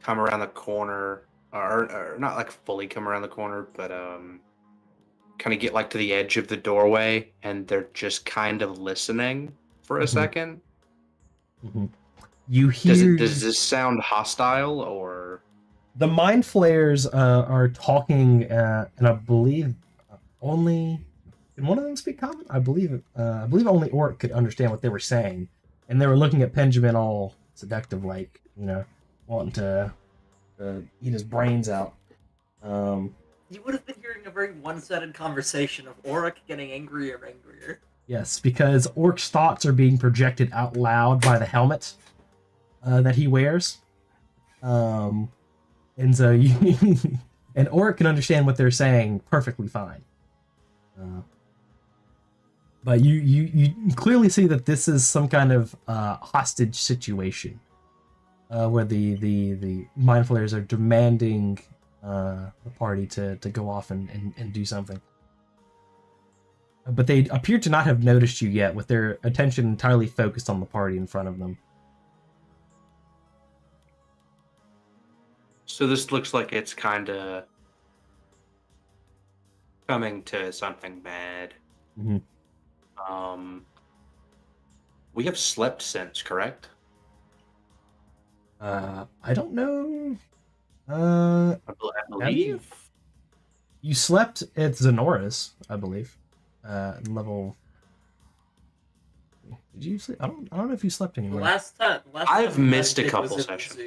come around the corner, or not like fully come around the corner, but kind of get like to the edge of the doorway, and they're just kind of listening for a second. You hear? Does this sound hostile or? The mind flayers are talking, and I believe only. Can one of them speak common? I believe only Orc could understand what they were saying, and they were looking at Benjamin all seductive, like, you know, wanting to eat his brains out. You would have been hearing a very one-sided conversation of Auric getting angrier and angrier. Yes, because Orc's thoughts are being projected out loud by the helmet that he wears. And so and Auric can understand what they're saying perfectly fine. But you clearly see that this is some kind of hostage situation, where the mind flayers are demanding the party to go off and do something. But they appear to not have noticed you yet, with their attention entirely focused on the party in front of them. So this looks like it's kind of coming to something bad. We have slept since, correct? I don't know. I believe. You slept at Zenora's, I believe. Level. Did you sleep? I don't know if you slept anywhere. The last time I've missed a couple sessions.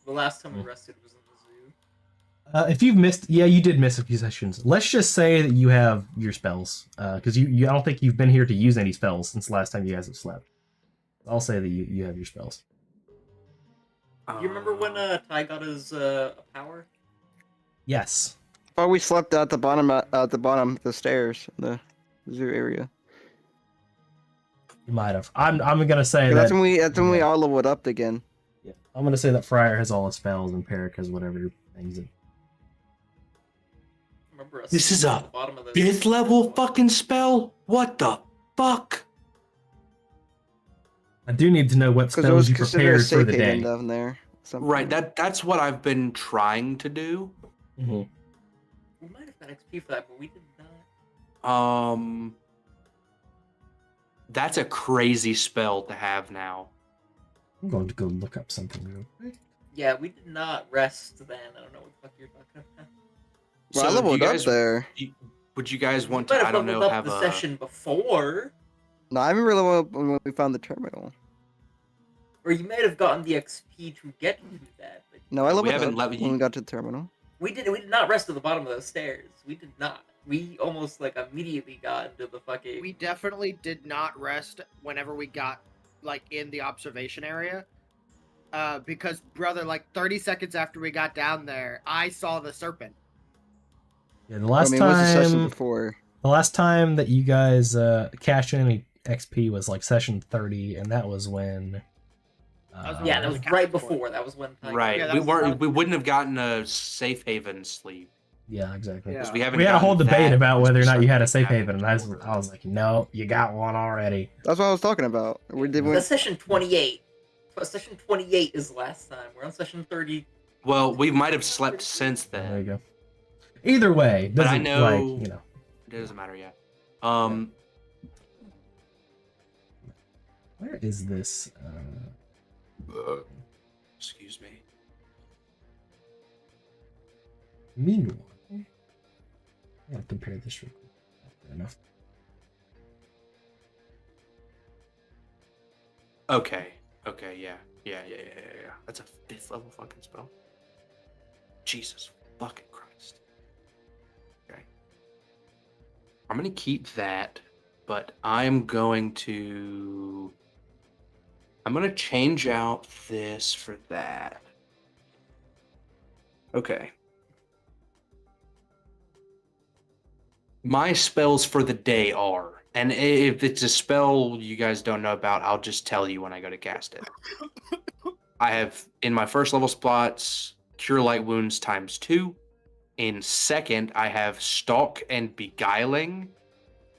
The last time we rested was in the zoo. If you've missed, yeah, you did miss a few sessions. Let's just say that you have your spells, because I don't think you've been here to use any spells since the last time you guys have slept. I'll say that you have your spells. You remember when Ty got his power? Yes. Oh, we slept at the bottom of the stairs in the zoo area. You might have. I'm gonna say that's that. when we all leveled up again. Yeah. I'm gonna say that Friar has all his spells and Peric has whatever things. This is a 5th level fucking spell? What the fuck? I do need to know what spells you prepared for the day. Down there, right, that's what I've been trying to do. We might have got XP for that, but we did not. That's a crazy spell to have now. I'm going to go look up something real quick. Yeah, we did not rest then. I don't know what the fuck you're talking about. Well, I leveled up there. Would you guys want to, I don't know, have a session before? No, I remember leveled up when we found the terminal. Or you may have gotten the XP to get to that. But no, I leveled up when we got to the terminal. We did not rest at the bottom of those stairs. We did not. We almost like immediately got into the fucking... We definitely did not rest whenever we got like in the observation area. Because brother, like 30 seconds after we got down there, I saw the serpent. Yeah, the last time. It was the session before. The last time that you guys cashed in any XP was like session 30, and that was when. Yeah, that was right before. That was when. Right, yeah, we wouldn't have gotten a safe haven sleep. Yeah, exactly. Yeah. We had a whole debate about whether or not you had a safe haven, and I was like, no, you got one already. That's what I was talking about. That's session 28. Session 28 is the last time. We're on session 30. Well, we might have slept since then. There you go. Either way, but I know, like, it doesn't matter yet. Where is this? Excuse me. Meanwhile, I'll compare this real quick. Fair enough. Okay, yeah. That's a 5th level fucking spell. Jesus fucking Christ. Okay. I'm gonna keep that, but I'm gonna change out this for that. Okay. My spells for the day are, and if it's a spell you guys don't know about, I'll just tell you when I go to cast it. I have, in my 1st level slots, Cure Light Wounds ×2. In 2nd, I have Stalk and Beguiling.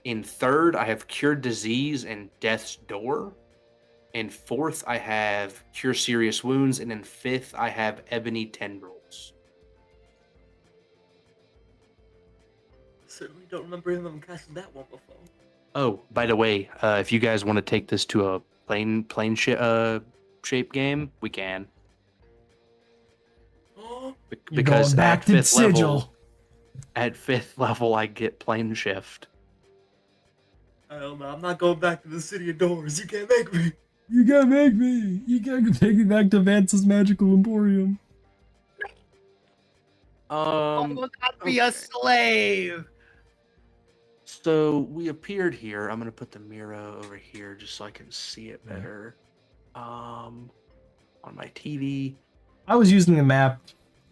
In 3rd, I have Cure Disease and Death's Door. In fourth, I have Cure Serious Wounds, and in fifth, I have Ebony Tendrils. Certainly don't remember them casting that one before. Oh, by the way, if you guys want to take this to a shape game, we can. You're Because going back at to fifth Sigil. level, at fifth level, I get plane shift. Hell no, I'm not going back to the City of Doors. You can't make me. You gotta make me. You gotta take me back to Vance's Magical Emporium. I'll be a okay. slave. So we appeared here. I'm gonna put the Miro over here just so I can see it better. On my TV. I was using the map.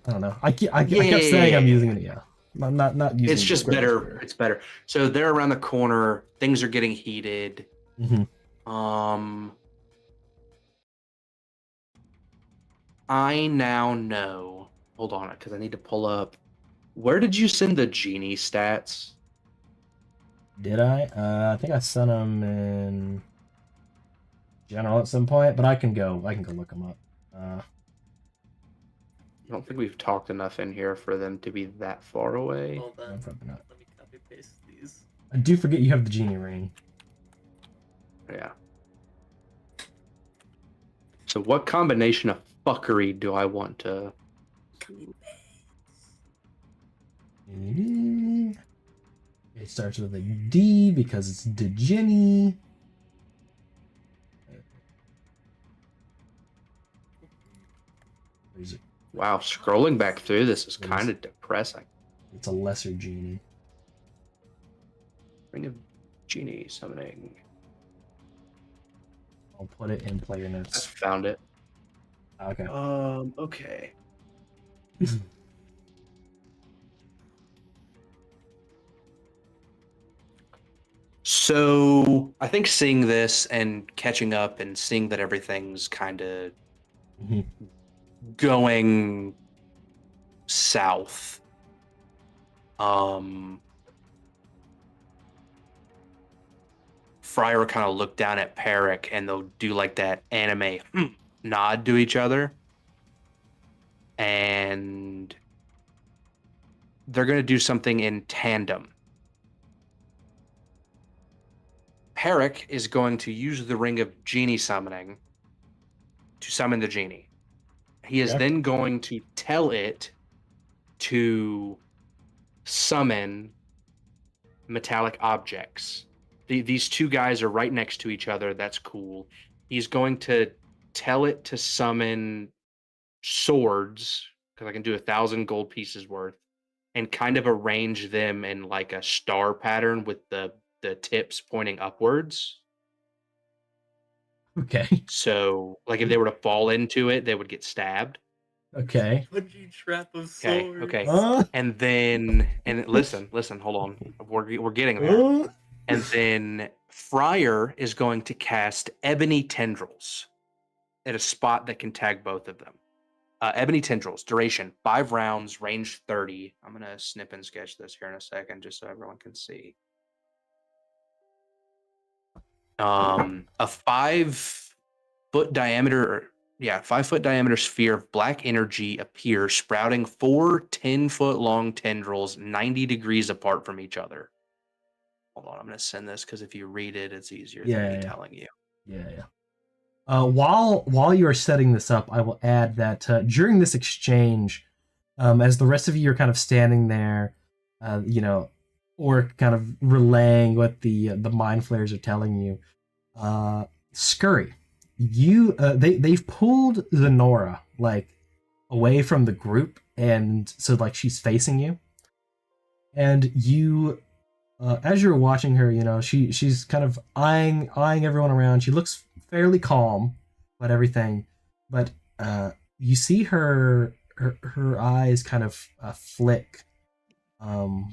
I don't know. I kept saying I'm using it. Yeah, I'm not using. It's just Square better. Square. It's better. So they're around the corner. Things are getting heated. Mhm. I now know. Hold on, because I need to pull up. Where did you send the genie stats? Did I? I think I sent them in general at some point, but I can go look them up. I don't think we've talked enough in here for them to be that far away. Hold on. Probably not. Let me copy paste these. I do forget you have the genie ring. Yeah. So what combination of fuckery do I want to... It starts with a D because it's Degini. Where is it? Wow, scrolling back through this is kind of depressing. It's a lesser genie. Ring of Genie summoning. I'll put it in player I notes. found it. Okay. Okay. So I think seeing this and catching up and seeing that everything's kind of Mhm. going south. Fryer kind of look down at Peric and they'll do like that anime nod to each other. And they're going to do something in tandem. Peric is going to use the Ring of Genie summoning to summon the genie. He is then going to tell it to summon metallic objects. These two guys are right next to each other. That's cool. He's going to tell it to summon swords, because I can do 1,000 gold pieces worth, and kind of arrange them in like a star pattern with the tips pointing upwards. Okay. So, like, if they were to fall into it, they would get stabbed. Okay. Bungee trap of Okay. swords. Okay. And then, listen, hold on. We're getting there. And then Fryer is going to cast Ebony Tendrils at a spot that can tag both of them. Ebony Tendrils, duration 5 rounds, range 30. I'm going to snip and sketch this here in a second just so everyone can see. A 5-foot diameter, 5-foot diameter sphere of black energy appears, sprouting 4 10-foot long tendrils 90 degrees apart from each other. Hold on, I'm going to send this because if you read it, it's easier than me telling you. Yeah. While you are setting this up, I will add that during this exchange, as the rest of you are kind of standing there, or kind of relaying what the mind flayers are telling you, Scurry, they've pulled Zenora like away from the group, and so like she's facing you, and you. As you're watching her, she's kind of eyeing everyone around. She looks fairly calm about everything, but you see her eyes kind of flick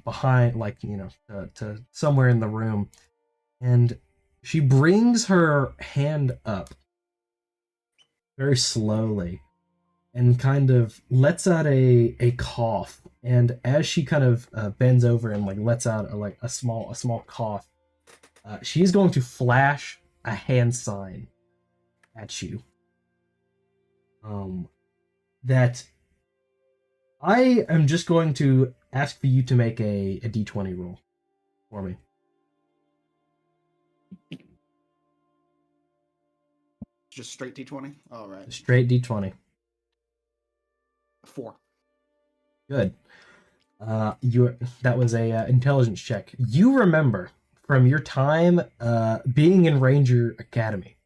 behind, like to somewhere in the room, and she brings her hand up very slowly and kind of lets out a cough. And as she kind of bends over and like lets out a small cough, she's going to flash a hand sign at you. That I am just going to ask for you to make a d20 roll for me. Just straight D20. All right. Straight d20. 4. Good. That was a intelligence check. You remember from your time being in Ranger Academy.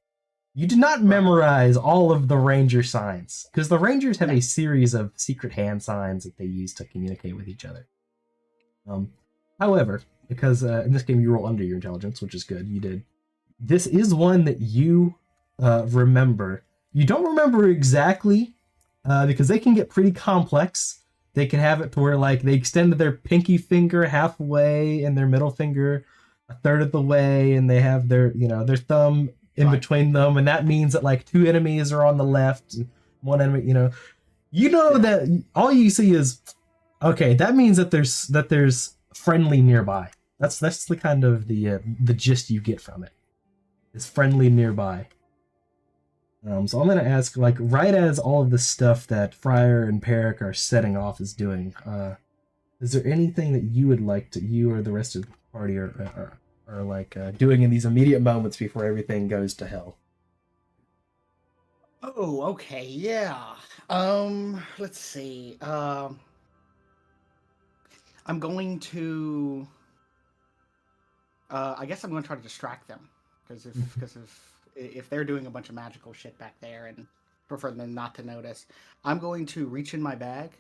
You did not memorize all of the Ranger signs because the Rangers have a series of secret hand signs that they use to communicate with each other. However, because in this game you roll under your intelligence, which is good, you did. This is one that you remember. You don't remember exactly because they can get pretty complex. They can have it to where like they extended their pinky finger halfway and their middle finger a third of the way, and they have their their thumb in between them, and that means that like two enemies are on the left, one enemy. That all you see is okay. That means that there's friendly nearby. That's the kind of the gist you get from it. Is friendly nearby. So I'm gonna ask, like, right as all of the stuff that Friar and Peric are setting off is doing, is there anything that you would like to, you or the rest of the party are like doing in these immediate moments before everything goes to hell? Oh, okay, yeah. Let's see. I'm going to. I guess I'm going to try to distract them because if they're doing a bunch of magical shit back there and prefer them not to notice, I'm going to reach in my bag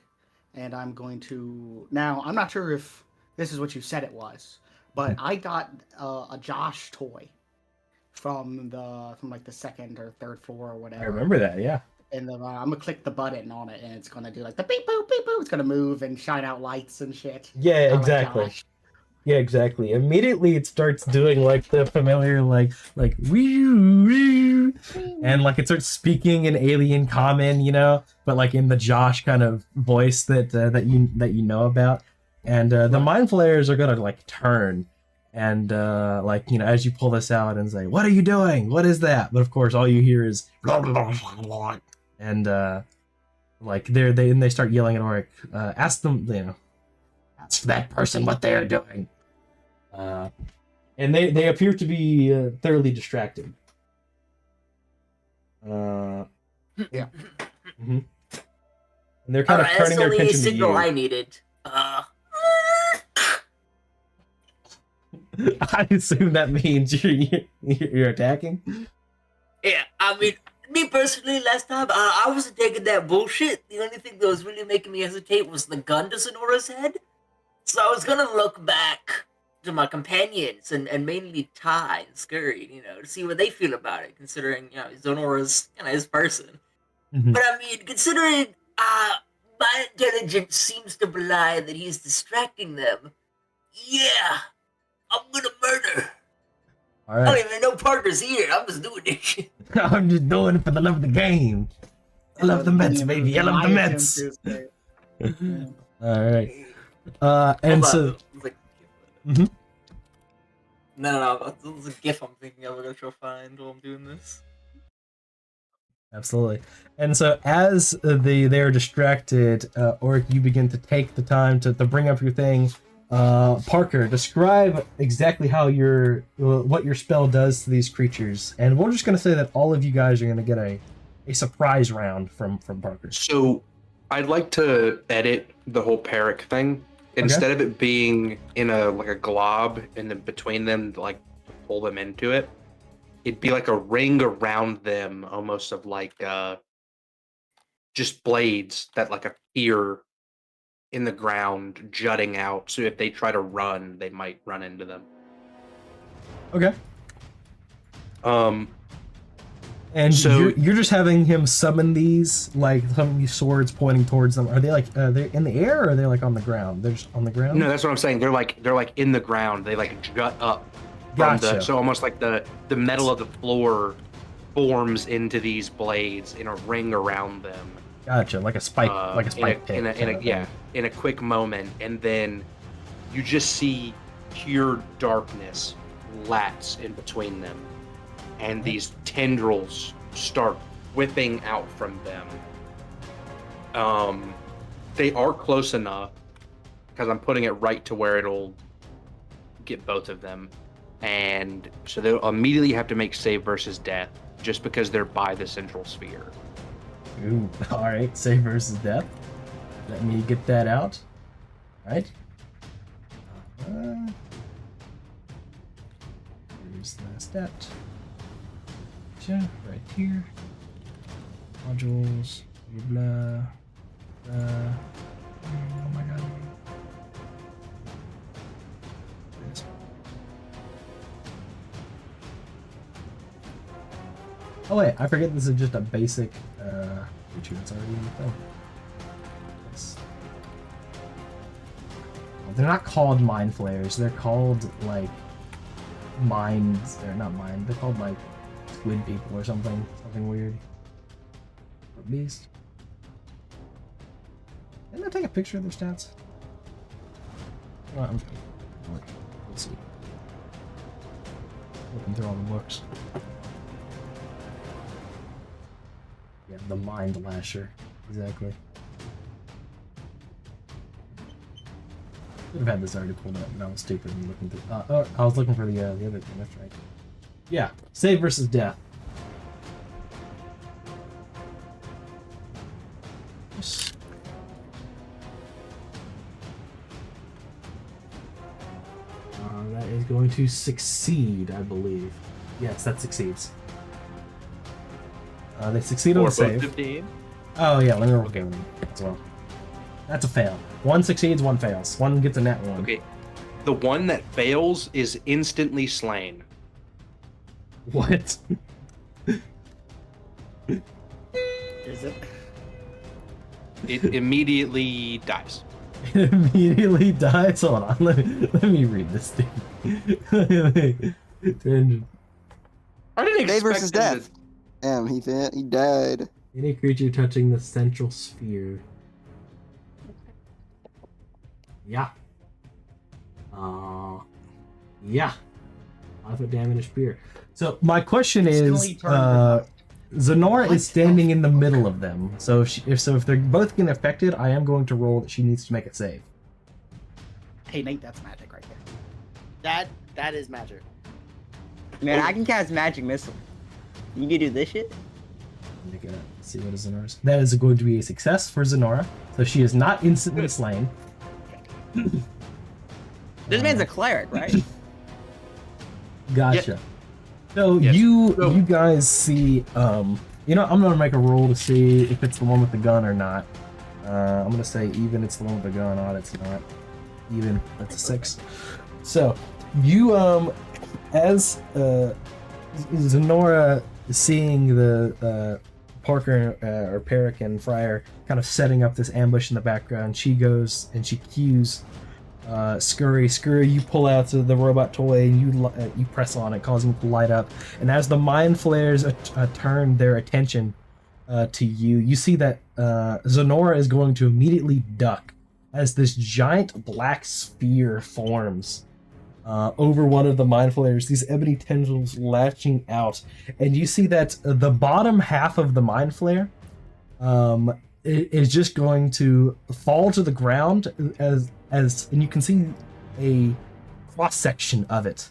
and I'm going to. Now, I'm not sure if this is what you said it was, but I got a Josh toy from like the second or third floor or whatever. I remember that, yeah. And I'm gonna click the button on it, and it's gonna do like the beep boop beep boop. It's gonna move and shine out lights and shit. Yeah, exactly. Yeah, exactly. Immediately it starts doing like the familiar like wee wee, and like it starts speaking in alien common, but like in the Josh kind of voice that you know about. And the mind flayers are gonna like turn and as you pull this out and say, "What are you doing? What is that?" But of course, all you hear is blah, blah, blah, blah. And they start yelling at Oric. Ask them, ask that person what they are doing. And they appear to be thoroughly distracted. Yeah. Mm-hmm. And they're kind of turning their attention to you. I needed. I assume that means you're attacking. Yeah, I mean, me personally, last time I wasn't taking that bullshit. The only thing that was really making me hesitate was the gun to Sonora's head. So I was gonna look back to my companions and mainly Ty and Scurry, to see what they feel about it, considering Sonora's his person. Mm-hmm. But I mean, considering my intelligence seems to belie that he's distracting them, yeah, I'm gonna murder. All right. I don't even know Parker's here. I'm just doing this shit. I'm just doing it for the love of the game. I love the Mets, baby. I love the Mets. All right. And so. Mm-hmm. No, it's a gif I'm thinking of. I'm gonna try to find while I'm doing this. Absolutely. And so as they are distracted, Oric, you begin to take the time to bring up your thing. Parker, describe exactly how what your spell does to these creatures, and we're just going to say that all of you guys are going to get a surprise round from Parker. So, I'd like to edit the whole Peric thing. Instead of it being in a glob and then between them, like pull them into it, it'd be like a ring around them, almost of just blades that appear in the ground, jutting out, so if they try to run, they might run into them. Okay. And so you're just having him summon these, some of these swords pointing towards them. Are they they're in the air, or are they on the ground? They're just on the ground? No, that's what I'm saying. They're in the ground. They jut up from Gotcha. so almost like the metal of the floor forms into these blades in a ring around them. Gotcha, like a spike, pit. In a quick moment, and then you just see pure darkness lats in between them, and these tendrils start whipping out from them. They are close enough because I'm putting it right to where it'll get both of them. And so they'll immediately have to make save versus death just because they're by the central sphere. Ooh, alright, save versus death. Let me get that out. Right? Here's the stat. Gotcha, right here. Modules, blah, blah. Oh my god. Yes. Oh wait, I forget this is just a basic feature that's already in the thing. Yes. Well, they're not called mind flares, they're called like minds. They're not mind, they're called like squid people or something. Something weird. Or beast. Didn't I take a picture of their stats? Well, I'm just gonna look. Let's see. Looking through all the books. Yeah, the Mind Lasher. Exactly. Could have had this already pulled up, but I was stupid and looking through. I was looking for the other thing. That's right. Yeah, save versus death. Yes. That is going to succeed, I believe. Yes, that succeeds. They succeed on the save. 15? Oh yeah, let me roll game as well. That's a fail. One succeeds, one fails. One gets a net one. Okay. The one that fails is instantly slain. What? Is it? It immediately dies. It immediately dies. Hold on, let me read this thing. I didn't Day expect versus him death. Damn, he died. Any creature touching the central sphere. Yeah. Yeah. 5 foot damage spear. So my question is, Zenora is standing in the middle of them. So if they're both getting affected, I am going to roll that she needs to make a save. Hey Nate, that's magic right there. That is magic. Man, I can cast magic missile. You can do this shit? See what is Zenora's. That is going to be a success for Zenora. So she is not instantly slain. This man's a cleric, right? Gotcha. So Yes. you guys see, I'm gonna make a roll to see if it's the one with the gun or not. I'm gonna say even it's the one with the gun, odd it's not. Even, that's a 6. So you as Zenora seeing the Parker or Peric and Friar kind of setting up this ambush in the background, she goes and she cues Scurry. Scurry, you pull out the robot toy and you press on it, causing it to light up. And as the mind flares turn their attention to you, you see that Zenora is going to immediately duck as this giant black sphere forms over one of the mind flares, these ebony tendrils latching out. And you see that the bottom half of the mind flare is just going to fall to the ground and you can see a cross section of it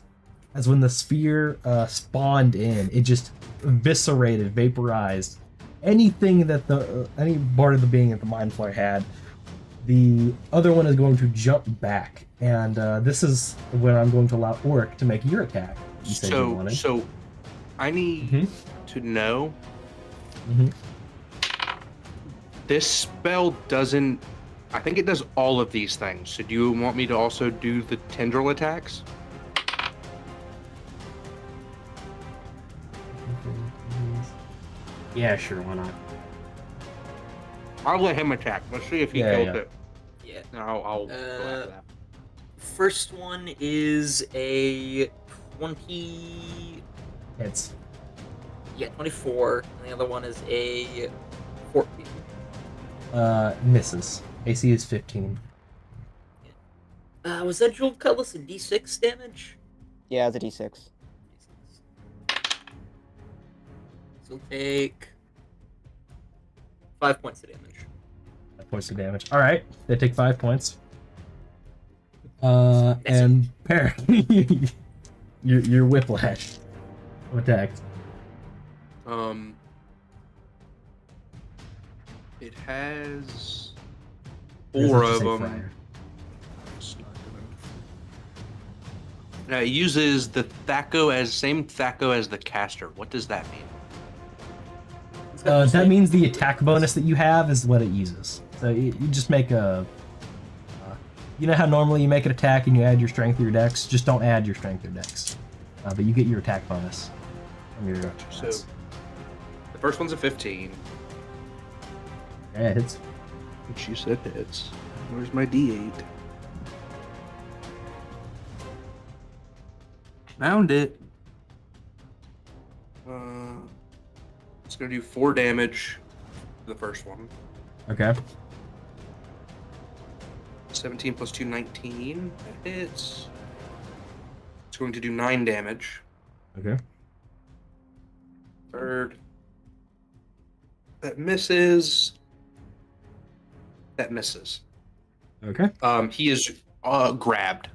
as when the sphere spawned in, it just eviscerated, vaporized anything that any part of the being that the mind flare had. The other one is going to jump back, and this is when I'm going to allow Oric to make your attack. You said you wanted. So I need to know. This spell doesn't. I think it does all of these things. So do you want me to also do the tendril attacks? Yeah, sure, why not? I'll let him attack. Let's see if he kills it. Yeah. No, I'll go after that. First one is a 20. Hits. Yeah, 24. And the other one is a 14. Misses. AC is 15. Was that Jewel Cutlass a D6 damage? Yeah, it's a D6. So They'll take 5 points of damage. 5 points of damage. All right, they take 5 points. And Pear, your whiplash attacked. It has Or does 4 it just of say them. Friar? Now it uses the same Thaco as the caster. What does that mean? That means the attack bonus that you have is what it uses. So you just make a. You know how normally you make an attack and you add your strength or your dex? Just don't add your strength or dex. But you get your attack bonus from your. So the first one's a 15. Yeah, it hits. Which you said hits. Where's my D8? Found it. It's gonna do 4 damage to the first one. Okay. 17 plus 2, 19. That hits. It's going to do 9 damage. Okay. Third. That misses. That misses. Okay. He is grabbed.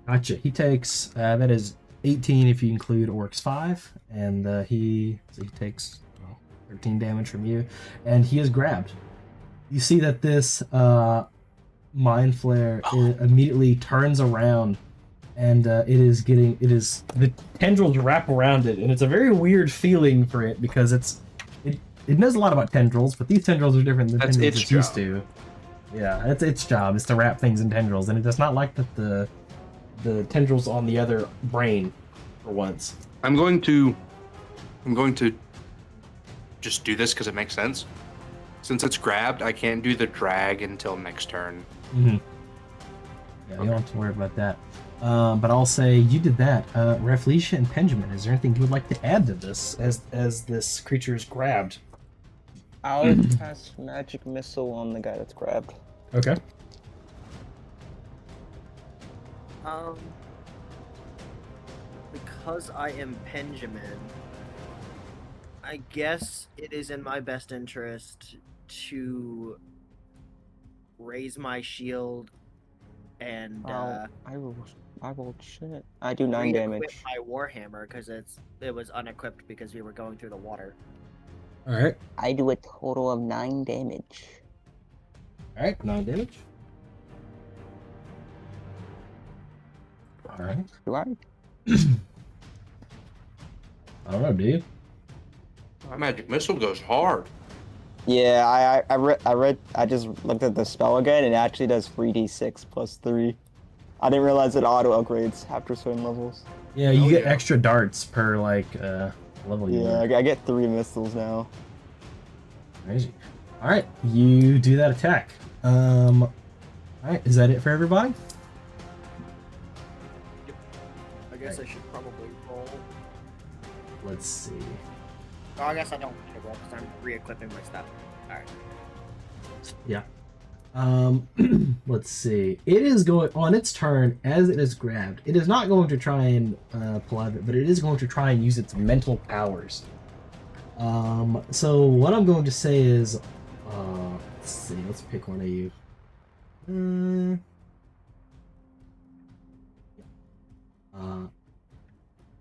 Gotcha. He takes that is 18 if you include Orc's 5, and he takes 13 damage from you, and he is grabbed. You see that this mind flare immediately turns around, and the tendrils wrap around it, and it's a very weird feeling for it because it knows a lot about tendrils, but these tendrils are different than That's tendrils its it's used job. to. Yeah, it's its job is to wrap things in tendrils, and it does not like that the tendrils on the other brain for once. I'm going to just do this because it makes sense. Since it's grabbed, I can't do the drag until next turn. Mm-hmm. Yeah, you don't have to worry about that. But I'll say you did that. Rafflesia and Benjamin, is there anything you would like to add to this as this creature is grabbed? I'll cast magic missile on the guy that's grabbed. Okay. Because I am Benjamin, I guess it is in my best interest to raise my shield and I rolled shit. I do 9 re-equip damage. my warhammer because it was unequipped because we were going through the water. All right. I do a total of 9 damage. All right. 9 damage. All right. Do I? I don't know, do you? My magic missile goes hard. Yeah, I just looked at the spell again, and it actually does 3d6 plus 3. I didn't realize it auto upgrades after certain levels. Yeah, you Oh, get yeah. extra darts per level you Yeah, are. I get 3 missiles now. Crazy. All right, you do that attack. All right, is that it for everybody? I guess I should probably roll. Let's see. Oh, I guess I don't need to roll because I'm re-equipping my stuff. Alright. Yeah. Let's see. It is going on its turn as it is grabbed. It is not going to try and pull out of it, but it is going to try and use its mental powers. So what I'm going to say is, let's see. Let's pick one of you.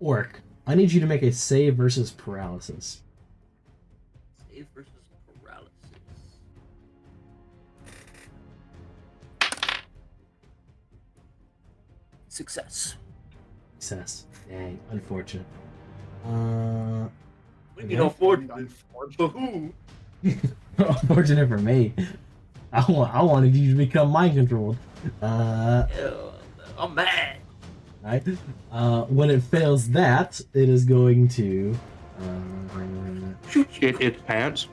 Orc, I need you to make a save versus paralysis. Save versus paralysis. Success. Success. Dang, unfortunate. What do you mean, Okay. unfortunate? For who? Unfortunate for me. I wanted you to become mind controlled. Ew, I'm mad. Right? When it fails that, it is going to. Shoot shit its pants.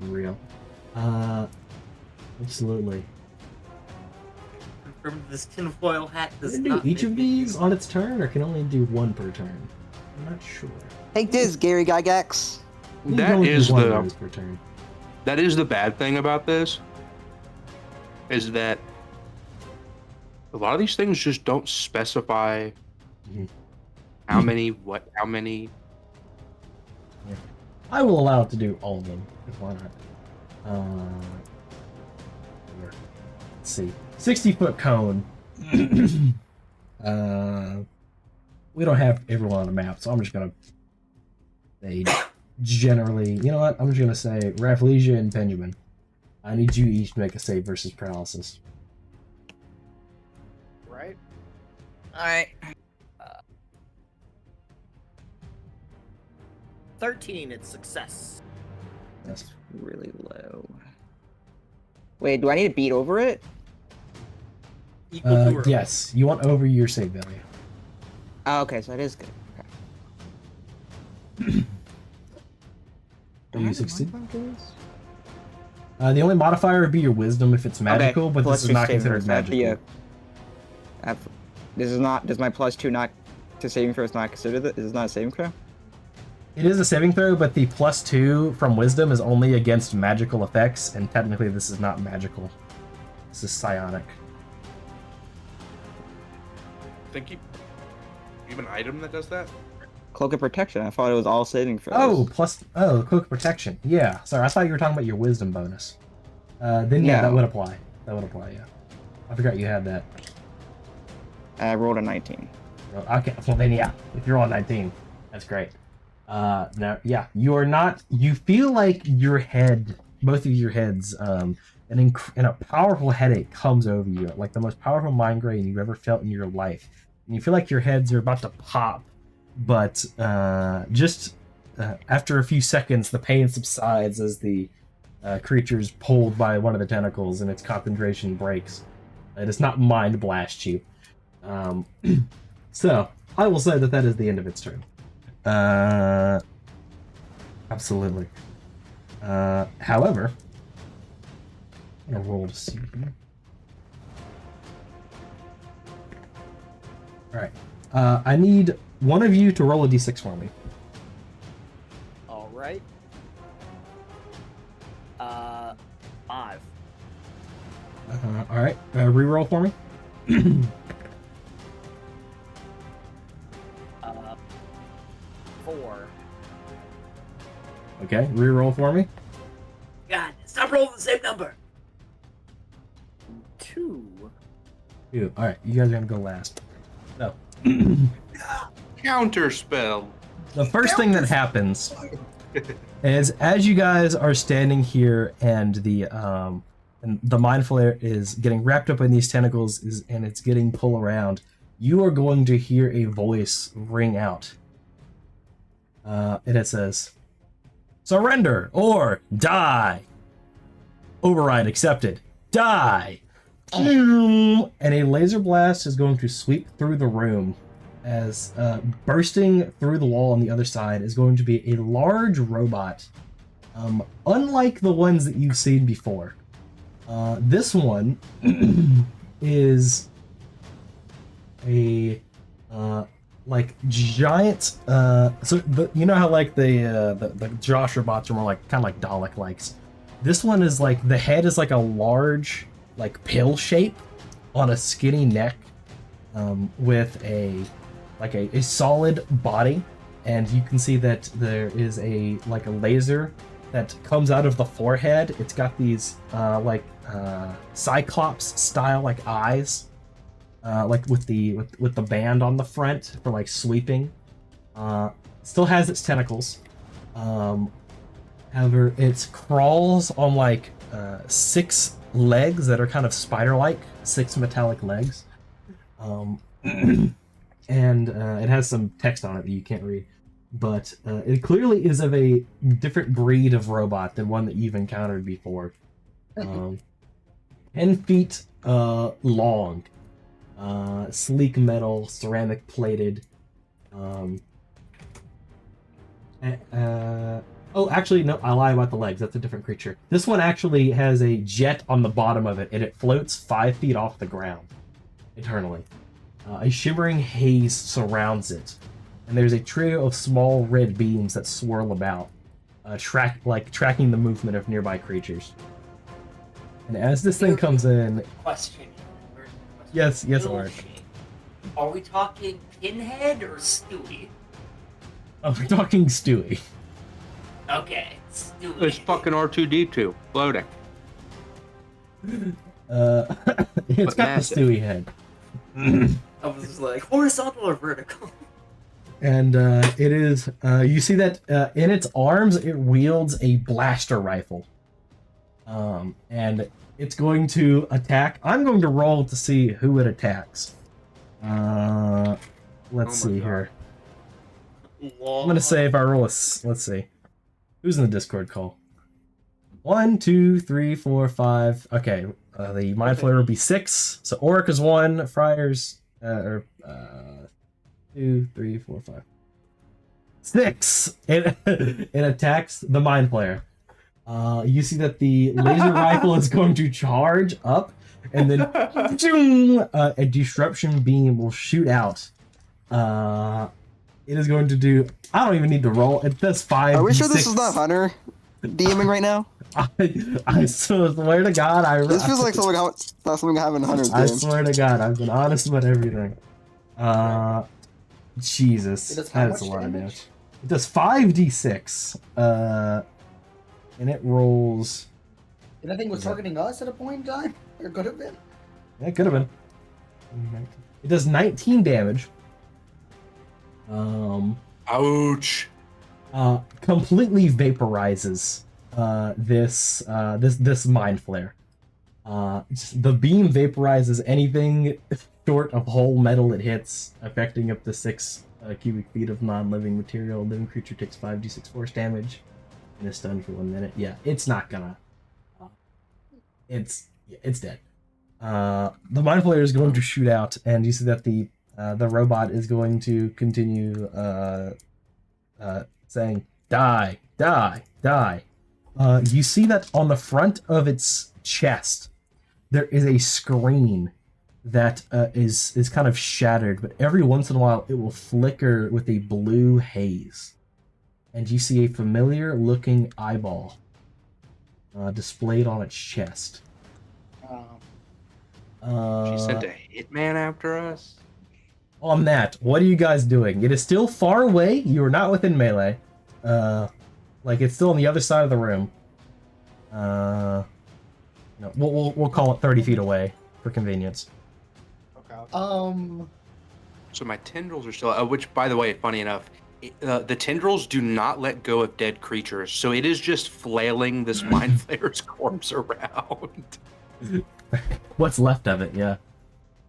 Real. Absolutely. Confirmed this tinfoil hat does Can it do not each make of me these on its turn, or can only do one per turn? I'm not sure. Take this, Gary Gygax. You can That only do is one of the those per turn. that is the bad thing about this. Is that a lot of these things just don't specify Mhm. How many? What? How many? I will allow it to do all of them. Why not? Let's see. 60-foot cone. We don't have everyone on the map, so I'm just gonna say generally. You know what? I'm just gonna say Rafflesia and Benjamin. I need you each to make a save versus paralysis. Right? Alright. 13, it's success. That's really low. Wait, do I need to beat over it? Equal to or Yes, you want over your save value. Oh, okay, so that is good. Okay. Do you succeed? Modifiers? The only modifier would be your wisdom if it's magical, Okay, but plus this is your not saving considered throws. That'd magical. be this is not. Does my +2 not to saving throws not consider that? Is this not a saving throw? It is a saving throw, but the +2 from wisdom is only against magical effects, and technically this is not magical. This is psionic. Think you have an item that does that? Cloak of protection. I thought it was all saving throws. Oh, cloak of protection. Yeah, sorry, I thought you were talking about your wisdom bonus. Then yeah, No. that would apply. That would apply, yeah. I forgot you had that. I rolled a 19. Okay, well then yeah, if you're on 19, that's great. Now, yeah, you are not. You feel like your head, both of your heads, and a powerful headache comes over you, like the most powerful migraine you've ever felt in your life. And you feel like your heads are about to pop, but after a few seconds, the pain subsides as the creature's pulled by one of the tentacles and its concentration breaks. It does not mind blast you. So I will say that is the end of its turn. Absolutely. However, I'm gonna roll to see here. Alright. I need one of you to roll a d6 for me. Alright. 5. Alright. Reroll for me. 4. Okay, reroll for me. God, stop rolling the same number. 2. Alright, you guys are gonna go last. So, Counter spell. the first thing that happens is as you guys are standing here and the mind flare is getting wrapped up in these tentacles and it's getting pulled around, you are going to hear a voice ring out. And it says, "Surrender or die. Override accepted. Die." And a laser blast is going to sweep through the room as bursting through the wall on the other side is going to be a large robot, unlike the ones that you've seen before. This one is a like giant. You know how like the Josh robots are more like kind of like Dalek likes. This one is like the head is like a large like pill shape on a skinny neck, with a solid body, and you can see that there is a laser that comes out of the forehead. It's got these Cyclops style like eyes, with the band on the front for like sweeping. Still has its tentacles. However, it crawls on like 6 legs that are kind of spider-like, 6 metallic legs. And it has some text on it that you can't read. But it clearly is of a different breed of robot than one that you've encountered before. 10 feet long. Sleek metal, ceramic plated. Oh, actually, no, I lie about the legs. That's a different creature. This one actually has a jet on the bottom of it, and it floats 5 feet off the ground eternally. A shimmering haze surrounds it, and there's a trio of small red beams that swirl about, tracking the movement of nearby creatures. And as this thing comes in, Question. yes, Lord. Are we talking Pinhead or Stewie? Oh, we're talking Stewie. Okay, Stewie. It's fucking R2D2 floating. It's But got massive. the Stewie head. I was just like, horizontal or vertical? And it is, you see that in its arms, it wields a blaster rifle. And it's going to attack. I'm going to roll to see who it attacks. Let's my see God. here. I'm going to say if I roll a, let's see. Who's in the Discord call? 1, 2, 3, 4, 5. Okay, the Mind Flayer will be 6. So Auric is 1, Friar's, 2, 3, 4, 5. 6! It attacks the Mind Flayer. You see that the laser rifle is going to charge up, and then a disruption beam will shoot out. It is going to do. I don't even need to roll. It does 5. Are we sure this is not Hunter DMing right now? I swear to God, This feels like something happened in Hunter's I game. swear to God, I've been honest about everything. Jesus, It does how that's a much lot of damage? damage. It does 5d6. And it rolls. And I think was targeting us at a point in time, or could have been. Yeah, it could have been. It does 19 damage. Ouch. Completely vaporizes this mind flare. The beam vaporizes anything short of whole metal it hits, affecting up to 6 cubic feet of non-living material. Living creature takes 5d6 force damage and is stunned for 1 minute. Yeah, it's not gonna. It's dead. The mind flayer is going to shoot out, and you see that the robot is going to continue saying "die, die, die." You see that on the front of its chest, there is a screen that is kind of shattered, but every once in a while it will flicker with a blue haze, and you see a familiar-looking eyeball displayed on its chest. She sent a hitman after us? On that, what are you guys doing? It is still far away. You are not within melee. Like it's still on the other side of the room. No, we'll call it 30 feet away for convenience. Okay. So my tendrils are still. Which, by the way, funny enough, the tendrils do not let go of dead creatures, so it is just flailing this mind flayer's corpse around. What's left of it? Yeah.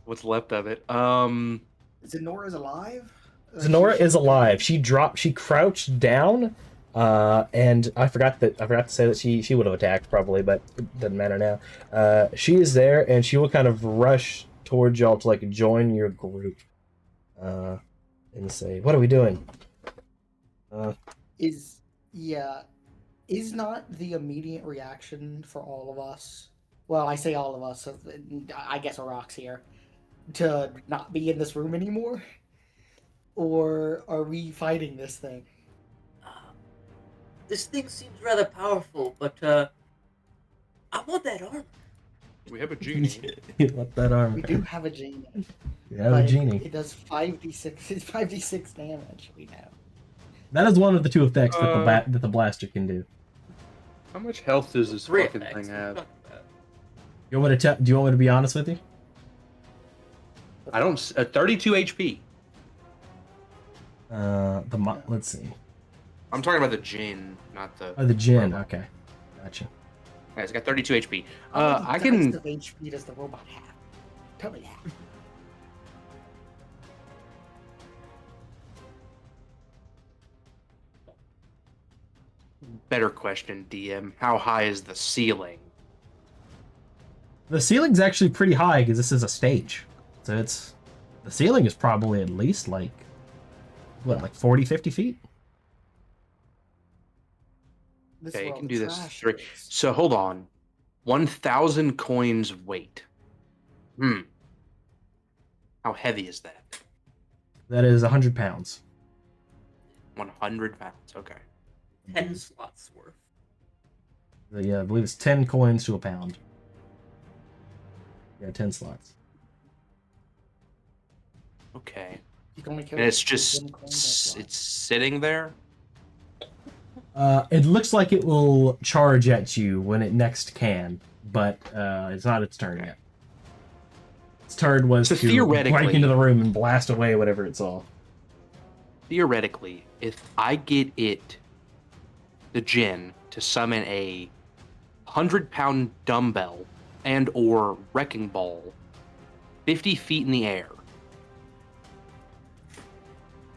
What's left of it? Zenora's alive? Zenora is alive. She crouched down, and I forgot to say that she would have attacked probably, but it doesn't matter now. She is there, and she will kind of rush towards y'all to like join your group, and say, "What are we doing?" Is not the immediate reaction for all of us? Well, I say all of us. So I guess Arak's here to not be in this room anymore, or are we fighting this thing? This thing seems rather powerful, but I want that armor. We have a genie. You let that arm. We do have a genie. You have a but genie. It does 5d6. It's 5d6 damage. We know. That is one of the 2 effects that the blaster can do. How much health does this Three fucking effects. thing have? You want me to do you want me to be honest with you? I don't. 32 HP. Let's see. I'm talking about the Jin, not the. Oh, the Jin. robot. Okay, gotcha. Yeah, it's got 32 HP. How I many can. dice of HP does the robot have? Tell me that. Better question, DM. How high is the ceiling? The ceiling's actually pretty high because this is a stage, so the ceiling is probably at least like like 40, 50 feet. This Okay, you world can do this. trash 3. is. So hold on. 1,000 coins weight. How heavy is that? That is 100 pounds. 100 pounds. Okay. 10 slots worth. Yeah, I believe it's 10 coins to a pound. Yeah, 10 slots. Okay. You can only kill And it's one just coin, that's why. it's sitting there. It looks like it will charge at you when it next can, but it's not its turn Okay. yet. Its turn was So to break theoretically- into the room and blast away whatever it saw. Theoretically, if I get the Jinn, to summon a 100-pound dumbbell and or wrecking ball 50 feet in the air,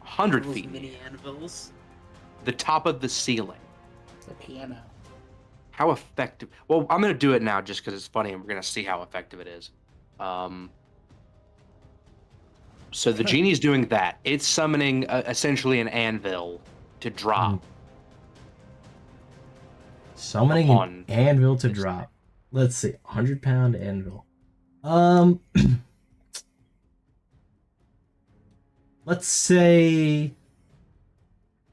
100 Those feet in the mini air, anvils. the top of the ceiling, The piano. how effective? Well, I'm gonna do it now just because it's funny, and we're gonna see how effective it is. So the genie's doing that. It's summoning essentially an anvil to drop. Summoning Upon an anvil to this drop. Let's see, 100-pound anvil. Let's say,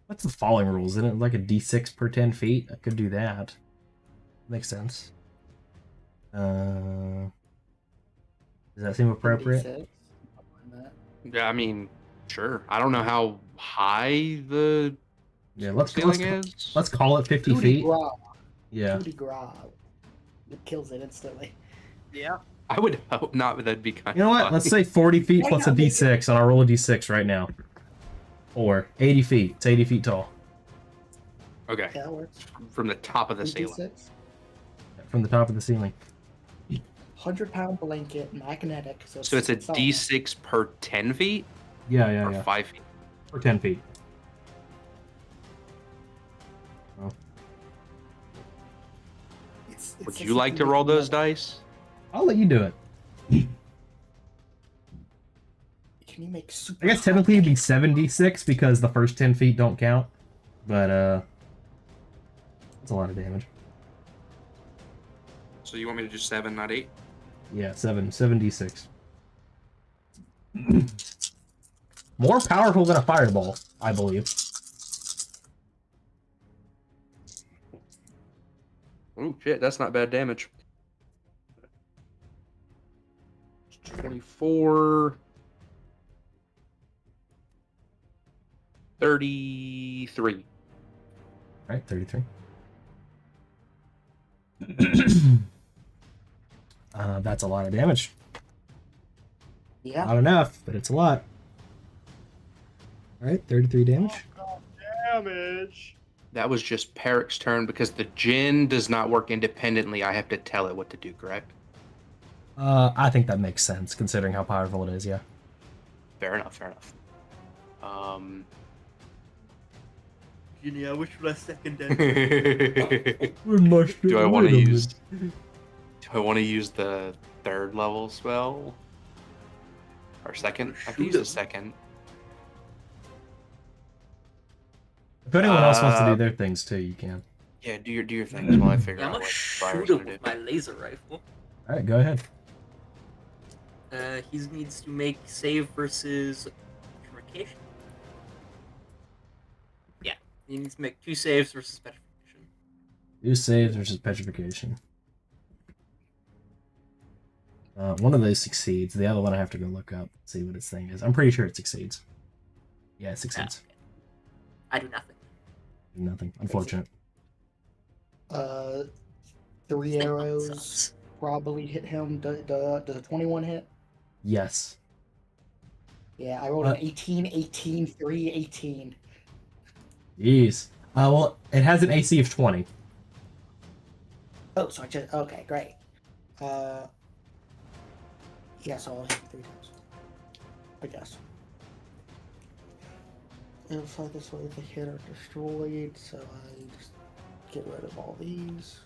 what's the falling rules? Isn't it like a d6 per 10 feet? I could do that. Makes sense. Does that seem appropriate? 36. Yeah, I mean, sure. I don't know how high the Yeah, let's ceiling is. let's call it 50 2D feet. Gra. Yeah. 2D Gra. It kills it instantly. Yeah. I would hope not, but that'd be kind You know of what? Let's say 40 feet Why plus a not make d6, and I'll roll a d6 right now. Or 80 feet. It's 80 feet tall. Okay, Yeah, that works. from the top of the ceiling. 3d6. From the top of the ceiling. 100-pound blanket, magnetic. So it's a solid. d6 per 10 feet Yeah, yeah, or yeah. 5 feet? For 10 feet. It's Would a you like to roll those dice? I'll let you do it. Can you make super? I guess technically it'd be 76 because the first 10 feet don't count. But, that's a lot of damage. So you want me to do 7, not 8? Yeah, 7d6. More powerful than a fireball, I believe. Oh shit, that's not bad damage. 24, 33. Alright, 33. That's a lot of damage. Yeah. Not enough, but it's a lot. Alright, 33 damage. Damage. That was just Peric's turn because the Jinn does not work independently. I have to tell it what to do, correct? I think that makes sense, considering how powerful it is, yeah. Fair enough, fair enough. Ginny, I wish for a second. Do I want to use? Do I want to use the 3rd level spell? Or second? I can use the second. If anyone else wants to do their things too, you can. Yeah, do your things while I figure Yeah, I'm out gonna what shoot Briar's him gonna do. with my laser rifle. Alright, go ahead. He needs to make save versus petrification. Yeah, he needs to make 2 saves versus petrification. 2 saves versus petrification. One of those succeeds. The other one I have to go look up, see what its thing is. I'm pretty sure it succeeds. Yeah, it succeeds. Okay. I do nothing. Nothing. Unfortunate. 3 arrows Sucks. probably hit him. Does a 21 hit? Yes. Yeah, I rolled an 18, 18, 3, 18. Jeez. Well, it has an AC of 20. Oh, so I just okay, great. Yeah, so I'll hit 3 times. I guess. If I this way, the hit are destroyed, so I just get rid of all these.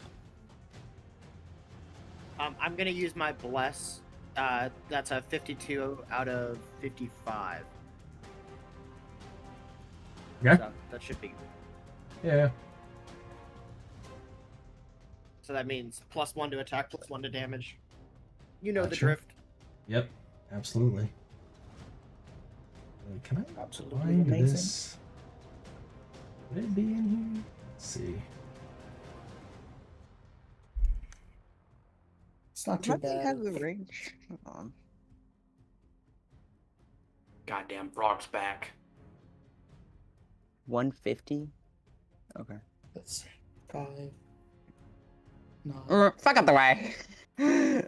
I'm gonna use my bless. That's a 52 out of 55. Okay. So that should be. Yeah. So that means +1 to attack, +1 to damage. You know the Gotcha. drift. Yep. Absolutely. Can I Absolutely find amazing. this? Would it be in here? Let's see. It's not too How do you bad. have the range? Hold on. Goddamn, Brock's back. 150. Okay. Let's see. 5. 9. Fuck out the way.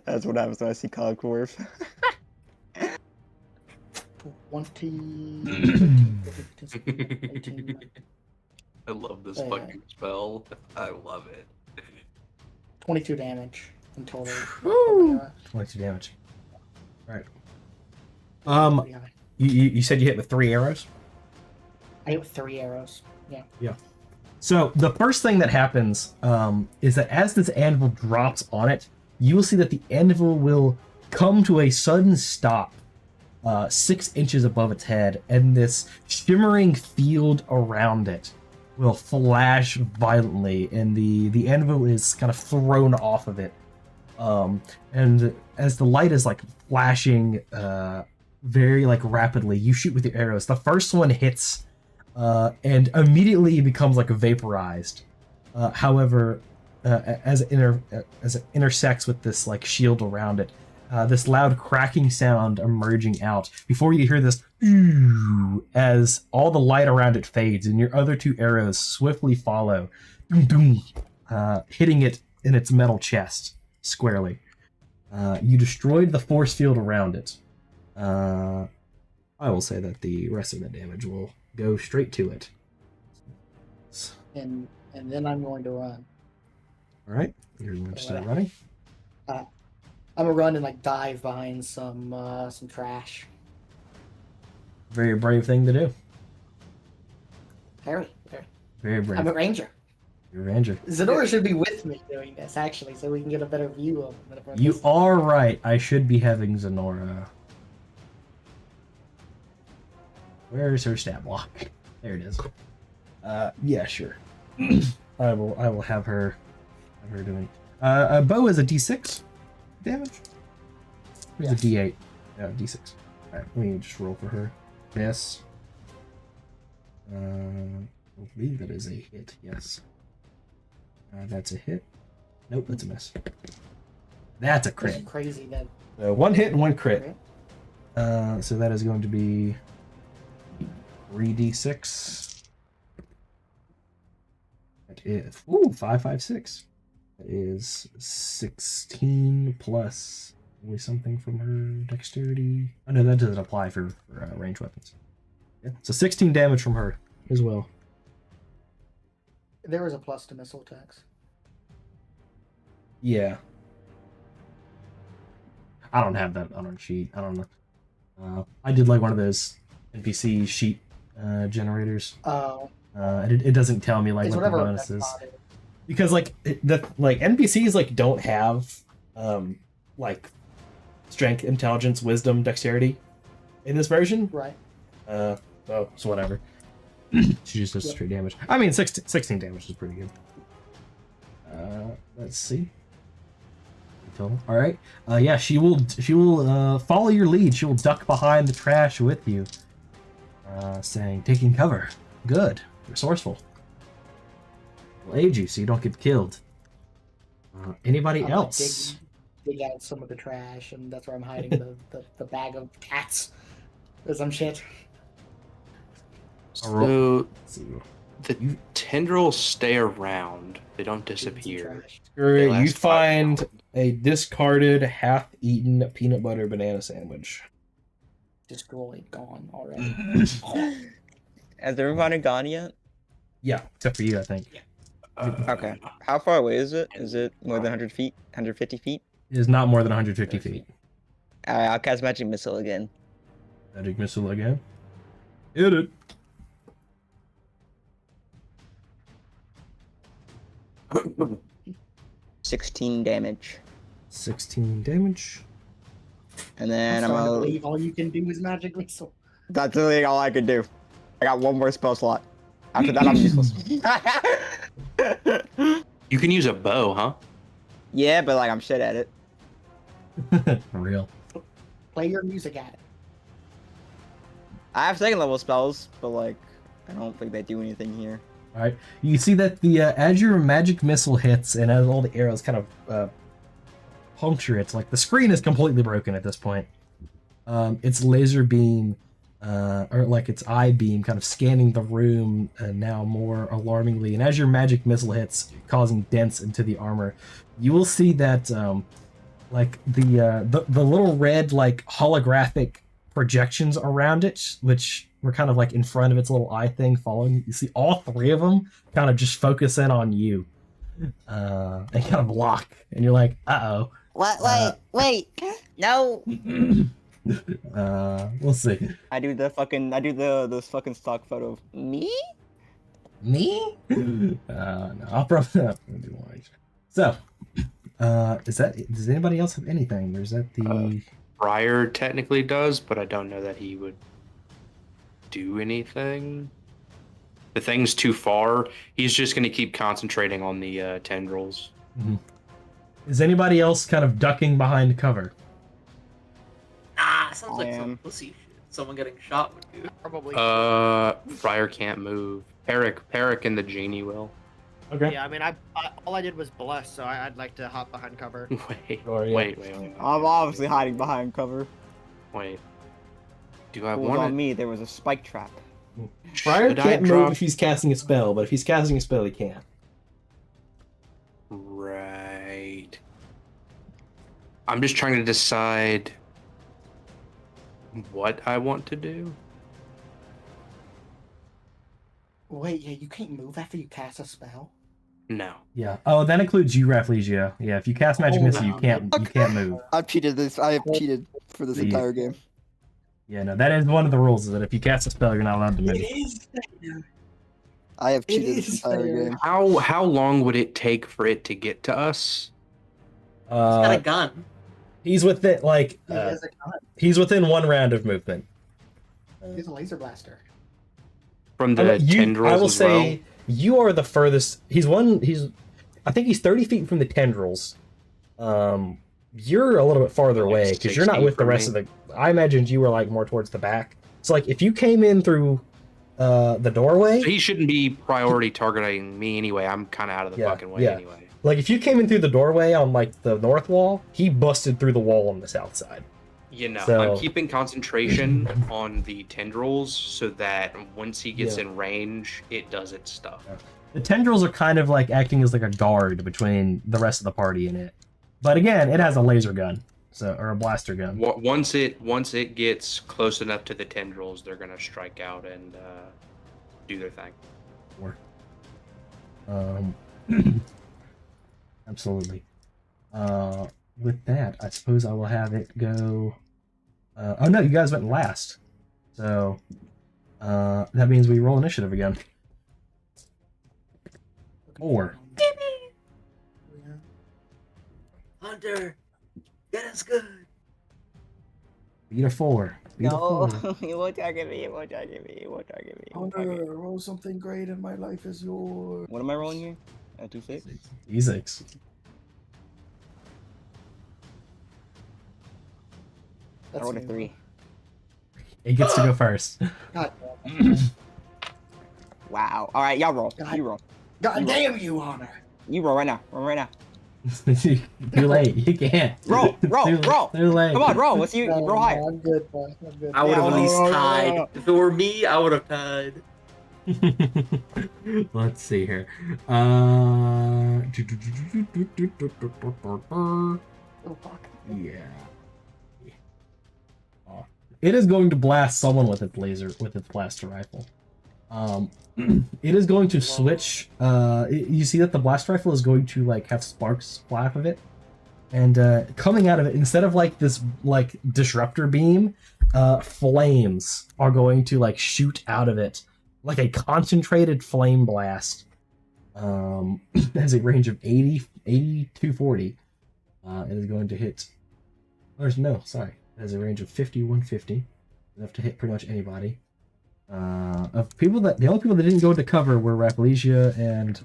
That's what happens when I see Cogworth. 20. 18. I love this Yeah. fucking spell. I love it. 22 damage in total. Woo! 22 damage. Alright. Pretty high. You said you hit with 3 arrows? I hit with 3 arrows. Yeah. So the first thing that happens is that as this anvil drops on it, you will see that the anvil will come to a sudden stop 6 inches above its head, and this shimmering field around it will flash violently, and the anvil is kind of thrown off of it. And as the light is like flashing very like rapidly, you shoot with your arrows. The first one hits and immediately becomes like vaporized. However, as it intersects with this like shield around it, this loud cracking sound emerging out before you hear this as all the light around it fades, and your other 2 arrows swiftly follow, hitting it in its metal chest squarely. You destroyed the force field around it. I will say that the rest of the damage will go straight to it. And then I'm going to run. All right, you're going to start running. I'm gonna run and like dive behind some trash. Very brave thing to do. Very. Very brave. I'm a ranger. You're a ranger. Zenora should be with me doing this actually, so we can get a better view of it. You are right. I should be having Zenora. Where's her stat block? There it is. Yeah, sure. I will have her doing. Bow is a D6 damage. Where's a D8? Yeah, D6. Alright, let me just roll for her. Yes. I believe that is a hit, yes. That's a hit. Nope, that's a miss. That's a It's crit. crazy that 1 hit and 1 crit. So that is going to be 3d6. That is 556. That is 16 plus only something from her dexterity. Oh no, that doesn't apply for ranged weapons. Yeah. So 16 damage from her as well. there is a plus to missile attacks. Yeah. I don't have that on our sheet. I don't know. I did like one of those NPC sheet generators. Oh, It doesn't tell me like it's what the whatever bonus is. Epcot is. Because like NPCs like don't have like strength, intelligence, wisdom, dexterity in this version. Right. So whatever. She just does straight damage. I mean 16 damage is pretty good. Let's see. Total. All right. Yeah, she will follow your lead. She will duck behind the trash with you, saying, "Taking cover. Good. Resourceful. We'll aid you so you don't get killed." Anybody I'm else? Dig out some of the trash, and that's where I'm hiding the bag of cats or some shit. So Let's see. the tendrils stay around. They don't Digging some disappear. trash. They You last 5 find rounds. a discarded, half-eaten peanut butter banana sandwich. Destroyed, gone already. Has everybody gone yet? Yeah, except for you, I think. Okay. How far away is it? Is it more than 100 feet? 150 feet? It is not more than 150 feet. Alright, I'll cast Magic Missile again. Magic missile again. Hit it. Uh, 16 damage. 16 damage. And then I'm I'm starting to gonna... believe all you can do is magic missile. That's literally all I could do. I got one more spell slot. After that, I'm useless. You can use a bow, huh? Yeah, but like I'm shit at it. For real. Play your music at it. I have second level spells, but like I don't think they do anything here. All right. You see that the as your magic missile hits and as all the arrows kind of puncture it, like the screen is completely broken at this point. Its laser beam or like its eye beam kind of scanning the room now more alarmingly. And as your magic missile hits, causing dents into the armor, you will see that like the little red like holographic projections around it, which were kind of like in front of its little eye thing following. You see all three of them kind of just focus in on you and kind of lock. And you're like, uh-oh. What? Wait. No. We'll see. I do the fucking stock photo of me. Me? No, I'll probably do one each. So, does anybody else have anything? Or is that the Briar technically does, but I don't know that he would do anything. The thing's too far. He's just going to keep concentrating on the tendrils. Mhm. Is anybody else kind of ducking behind cover? Sounds like some pussy shit. Someone getting shot would do. Probably. Briar can't move. Peric and the genie will. Okay. Yeah, I mean, all I did was bless, so I'd like to hop behind cover. Wait. Sure, yeah. Wait. I'm obviously hiding behind cover. Wait. Do I It was want on to? me. There was a spike trap. Briar Should I can't move drop- if he's casting a spell, but if he's casting a spell, he can. Right. I'm just trying to decide what I want to do. Wait, yeah, you can't move after you cast a spell. No. Yeah. Oh, that includes you, Rafflesia. Yeah, if you cast Magic Oh, Missile, you no. can't move. I've cheated this. I have cheated for this Yeah. entire game. Yeah, no, that is one of the rules, is that if you cast a spell, you're not allowed to move. It is fair. I have It cheated this is entire fair. game. How long would it take for it to get to us? He's got Uh, a gun. he's within like He has a gun. he's within one round of movement. He has a laser blaster. From the tendrils I will as say well? you are the furthest. I think he's 30 feet from the tendrils. You're a little bit farther away because you're not 60 with the from rest me. of the. I imagined you were like more towards the back. So like if you came in through the doorway, So he shouldn't be priority targeting me anyway. I'm kind of out of the Yeah, fucking way yeah. anyway. like if you came in through the doorway on like the north wall, he busted through the wall on the south side. You know, So- I'm keeping concentration on the tendrils so that once he gets Yeah. in range, it does its stuff. The tendrils are kind of like acting as like a guard between the rest of the party and it. But again, it has a laser gun, or a blaster gun. Once it gets close enough to the tendrils, they're gonna strike out and do their thing. Absolutely. With that, I suppose I will have it go. Oh no, you guys went last, so that means we roll initiative again. 4. Yeah. Hunter, get us good. Beat a 4. Beat a No, 4. he won't target me. He won't target me. He won't target me. He won't target me. Hunter, roll something great and my life is yours. What am I rolling here? A 2-6? E6. I rolled a 3. It gets to go first. God damn. Wow. All right, y'all roll. God. You roll. God damn you, Hunter. You roll right now. Roll right now. Too late. You can't. Roll, roll, Too, roll. Too late. Come on, roll. What's you? No, Roll higher. I'm good, bro. I'm good. I would have Yeah, at least no, no, tied. no. If it were me, I would have tied. Let's see here. Oh, fuck. Yeah. It is going to blast someone with its blaster rifle. It is going to switch. You see that the blast rifle is going to like have sparks fly off of it, and coming out of it, instead of like this like disruptor beam, flames are going to like shoot out of it, like a concentrated flame blast. Has a range of 80 to 40. It is going to hit. Sorry. It has a range of 50, 150. Enough to hit pretty much anybody. Of people the only people that didn't go into cover were Rafflesia and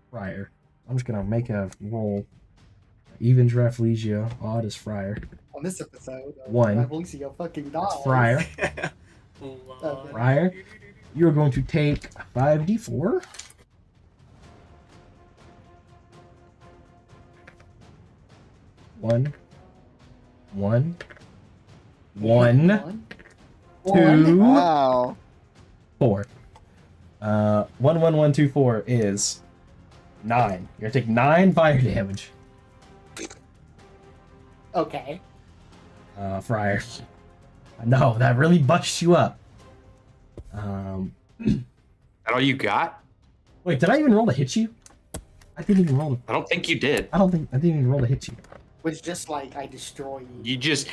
Friar. I'm just gonna make a roll. Even's Rafflesia, odd is Friar. On this episode, 1. Felicia fucking dies. That's Friar. Friar, you're going to take 5d4. One. One. 2, Wow. 4. 11124 is 9. You're gonna take 9 fire damage. Okay. Friar. No, that really busts you up. That all you got? Wait, did I even roll to hit you? I didn't even roll. I don't think you did. I didn't even roll to hit you. Was just like I destroy you. You just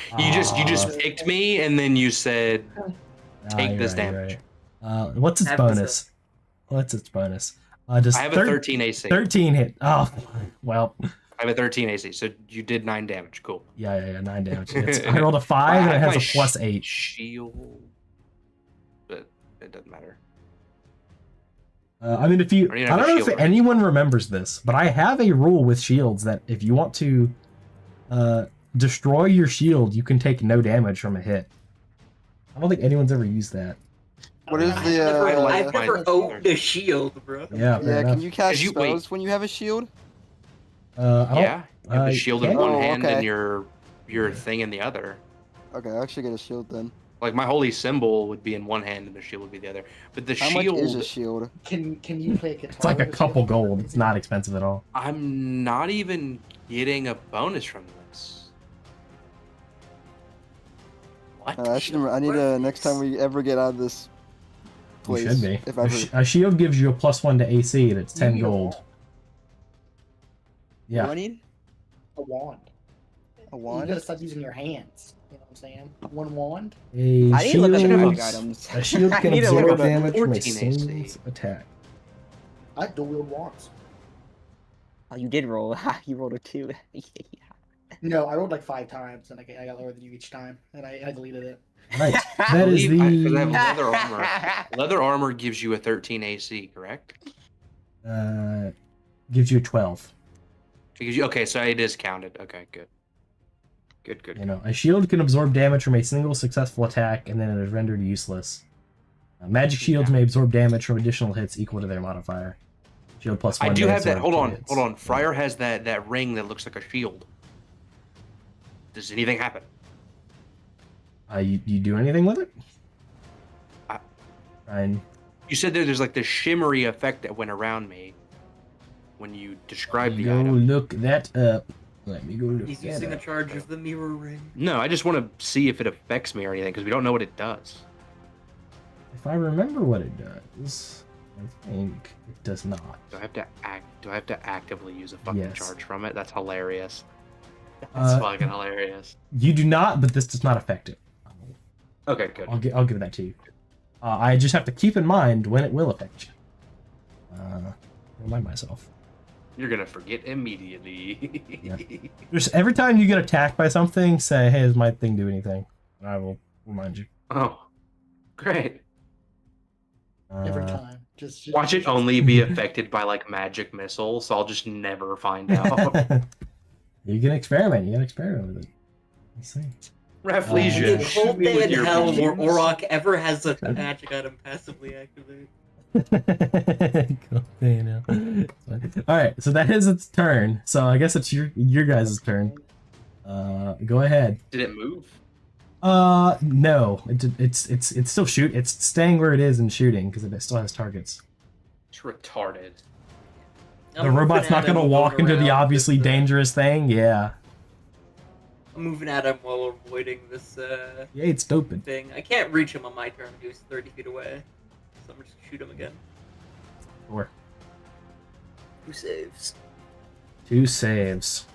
picked me and then you said take You're this right, damage. right. What's its Have to bonus? What's its bonus? Just I have a 13 AC. 13 hit. Oh, well. I have a 13 AC, so you did 9 damage. Cool. Yeah, 9 damage. I rolled a 5 and it has a plus 8. Shield, but it doesn't matter. I mean, if you, Or you I have a don't know if shield, right? anyone remembers this, but I have a rule with shields that if you want to destroy your shield, you can take no damage from a hit. I don't think anyone's ever used that. What is I've the? never owned a shield, bro. Yeah, fair Yeah, enough. can you cast you- wait. spells when you have a shield? I don't, Yeah, you have a shield in can- one Oh, hand okay. and your thing in the other. Okay, I'll actually get a shield then. Like my holy symbol would be in one hand and the shield would be the other. But the How shield, much is a shield? Can you play a guitar? It's like a with couple shield? gold. It's not expensive at all. I'm not even getting a bonus from this. What? I need to next time we ever get out of this You place. should be. If A, ever. a shield gives you a +1 to AC, and it's 10 gold. What do Yeah. I need? A wand. A You wand? gotta stop using your hands. You know what I'm saying? One wand. A I need to look at the shield, bug items. a shield I can need to look absorb at the- damage from a 14 single AC. attack. I dual wield wands. Oh, you did roll. You rolled a 2. No, I rolled like 5 times, and I got lower than you each time, and I deleted it. Right. That is Because I have the leather armor. Leather armor gives you a 13 AC, correct? gives you a 12. Because okay, so it is counted. Okay, good. Good. You know, a shield can absorb damage from a single successful attack, and then it is rendered useless. Magic shields may absorb damage from additional hits equal to their modifier. Shield +1. I do may have that. absorb Hold two on. hits. Hold on. Friar has that ring that looks like a shield. Does anything happen? You do anything with it? I- Fine. You said there's like this shimmery effect that went around me when you described the Go item. look that up. Let me go look He's that using a up. charge of the mirror ring. No, I just want to see if it affects me or anything because we don't know what it does. If I remember what it does, I think it does not. Do I have to actively use a fucking Yes. charge from it? That's hilarious. That's Uh, fucking hilarious. You do not, but this does not affect it. Okay, good. I'll give that to you. I just have to keep in mind when it will affect you. Remind myself. You're gonna forget immediately. Yeah. Just every time you get attacked by something, say, "Hey, does my thing do anything?" And I will remind you. Oh, great. Every time. Just Watch it only be affected by like magic missiles, so I'll just never find out. You can experiment. You gotta experiment with it. Let's see. Rafflesia, The shoot whole me day with in your hell where beams. Orok ever has a magic item passively activate. Cool. You know. All right, so that is its turn. So I guess it's your guys' turn. Go ahead. Did it move? No, it's still shoot. It's staying where it is and shooting because it still has targets. It's retarded. The robot's not gonna walk into the obviously dangerous thing. Yeah, I'm moving at him while avoiding this yeah, it's stupid. thing. I can't reach him on my turn. He's 30 feet away. So I'm just gonna shoot him again. Or Who saves? 2 saves.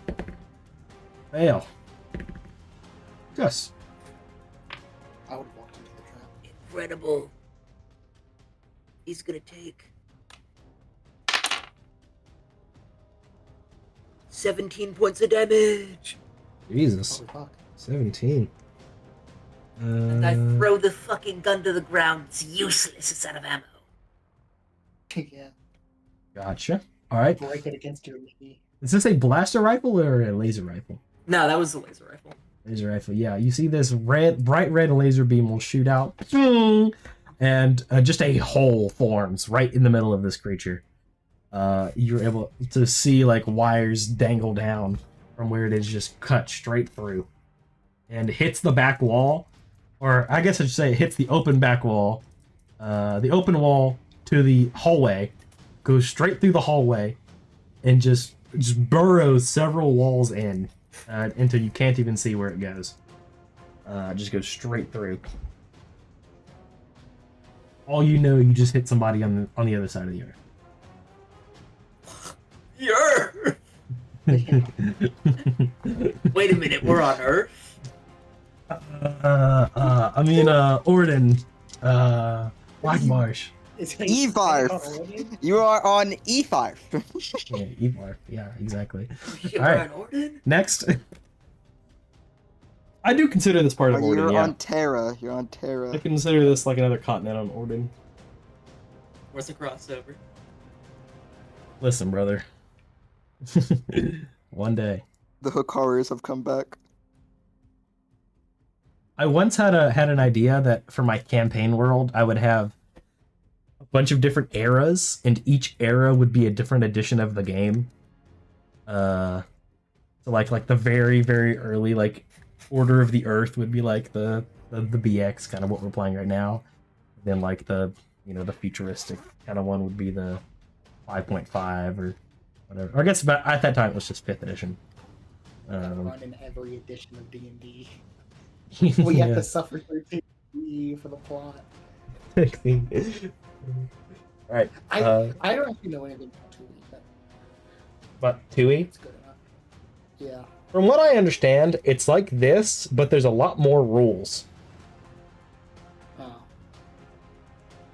Fail. Gus. I would have walked into the trap. Incredible. He's gonna take 17 points of damage. Jesus. Holy fuck. 17. And I throw the fucking gun to the ground. It's useless. It's out of ammo. Yeah. Gotcha. All right. Break it against your knee. Is this a blaster rifle or a laser rifle? No, that was the laser rifle. Laser rifle. Yeah, you see this bright red laser beam will shoot out, and just a hole forms right in the middle of this creature. You're able to see like wires dangle down from where it is just cut straight through, and hits the back wall, or I guess I should say, it hits the open back wall, the open wall to the hallway, goes straight through the hallway, and just burrows several walls in until you can't even see where it goes. Just goes straight through. All you know, you just hit somebody on the other side of the You're. Wait a minute, we're on Earth? Orden, Blackmarsh. E5. You are on E5. Yeah, Evar. Yeah, exactly. Shit, All we're right. on Orden? Next. I do consider this part of Orden, You're yeah. on Terra. You're on I Terra. consider this like another continent on Orden. Where's the crossover? Listen, brother. One day. The Hikaris have come back. I once had an idea that for my campaign world, I would have a bunch of different eras, and each era would be a different edition of the game. So like the very, very early like Order of the Earth would be like the BX, kind of what we're playing right now. Then like the the futuristic kind of one would be the 5.5 or whatever. Or I guess at that time it was just 5th edition. Run in every edition of D&D. We have Yeah. to suffer through D&D for the plot. Alright. I don't actually know anything about Tui, but But Tui? it's good enough. Yeah. From what I understand, it's like this, but there's a lot more rules. Oh.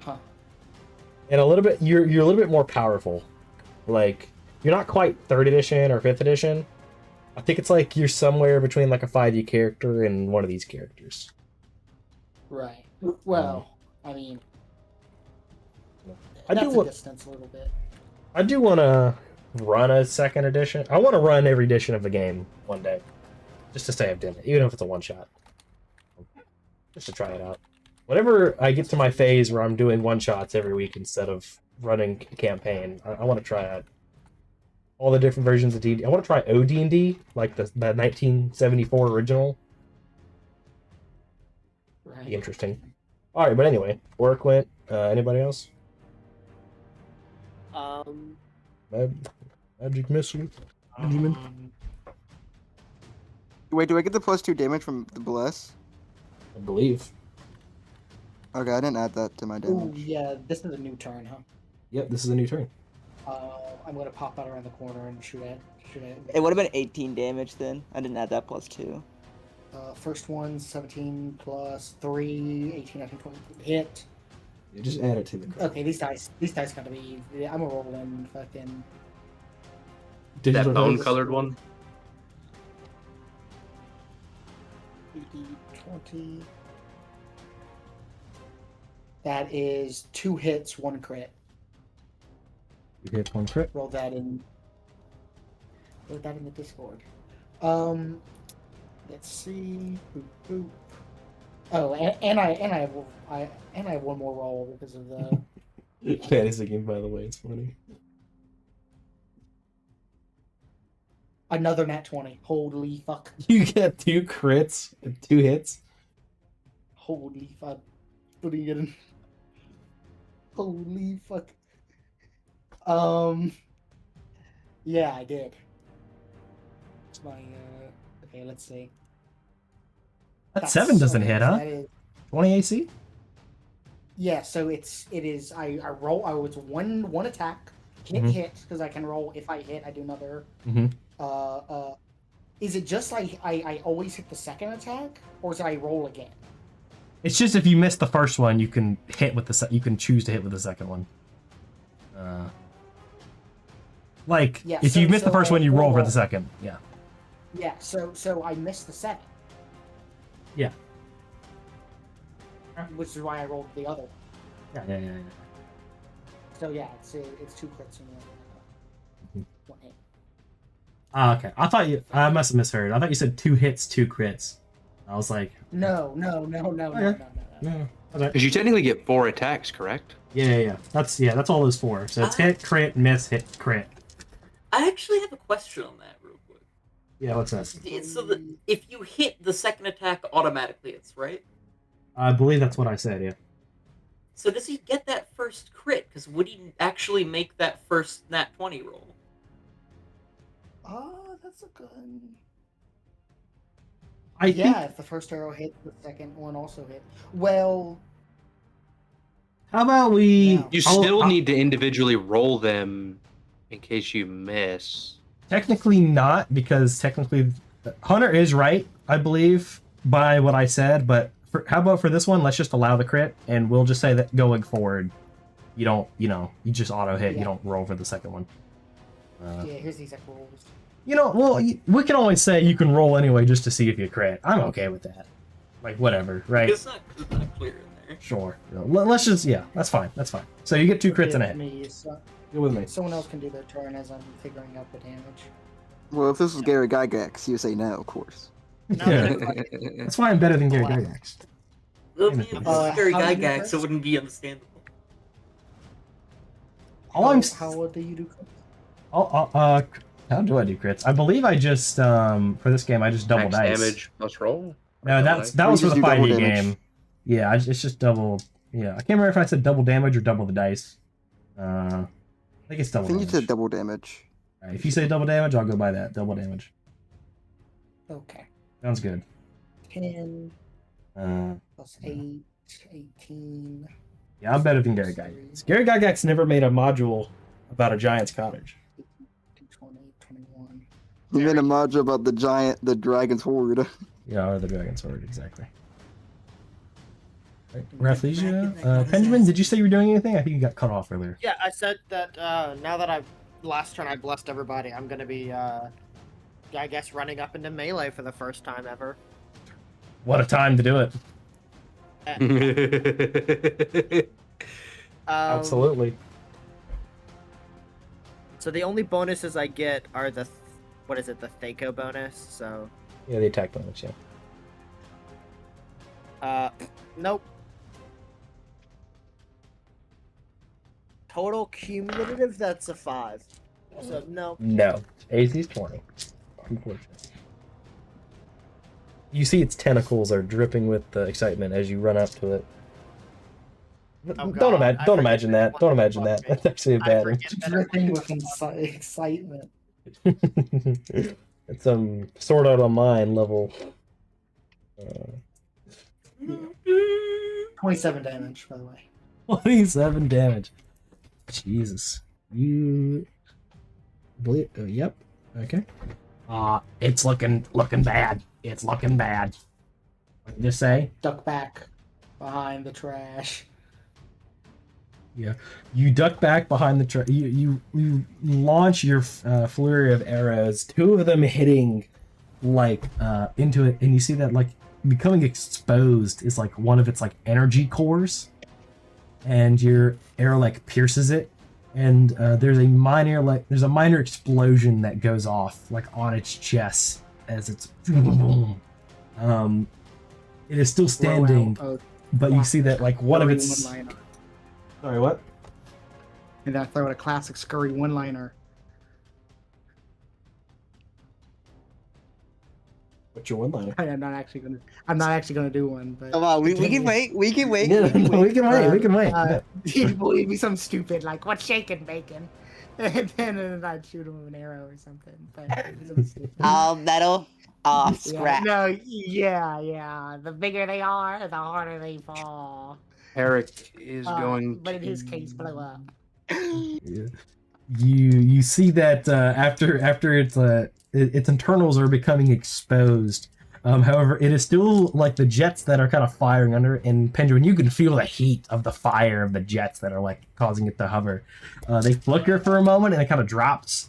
Huh. And a little bit you're a little bit more powerful. Like you're not quite 3rd edition or 5th edition. I think it's like you're somewhere between like a 5e character and one of these characters. Right. Well, I mean, I that's do a want distance a little bit. I do want to run a 2nd edition. I want to run every edition of the game one day, just to say I've done it, even if it's a one shot, just to try it out. Whenever I get to my phase where I'm doing one shots every week instead of running a campaign, I want to try out all the different versions of D&D. I want to try OD&D, like the 1974 original. Right. Be interesting. All right, but anyway, work went. Anybody else? Magic missile. Benjamin. Wait, do I get the +2 damage from the Bless? I believe. Okay, I didn't add that to my Ooh, damage. yeah, this is a new turn, huh? Yep, this is a new turn. I'm gonna pop out around the corner and shoot at. It would have been 18 damage then. I didn't add that +2. First one, 17 plus 3, 18, 19, 20. Hit. You just add it to the. Okay, these dice gotta be. I'm gonna roll in fucking. That bone-colored one? 20. That is 2 hits, 1 crit. You hit 1 crit. Roll that in. Roll that in the Discord. Let's see. Boop, boop. Oh, and I have one more roll because of the. Fantasy game, by the way, it's funny. Another nat 20. Holy fuck. You get 2 crits, 2 hits. Holy fuck. Putting it in. Holy fuck. Yeah, I did. It's my okay, let's see. That 7 doesn't hit, huh? That is, 20 AC? yeah, so it is I roll. I was one attack, hit Mhm. hit because I can roll. If I hit, I do another. Mhm. Is it just like I always hit the second attack, or is it I roll again? It's just if you miss the first one, you can hit with the you can choose to hit with the second one. Like Yeah, if you miss the first I one, you roll for roll. the second. Yeah. Yeah, so I missed the second. Yeah. Which is why I rolled the other one. Yeah. So yeah, it's 2 crits and Mhm. 1 hit. Ah, okay. I must have misheard. I thought you said 2 hits, 2 crits. I was like, No. Okay. no. Okay. Because you technically get 4 attacks, correct? Yeah. That's all those 4. So it's hit, crit, miss, hit, crit. I actually have a question on that, real quick. Yeah, what's that? So if you hit the second attack, automatically it's right. I believe that's what I said. Yeah. So does he get that first crit? Because would he actually make that first nat 20 roll? Oh, that's a good. I think. If the first arrow hit, the second one also hit. Well, How about we? Yeah. You still need to individually roll them in case you miss. Technically not, because technically Hunter is right, I believe, by what I said. But how about for this one? Let's just allow the crit, and we'll just say that going forward, you don't, you just auto hit. Yeah. You don't roll for the second one. here's the exact rolls. We can always say you can roll anyway just to see if you crit. I'm okay with that. Like whatever, right? It's not clear in there. Sure. Let's just that's fine. That's fine. So you get 2 crits and a hit. Me, so, Go with me. someone else can do their turn as I'm figuring out the damage. Well, if this was Gary Gygax, you say no, of course. No, That's why I'm better than Gary Gygax. Well, if it was Scary how do you Gygax, press? it wouldn't be understandable. How do you do? How do I do crits? I believe I just for this game I just double Max dice. damage plus roll. No, that We was for just the do double 5e damage. game. Yeah, it's just double. Yeah, I can't remember if I said double damage or double the dice. I think it's I double think you damage. said double damage. All right, if you say double damage, I'll go by that. Double damage. Okay. Sounds good. 10 Uh, plus 8, 18. yeah, I'm better than Gary Gygax. Gary Gygax never made a module about a giant's cottage. 20, 21. You made a module about the dragon's horde. Yeah, or the dragon sword, exactly. Right. Rafflesia, Benjamin, did you say you were doing anything? I think you got cut off earlier. Yeah, I said that now that last turn I blessed everybody, I'm gonna be, I guess, running up into melee for the first time ever. What a time to do it. Absolutely. So the only bonuses I get are the Thaco bonus. So Yeah, the attack bonus, yeah. nope. Total cumulative, that's a 5. So no. No. AC's 20. Unfortunately. You see its tentacles are dripping with excitement as you run up to it. Oh, Don't God, I imagine forget that. what Don't the imagine fuck that. me. That's actually a I bad forget that Dripping with everything- excitement. It's some Sword Art Online level. 27 damage, by the way. 27 damage. Jesus. You believe? Yep. Okay. It's looking bad. It's looking bad. What did you say? Duck back behind the trash. Yeah. You duck back behind the you launch your flurry of arrows. 2 of them hitting like into it, and you see that like becoming exposed is like one of its like energy cores, and your arrow like pierces it, and there's a minor explosion that goes off like on its chest as it's it is still standing, but you see that like one of its sorry what And then I throw out a classic scurry one-liner. what's your one-liner? I'm not actually gonna do one, but Come on, we can wait. We can wait. Yeah, no, we can wait. you believe me, some stupid like what's shaking bacon, and then I'd shoot him with an arrow or something. But some stupid- All metal, all yeah, scrap. no, yeah. The bigger they are, the harder they fall. Eric is going. But in his case, blow up. Yeah. You see that after its internals are becoming exposed. However, it is still like the jets that are kind of firing under it. And Pendulum, you can feel the heat of the fire of the jets that are like causing it to hover. They flicker for a moment and it kind of drops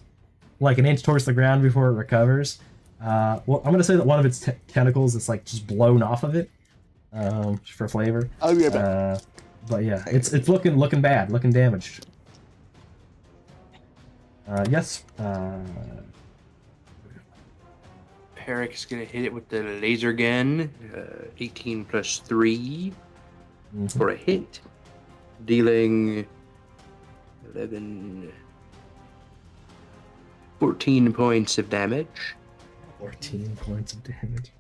like an inch towards the ground before it recovers. Well, I'm gonna say that one of its tentacles is like just blown off of it for flavor. I'll be right back. But yeah, it's looking bad, looking damaged. Yes. Eric is going to hit it with the laser gun. 18 plus 3 for a hit. Dealing 14 points of damage. 14 points of damage.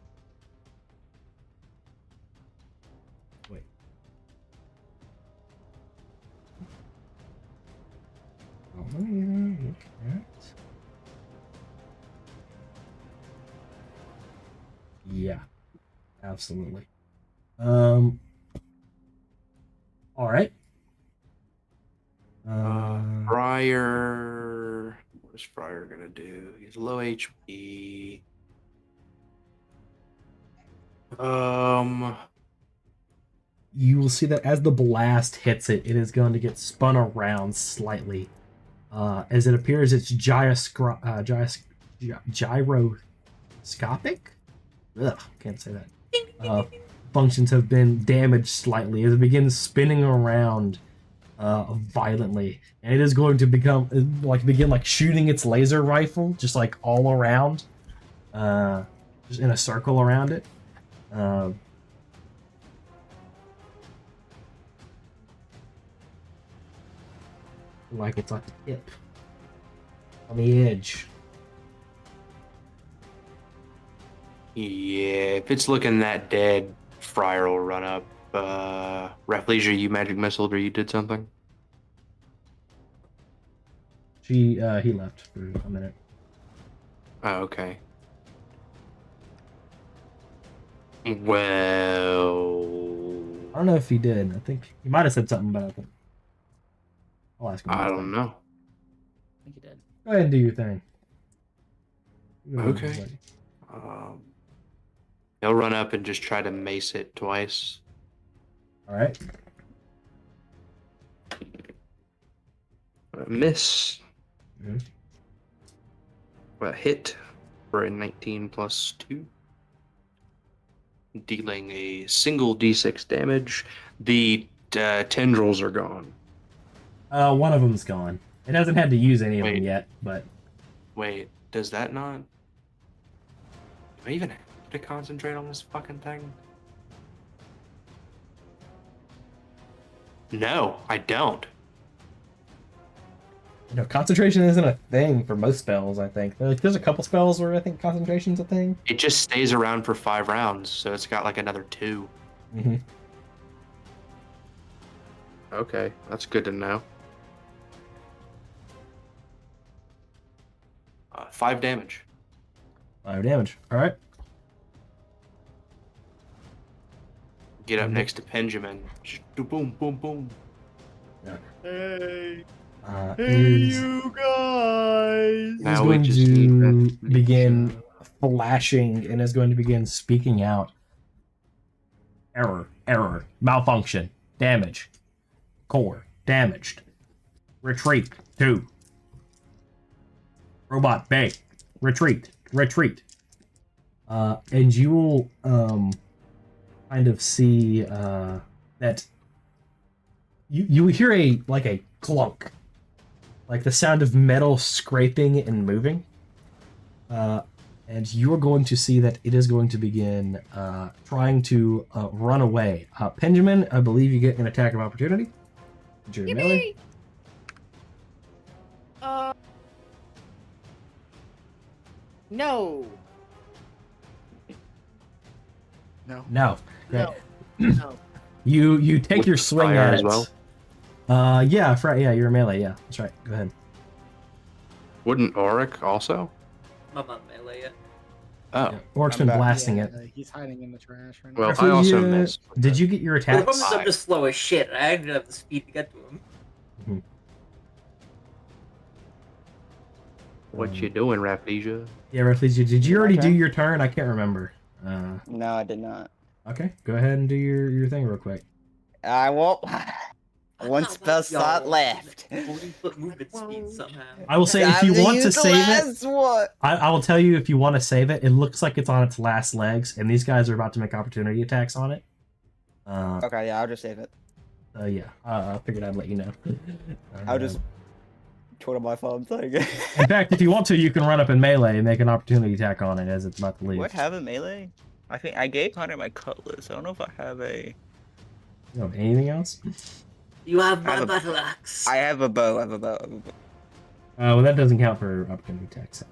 Yeah, absolutely. All right. Friar. What is Friar gonna do? He's low HP. You will see that as the blast hits it, it is going to get spun around slightly. As it appears its gyroscopic? Ugh, can't say that. Functions have been damaged slightly as it begins spinning around violently, and it is going to begin shooting its laser rifle just like all around, just in a circle around it. Like it's like a tip on the edge. Yeah, if it's looking that dead, Friar will run up. Rafflesia, you magic missile or you did something? He left for a minute. Oh, okay. Well, I don't know if he did. I think he might have said something, but I'll ask him. I don't know. I think he did. Go ahead and do your thing. Okay. He'll run up and just try to mace it twice. All right. Miss. Mhm. A hit for a 19 plus 2. Dealing a single d6 damage. The tendrils are gone. One of them's gone. It hasn't had to use any of them Wait. yet, but Wait, does that not... Do I even have to concentrate on this fucking thing? No, I don't. concentration isn't a thing for most spells. I think there's a couple spells where I think concentration's a thing. It just stays around for 5 rounds, so it's got like another 2. Mm-hmm. Okay, that's good to know. 5 damage. 5 damage. All right. Get up next to Benjamin. Just boom, boom, boom. Hey, Is you guys! Now we going just to need that begin flashing and is going to begin speaking out. Error, malfunction, damage, core, damaged, retreat, 2. Robot, bay, retreat. And you will kind of see that you hear a clunk, like the sound of metal scraping and moving. And you are going to see that it is going to begin trying to run away. Benjamin, I believe you get an attack of opportunity. Your melee. No. No. No. No. You take With your swing fire at as it. well? Yeah, you're a melee. Yeah, that's right. Go ahead. Wouldn't Auric also? I'm not melee yet. Oh. Yeah, Orc's I'm been back. blasting it. He's hiding in the trash right now. Well, I also Rafflesia, missed. Did you get your The attacks? problem is I'm just slow as shit. I didn't have the speed to get to him. What you doing, Rafflesia? Yeah, Rafflesia, did you already do Okay. your turn? I can't remember. No, I did not. Okay, go ahead and do your thing real quick. I won't. One How spell about slot y'all? left. 40-foot movement speed somehow. I will say if you Time want to use the save it, last one. I will tell you if you want to save it. It looks like it's on its last legs, and these guys are about to make opportunity attacks on it. Okay, yeah, I'll just save it. Yeah, I figured I'd let you know. I'll just twiddle my thumbs. Like, In fact, if you want to, you can run up in melee and make an opportunity attack on it as it's about to leave. what have a melee? I think I gave Hunter my cutlass. I don't know if I have a. You don't have anything else? You have I my have a- battle axe. I have a bow. I have a bow. Well, that doesn't count for opportunity attacks.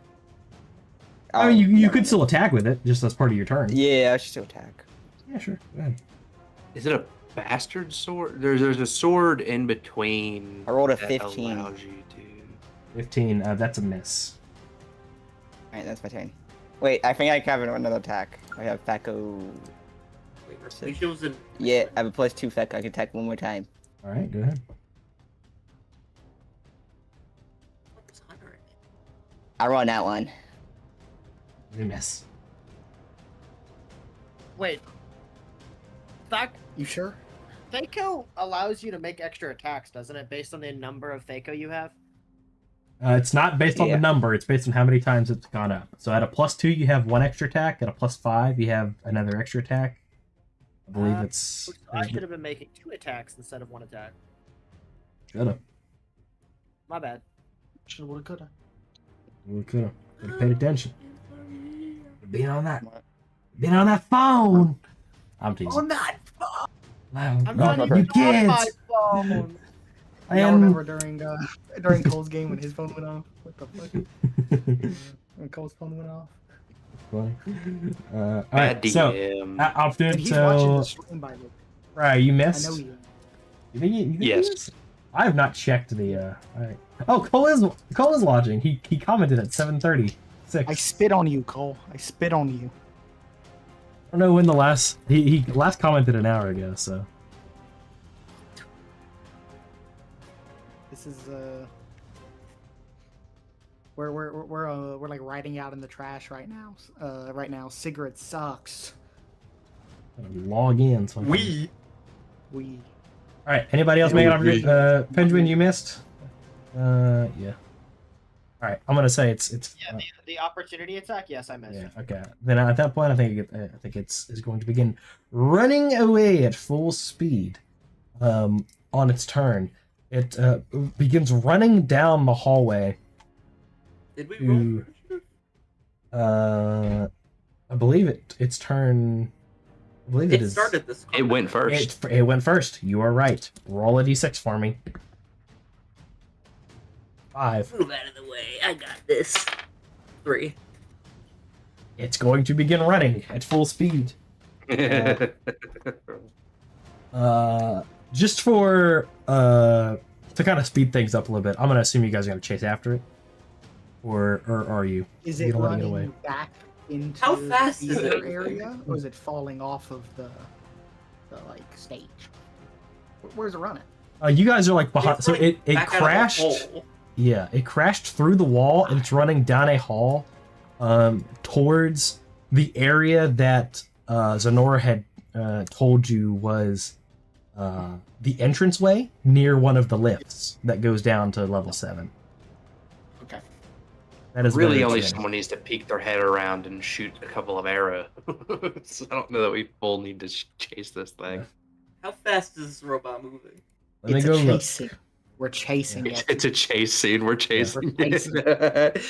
I mean, you could still attack with it, just as part of your turn. Yeah, I should still attack. Yeah, sure. Go ahead. Is it a bastard sword? There's a sword in between. I rolled a that 15. allows you to. 15. That's a miss. Alright, that's my turn. Wait, I think I have another attack. I have Fecko. Wait, Alicia was in. Yeah, I have a +2 Fecko. I can attack one more time. All right, go ahead. What's Hunter in? I run that one. You miss. Wait. Fact, You sure? Thaco allows you to make extra attacks, doesn't it? Based on the number of Thaco you have. It's not based on the Yeah. number. It's based on how many times it's gone up. So at a +2, you have one extra attack. At a +5, you have another extra attack. I believe it's. I should have been making 2 attacks instead of 1 attack. Should have. My bad. Shoulda, woulda, coulda. We could have paid attention. Being on that. Being on that phone. I'm teasing. On that phone. I'm not even you on my kids. phone. Y'all And remember during Cole's game when his phone went off? What the fuck? When Cole's phone went off? all Bad right, so DM. I'll do And it he's watching till the stream by the way. right. You I missed. know you. You think you Yes. missed? I have not checked the. All right. Oh, Cole is watching. He commented at 7:36. I spit on you, Cole. I spit on you. I don't know when the last he last commented an hour ago. So This is we're like riding out in the trash right now. Right now, cigarette sucks. log in. So I can- We. We All right. Anybody else make it up? Benjamin, you missed. Yeah. All right. I'm gonna say it's. Yeah, the opportunity attack. Yes, I missed. Yeah. Okay. Then at that point, I think it's going to begin running away at full speed. On its turn, it begins running down the hallway. Did we roll? To, I believe its turn. I believe It is. started this. It went first. It went first. You are right. Roll a d6 for me. 5. Move out of the way. I got this. 3. It's going to begin running at full speed. Just for to kind of speed things up a little bit, I'm gonna assume you guys are gonna chase after it, or are you? is You it don't let it get running back into How fast the is it? other area, or is it falling off of the like stage? Where's it running? You guys are like behind, It's so running it back out of the crashed. hole. Yeah, it crashed through the wall and it's running down a hall, towards the area that Zenora had told you was the entranceway near one of the lifts that goes down to level 7. Okay. That is Really, where only it's heading. someone needs to peek their head around and shoot a couple of arrows. So I don't know that we full need to chase this thing. How fast is this robot moving? Let me It's go a look. chase scene. We're chasing it. It's a chase scene. We're chasing we're chasing it.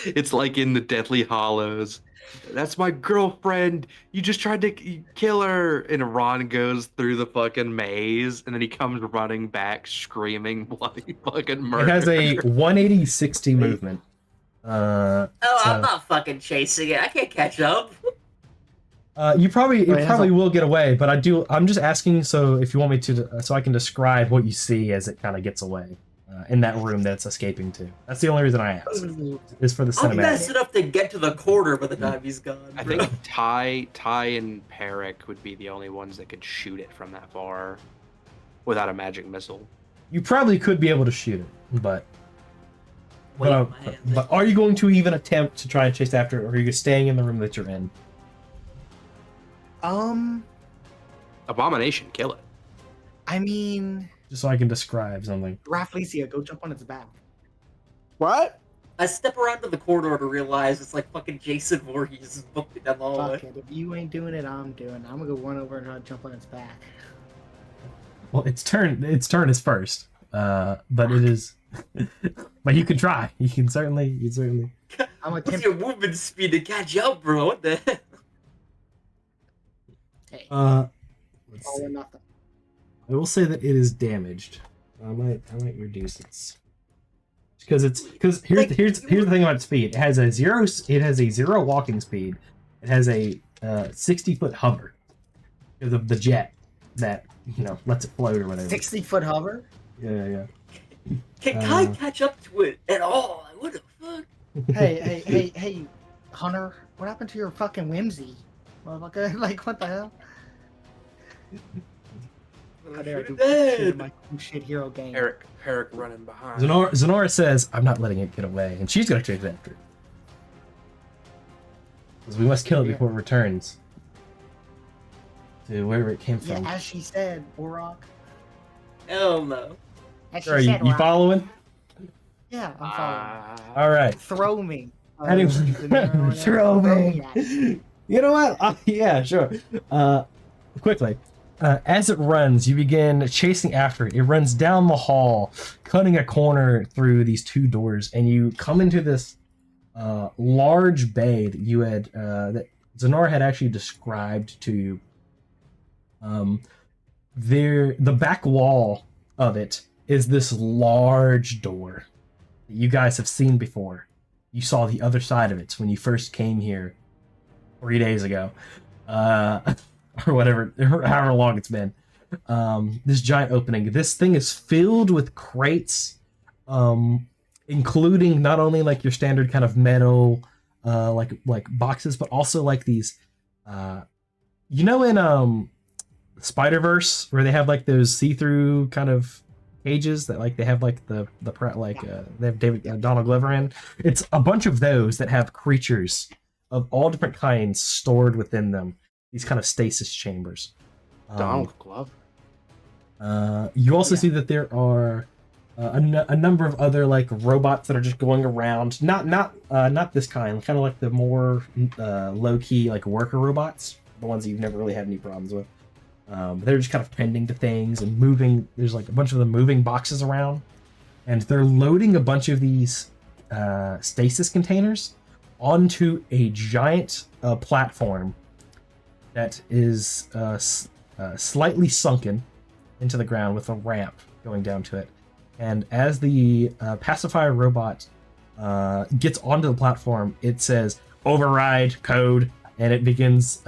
It's like in the Deathly Hollows. That's my girlfriend. You just tried to kill her. And Ron goes through the fucking maze, and then he comes running back, screaming bloody fucking murder. It has a 180-60 movement. Oh, So- I'm not fucking chasing it. I can't catch up. You probably Wait, it has probably a- will get away, but I'm just asking so if you want me to so I can describe what you see as it kind of gets away in that room that it's escaping to. That's the only reason I asked. Is for the I'm cinematic. fast enough to get to the corner by the time he's gone. I bro. think Ty and Peric would be the only ones that could shoot it from that far without a magic missile. You probably could be able to shoot it, but Wait, but, my hands but are you going to even attempt to try and chase after it, or are you staying in the room that you're in? Abomination, kill it. I mean, Just so I can describe something. Rafflesia, go jump on its back. What? I step around to the corridor to realize it's like fucking Jason Voorhees is booking down the hallway. Fuck it. If you ain't doing it, I'm doing it. I'm gonna go run over and try to jump on its back. Well, its turn is first, but it is. But you can try. You can certainly. I'm What's attempt. your movement speed to catch up, bro? What the hell? Hey, Let's all see. or nothing. I will say that it is damaged. I might reduce its because here's the thing about speed. It has a 0 walking speed. It has a 60-foot hover because of the jet that lets it float or whatever. 60-foot hover. Yeah. Can Kai catch up to it at all? What the fuck? Hey, Hunter. What happened to your fucking whimsy, motherfucker? Like, what the hell? How dare I do shit in my cool shit hero game? Herrick running behind. Zenora says, "I'm not letting it get away," and she's gonna chase after it. Because we must kill it before it returns to wherever it came Yeah, from. as she said, Orok. Hell no. As she Are you, said, you Orok. following? Yeah, I'm following. All right. Throw me. Anyway, throw me. that. You know what? Yeah, sure. Quickly. As it runs, you begin chasing after it. It runs down the hall, cutting a corner through these two doors, and you come into this large bay that you had that Zenora had actually described to you. The back wall of it is this large door that you guys have seen before. You saw the other side of it when you first came here 3 days ago. Or whatever, however long it's been. This giant opening. This thing is filled with crates, including not only like your standard kind of metal, like boxes, but also like these. In Spider-Verse where they have like those see-through kind of cages that like they have like they have Donald Glover in. It's a bunch of those that have creatures of all different kinds stored within them. These kind of stasis chambers. Donald Glover. You also see that there are a number of other like robots that are just going around. Not this kind. Kind of like the more low key like worker robots, the ones that you've never really had any problems with. They're just kind of tending to things and moving. There's like a bunch of them moving boxes around, and they're loading a bunch of these stasis containers onto a giant platform that is slightly sunken into the ground with a ramp going down to it. And as the pacifier robot gets onto the platform, it says override code, and it begins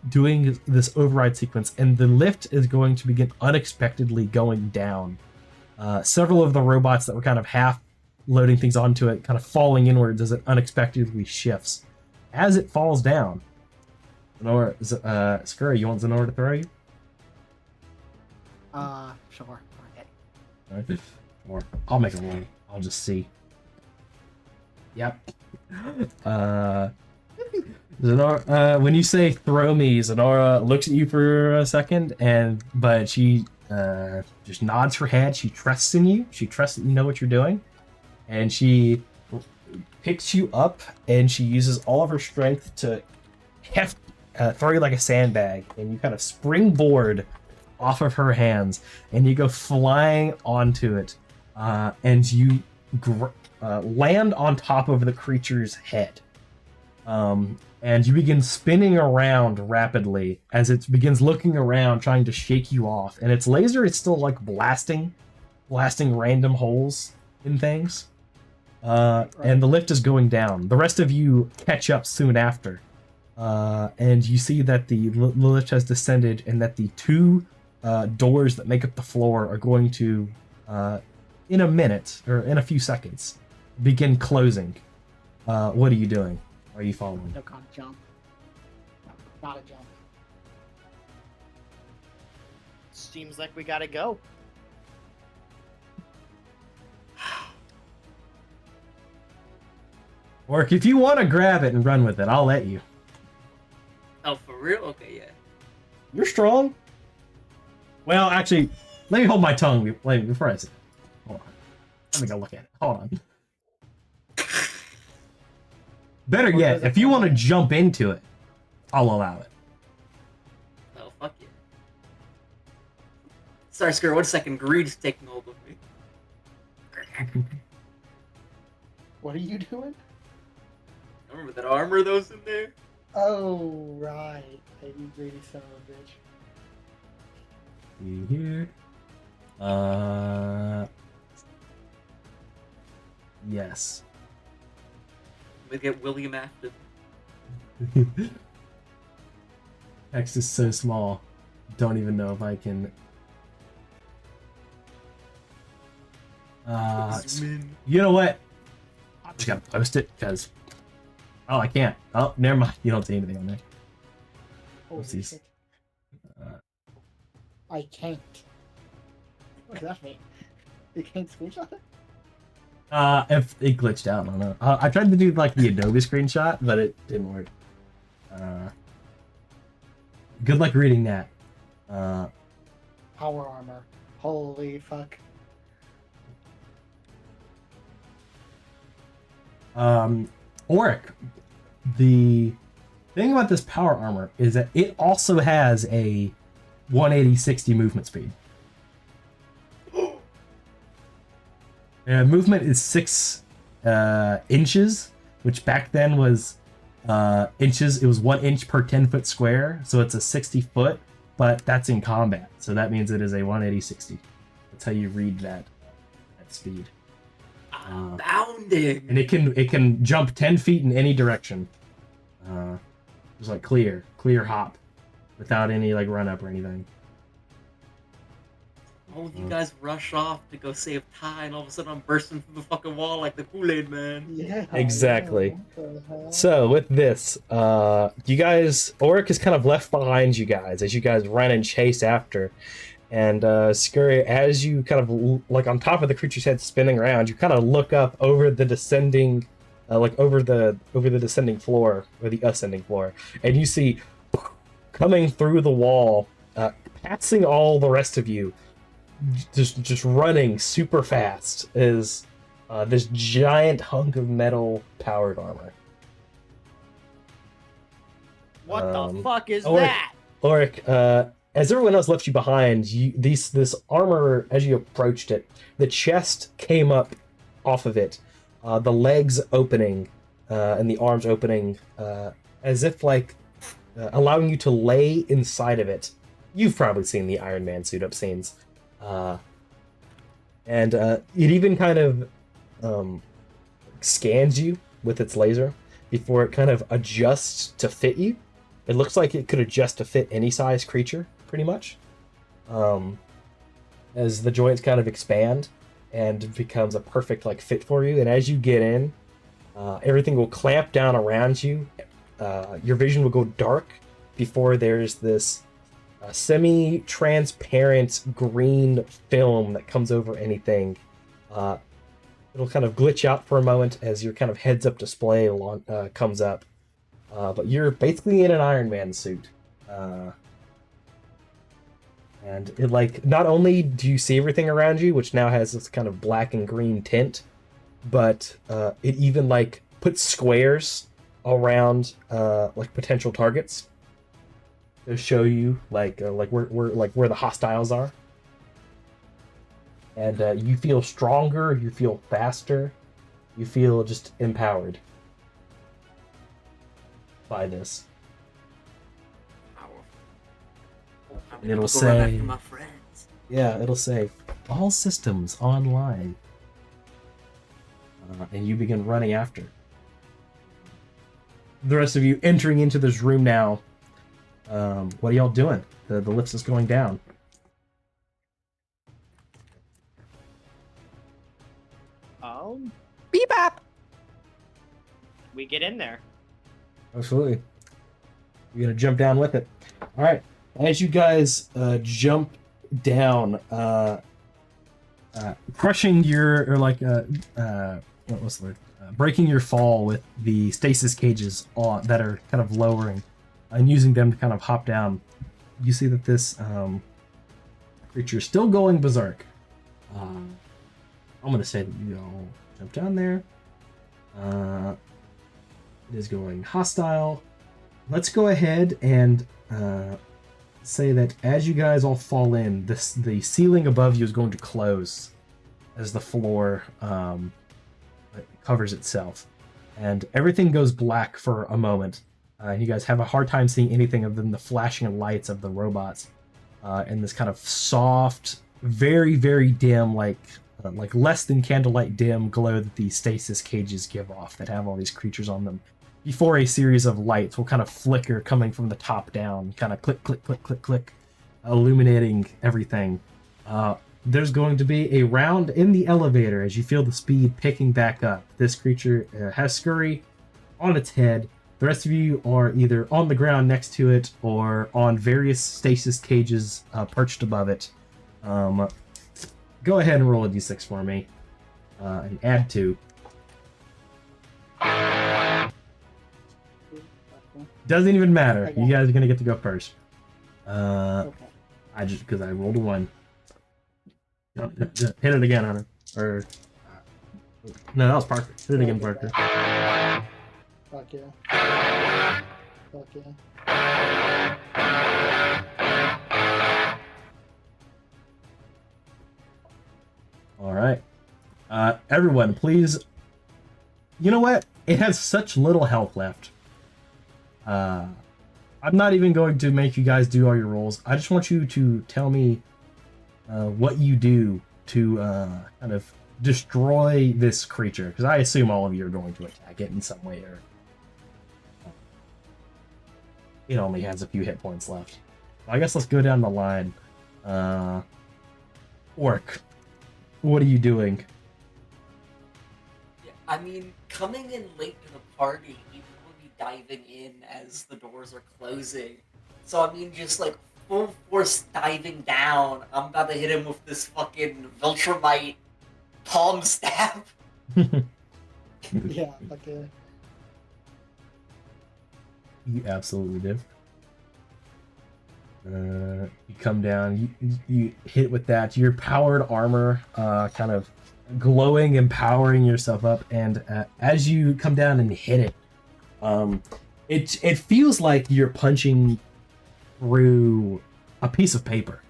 doing this override sequence, and the lift is going to begin unexpectedly going down. Several of the robots that were kind of half loading things onto it kind of falling inwards as it unexpectedly shifts. As it falls down, Zenora, Skura, you want Zenora to throw you? Sure. Okay. Alright. Or I'll make a roll. I'll just see. Yep. Zenora, when you say throw me, Zenora looks at you for a second, but she just nods her head. She trusts in you. She trusts that you know what you're doing, and she picks you up, and she uses all of her strength to throw you like a sandbag, and you kind of springboard off of her hands, and you go flying onto it, and you land on top of the creature's head. And you begin spinning around rapidly as it begins looking around, trying to shake you off. And its laser is still like blasting random holes in things. And the lift is going down. The rest of you catch up soon after. And you see that the lift has descended, and that the two doors that make up the floor are going to, in a minute, or in a few seconds, begin closing. What are you doing? Are you following? No, can't jump. No, not a jump. Seems like we gotta go. Or if you want to grab it and run with it, I'll let you. Oh, for real? Okay, yeah. You're strong. Well, actually, let me hold my tongue before I say it. Hold on. Let me go look at it. Hold on. Better yet, if you want to jump into it, I'll allow it. Oh, fuck yeah. Sorry, Skir, 1 second. Greed's taking hold of me. What are you doing? Remember that armor that was in there? Oh, right. Hey, you greedy son of a bitch. See here. Yes. We get William Afton. Text is so small. Don't even know if I can. Zoom in. You know what? I'm just gonna post it because Oh, I can't. Oh, never mind. You don't see anything on there. Holy Oopsies. shit. Uh, I can't. What does that mean? You can't screenshot it? if it glitched out, I don't know. I tried to do like the Adobe screenshot, but it didn't work. Good luck reading that. Power armor. Holy fuck. Auric, the thing about this power armor is that it also has a 180-60 movement speed. Movement is 6 inches, which back then was inches. It was 1 inch per 10-foot square, so it's a 60 foot, but that's in combat, so that means it is a 180-60. That's how you read that speed. Bounding. And it can jump 10 feet in any direction. Just like clear hop, without any like run up or anything. All of you guys rush off to go save Ty, and all of a sudden I'm bursting through the fucking wall like the Kool-Aid man. Yeah. Exactly. What the hell? So with this, you guys, Auric is kind of left behind you guys as you guys run and chase after. And Scurry, as you kind of like on top of the creature's head spinning around, you kind of look up over the descending, over the descending floor or the ascending floor, and you see coming through the wall, passing all the rest of you, just running super fast is this giant hunk of metal powered armor. What the fuck is Auric, that? Auric, as everyone else left you behind, this armor, as you approached it, the chest came up off of it, the legs opening and the arms opening, as if like allowing you to lay inside of it. You've probably seen the Iron Man suit up scenes. And it even kind of scans you with its laser before it kind of adjusts to fit you. It looks like it could adjust to fit any size creature, pretty much. As the joints kind of expand and becomes a perfect like fit for you. And as you get in, everything will clamp down around you. Your vision will go dark before there's this semi-transparent green film that comes over anything. It'll kind of glitch out for a moment as your kind of heads-up display comes up. But you're basically in an Iron Man suit. And it like, not only do you see everything around you, which now has this kind of black and green tint, but it even like puts squares around like potential targets to show you like where the hostiles are. And you feel stronger, you feel faster, you feel just empowered by this. And it'll say, my friends. yeah, it'll say, all systems online. And you begin running after. The rest of you entering into this room now. What are y'all doing? The lift is going down. Beep bop. We get in there. Absolutely. You're gonna jump down with it. All right. As you guys jump down, crushing your what was the word? Breaking your fall with the stasis cages that are kind of lowering, and using them to kind of hop down. You see that this creature is still going berserk. I'm gonna say that you all jump down there. It is going hostile. Let's go ahead and say that as you guys all fall in, the ceiling above you is going to close as the floor covers itself, and everything goes black for a moment. You guys have a hard time seeing anything other than the flashing lights of the robots, and this kind of soft, very, very dim, like less than candlelight dim glow that these stasis cages give off that have all these creatures on them. Before a series of lights will kind of flicker coming from the top down, kind of click, click, click, click, click, illuminating everything. There's going to be a round in the elevator as you feel the speed picking back up. This creature has scurry. on its head. The rest of you are either on the ground next to it or on various stasis cages perched above it. Go ahead and roll a d6 for me and add 2. Doesn't even matter. You guys are gonna get to go first. Okay. I just because I rolled a 1. Hit it again, Hunter. Or no, that was Parker. Hit it again, Parker. Fuck yeah. Fuck yeah. All right. Everyone, please. You know what? It has such little health left. I'm not even going to make you guys do all your rolls. I just want you to tell me what you do to kind of destroy this creature, because I assume all of you are going to attack it in some way, or it only has a few hit points left. I guess let's go down the line. Orc, what are you doing? Yeah, I mean, coming in late to the party, he will be diving in as the doors are closing. So I mean, just like full force diving down, I'm about to hit him with this fucking Viltrumite palm stab. Yeah, fuck yeah. You absolutely do. You come down, you hit with that. Your powered armor, kind of glowing, empowering yourself up, and as you come down and hit it, it feels like you're punching through a piece of paper,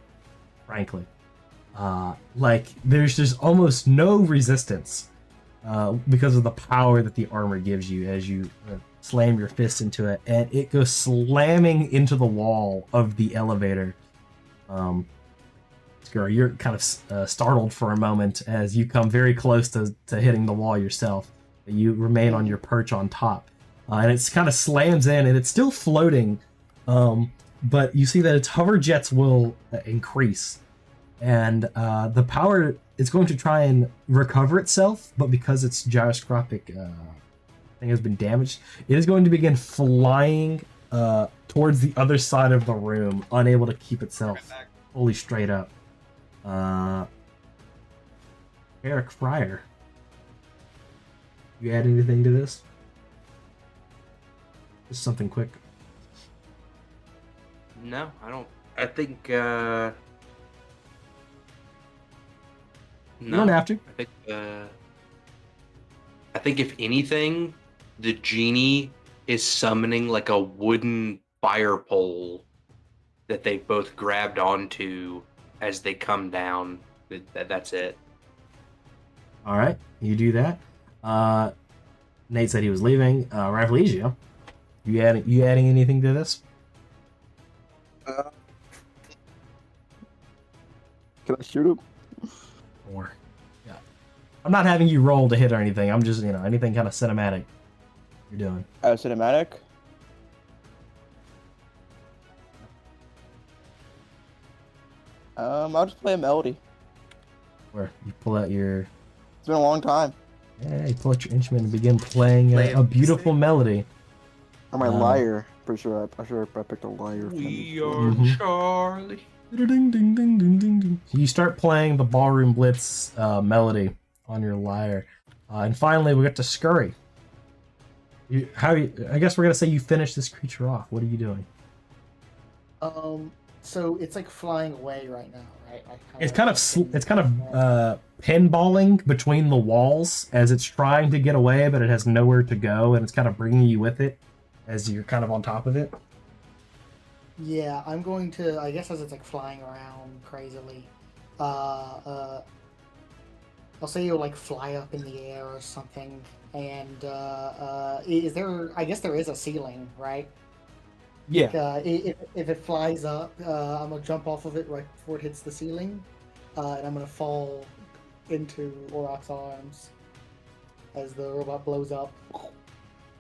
frankly. Like there's just almost no resistance because of the power that the armor gives you as you slam your fist into it, and it goes slamming into the wall of the elevator. Skir, you're kind of startled for a moment as you come very close to hitting the wall yourself. You remain on your perch on top, and it's kind of slams in, and it's still floating, but you see that its hover jets will increase, and the power is going to try and recover itself, but because its gyroscopic thing has been damaged, it is going to begin flying towards the other side of the room, unable to keep itself fully straight up. Eric Fryer, you add anything to this? Just something quick. No, I don't. I think. You No, don't have to. I think if anything, the genie is summoning like a wooden fire pole that they both grabbed onto as they come down. That's it. All right, you do that. Nate said he was leaving. Rafflesia, you adding anything to this? Can I shoot him? Or yeah, I'm not having you roll to hit or anything. I'm just anything kind of cinematic you're doing. Cinematic? I'll just play a melody. Where you pull out your It's been a long time. you pull out your instrument and begin playing Play a beautiful melody. Or my Um, lyre. Pretty sure I picked a lyre. We are Mhm. Charlie. Ding, ding, ding, ding, ding, ding. You start playing the Ballroom Blitz melody on your lyre, and finally we get to Scurry. I guess we're gonna say you finish this creature off. What are you doing? So it's like flying away right now, right? It's kind of pinballing between the walls as it's trying to get away, but it has nowhere to go, and it's kind of bringing you with it as you're kind of on top of it. Yeah, I'm going to. I guess as it's like flying around crazily, I'll say you'll like fly up in the air or something. And is there? I guess there is a ceiling, right? Yeah. If it flies up, I'm gonna jump off of it right before it hits the ceiling, and I'm gonna fall into Orok's arms as the robot blows up.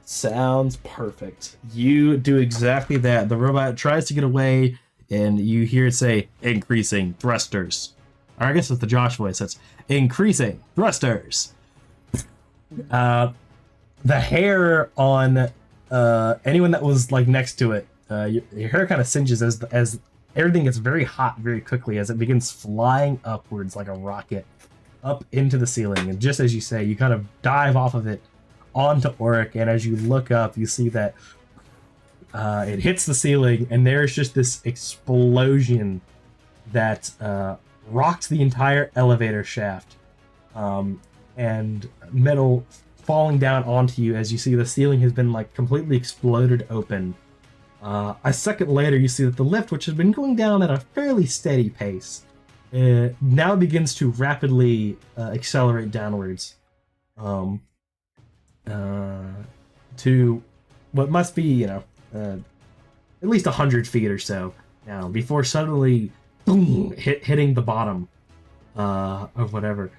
Sounds perfect. You do exactly that. The robot tries to get away, and you hear it say, increasing thrusters. Or I guess it's the Josh voice. That's increasing thrusters. the hair on anyone that was like next to it, your hair kind of singes as everything gets very hot very quickly as it begins flying upwards like a rocket up into the ceiling. And just as you say, you kind of dive off of it onto Auric, and as you look up, you see that it hits the ceiling, and there's just this explosion that rocks the entire elevator shaft, and metal falling down onto you as you see the ceiling has been like completely exploded open. A second later, you see that the lift, which has been going down at a fairly steady pace, now begins to rapidly accelerate downwards to what must be, at least 100 feet or so now, before suddenly boom, hitting the bottom of whatever.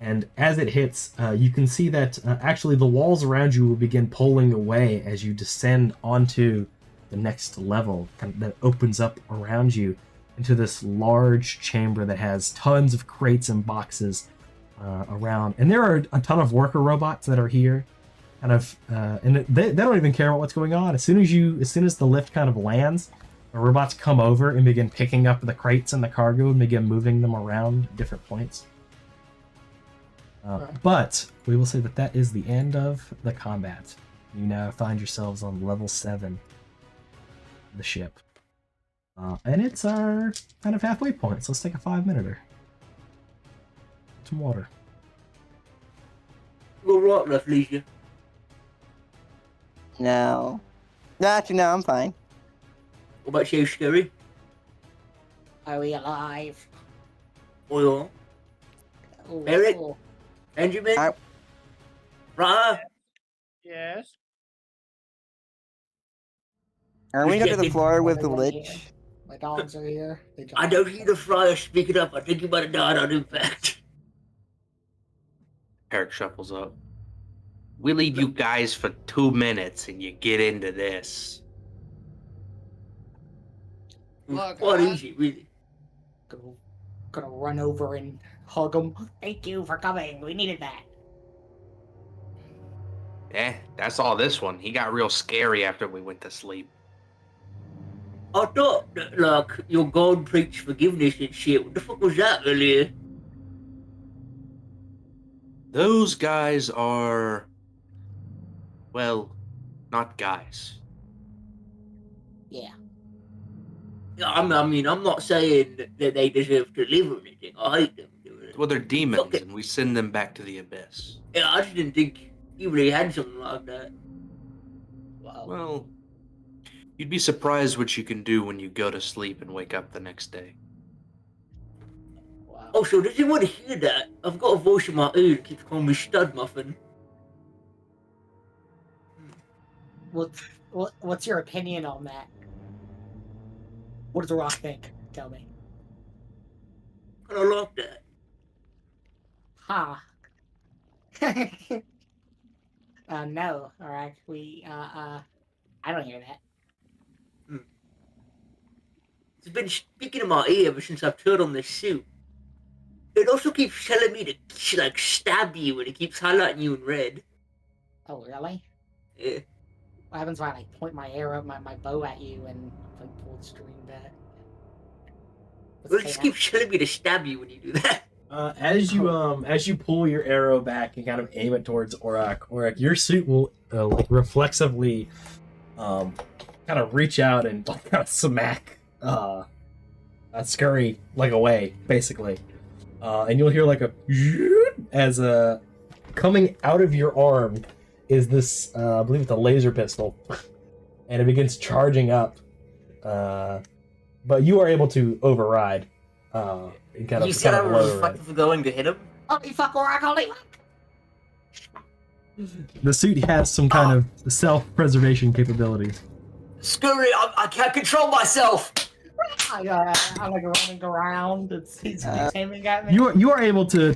And as it hits, you can see that actually the walls around you will begin pulling away as you descend onto the next level that opens up around you into this large chamber that has tons of crates and boxes around. And there are a ton of worker robots that are here, kind of, and they don't even care about what's going on. As soon as the lift kind of lands, the robots come over and begin picking up the crates and the cargo and begin moving them around at different points. But we will say that is the end of the combat. You now find yourselves on level 7 of the ship. And it's our kind of halfway point, so let's take a 5-minute. Some water. You're right, Rafflesia. No. No, actually, no, I'm fine. What about you, Scary? Are we alive? Oil. Ooh, Eric? ooh. Benjamin? I- Ra? Yes. Are we going to the Yeah, floor with the everyone lich? here. My dogs are here. They I don't hear the fryer speaking up. I think you might have died on impact. Eric shuffles up. We leave you guys for 2 minutes and you get into this. Look, Quite easy, really. Gonna run over and hug them. Thank you for coming. We needed that. That's all this one. He got real scary after we went to sleep. I thought that, like, your God preached forgiveness and shit. What the fuck was that earlier? Those guys are, well, not guys. Yeah. Yeah, I mean, I'm not saying that they deserve to live or anything. I hate them doing it. Well, they're demons, Okay. and we send them back to the abyss. Yeah, I just didn't think you really had something like that. Well, you'd be surprised what you can do when you go to sleep and wake up the next day. Wow. Oh, so does anyone hear that? I've got a voice in my ear that keeps calling me Stud Muffin. What's your opinion on that? What does The Rock think? Tell me. I don't like that. Ha. No. All right. I don't hear that. It's been speaking in my ear ever since I've turned on this suit. It also keeps telling me to, like, stab you, and it keeps highlighting you in red. Oh, really? Yeah. What happens when I like, point my arrow, my bow at you and like pull the string back? Well, it just keeps telling me to stab you when you do that. As you pull your arrow back and kind of aim it towards Auric, your suit will like reflexively kind of reach out and kind of smack Scurry like away, basically. And you'll hear like a as coming out of your arm is this I believe it's a laser pistol, and it begins charging up. But you are able to override. And kind You of, said kind I of was lower it. fucking going to hit him? Holy fuck, Auric, holy fuck! The suit has some kind of self-preservation capabilities. Scurry, I can't control myself! I'm like running around. He's aiming at me. You are able to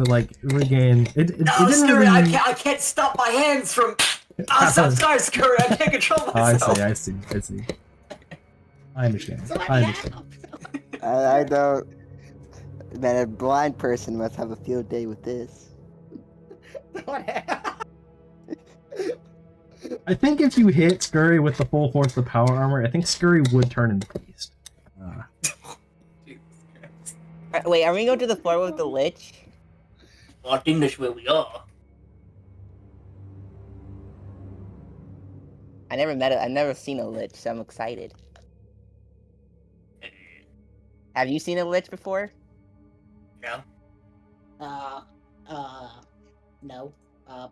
like regain it. No, didn't Scurry, really... I can't stop my hands from... I'm sorry, Scurry, I can't control myself. I see. I understand. So let I me understand. out. I don't. Man, a blind person must have a field day with this. What? I think if you hit Scurry with the full force of power armor, I think Scurry would turn into beast. Jesus Christ. Wait, are we going to the floor with the Lich? Well, I think that's where we are. I never met it. I've never seen a Lich, so I'm excited. Have you seen a Lich before? No. No.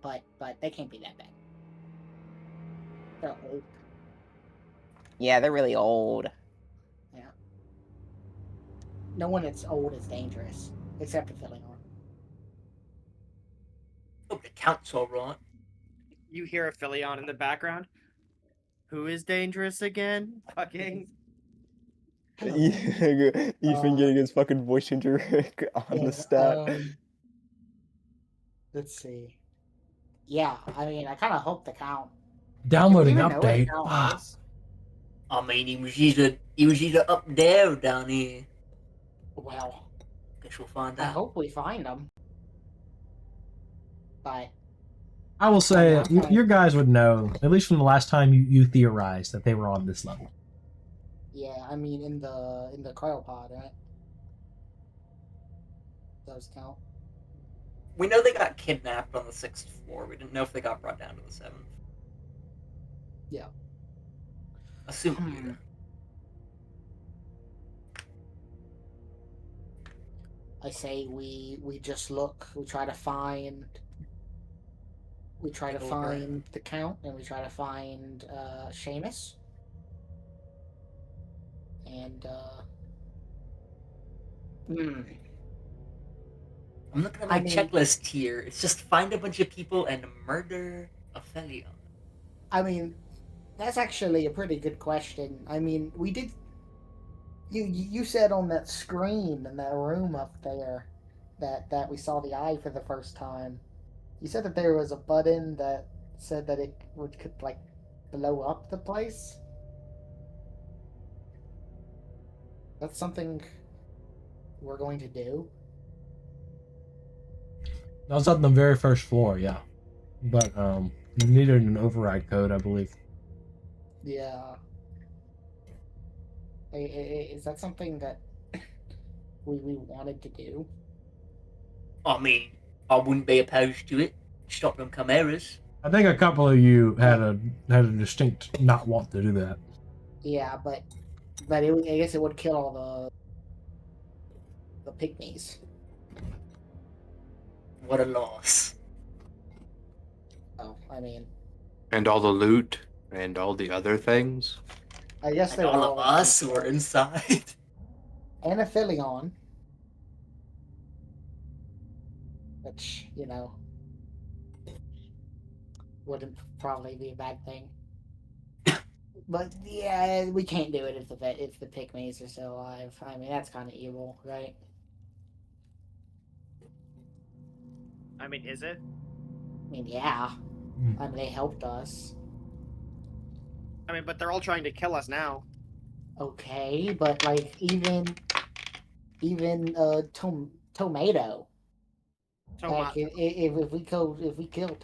But they can't be that bad. They're old. Yeah, they're really old. Yeah. No one that's old is dangerous, except for Philion. Hope the count's alright. You hear a Philion in the background. Who is dangerous again? Fucking. Ethan getting his fucking voice changer on the stat. Let's see. Yeah, I mean, I kind of hope the count. Downloading Do we even know where the update. count Ah, is? I mean, he was either up there or down here. Well, Guess we'll find I out. hope we find them. But I will say, I'm kinda- your guys would know, at least from the last time you theorized that they were on this level. yeah, I mean, in the cryopod, right? Those count. We know they got kidnapped on the 6th floor. We didn't know if they got brought down to the 7th. Yeah. Assume. I say we just look. We try to find. We try to Go find the count, and we try to find Seamus. And I'm looking at my I mean- checklist here. It's just find a bunch of people and murder a Felion. I mean, that's actually a pretty good question. I mean, we did. You said on that screen in that room up there that we saw the eye for the first time. You said that there was a button that said that it could like blow up the place. That's something we're going to do. That was on the very first floor, yeah. But you needed an override code, I believe. Yeah. Is that something that we wanted to do? I mean, I wouldn't be opposed to it. Stop them chimeras. I think a couple of you had a distinct not want to do that. Yeah, but I guess it would kill all the pygmies. What a loss. Oh, I mean, And all the loot and all the other things. I guess And they were all of us were inside. and a Philion, which wouldn't probably be a bad thing. But yeah, we can't do it if the pygmies are still alive. I mean, that's kind of evil, right? I mean, is it? I mean, yeah. I mean, they helped us. I mean, but they're all trying to kill us now. Okay, but like even Tomato. Like if we kill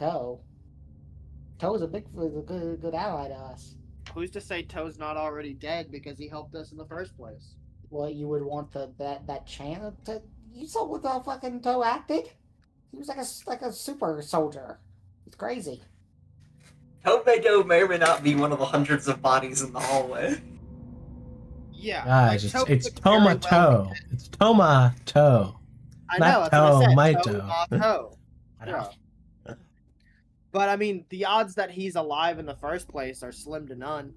Toe's a good ally to us. Who's to say Toe's not already dead because he helped us in the first place? Well, you would want that chance to. You saw what the fucking Toe acted. He was like a super soldier. It's crazy. Tomato may or may not be one of the hundreds of bodies in the hallway. Yeah. Guys, like, it's Toe could very well Tomato. be dead. It's Tomato. I not know, that's what I said. Tomato. Tomato. I know. Yeah. But I mean, the odds that he's alive in the first place are slim to none.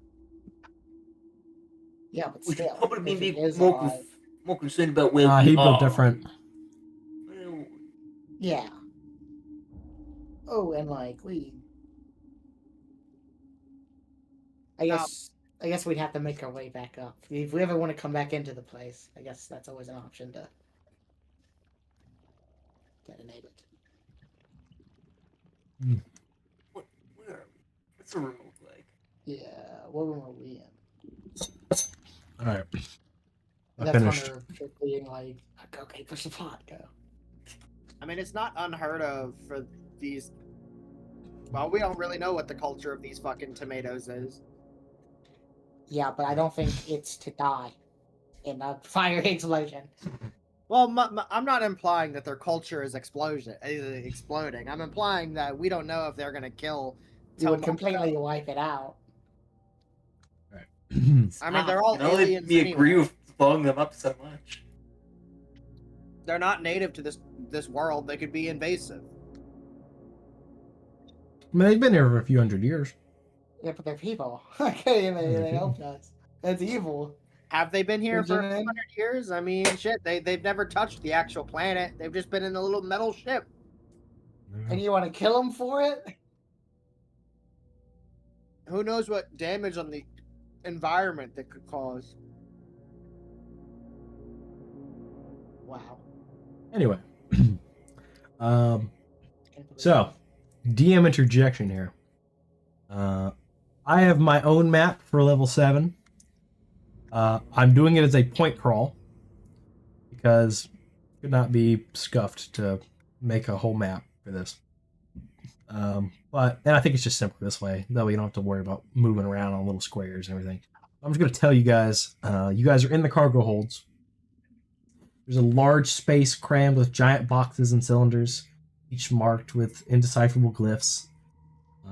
Yeah, but We should still, probably if he be is more, alive, more concerned about where Nah, we he built are. different. Well, yeah. Oh, and like I guess we'd have to make our way back up if we ever want to come back into the place. I guess that's always an option to detonate it. where are we? What's the room look like? Yeah, what room are we in? All right. I That's finished. Hunter being like, okay, push the plot, go. I mean, it's not unheard of for these Well, we don't really know what the culture of these fucking tomatoes is. Yeah, but I don't think it's to die in a fire explosion. Well, I'm not implying that their culture is exploding. I'm implying that we don't know if they're gonna kill. You would tomato- completely wipe it out. I mean, they're all You can only aliens me agree anyway. with blowing them up so much. They're not native to this world. They could be invasive. I mean, they've been here for a few hundred years. Yeah, but they're people. Okay, they They're helped us. That's evil. Have they been here for Benjamin? 100 years? I mean, shit, they've never touched the actual planet. They've just been in a little metal ship. And you want to kill them for it? Who knows what damage on the environment that could cause? Wow. Anyway, so DM interjection here. I have my own map for level 7. I'm doing it as a point crawl because it could not be scuffed to make a whole map for this. And I think it's just simpler this way. That way you don't have to worry about moving around on little squares and everything. I'm just going to tell you guys are in the cargo holds. There's a large space crammed with giant boxes and cylinders, each marked with indecipherable glyphs,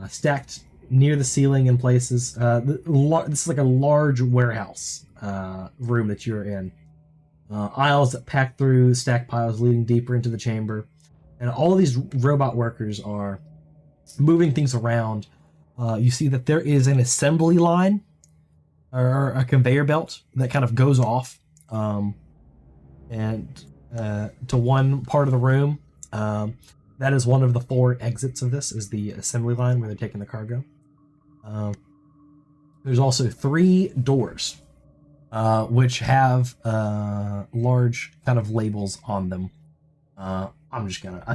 stacked near the ceiling in places. This is like a large warehouse room that you're in. Aisles that pack through stack piles leading deeper into the chamber. And all of these robot workers are moving things around. You see that there is an assembly line or a conveyor belt that kind of goes off and to one part of the room. That is one of the 4 exits of this, is the assembly line where they're taking the cargo. There's also 3 doors, which have large kind of labels on them. I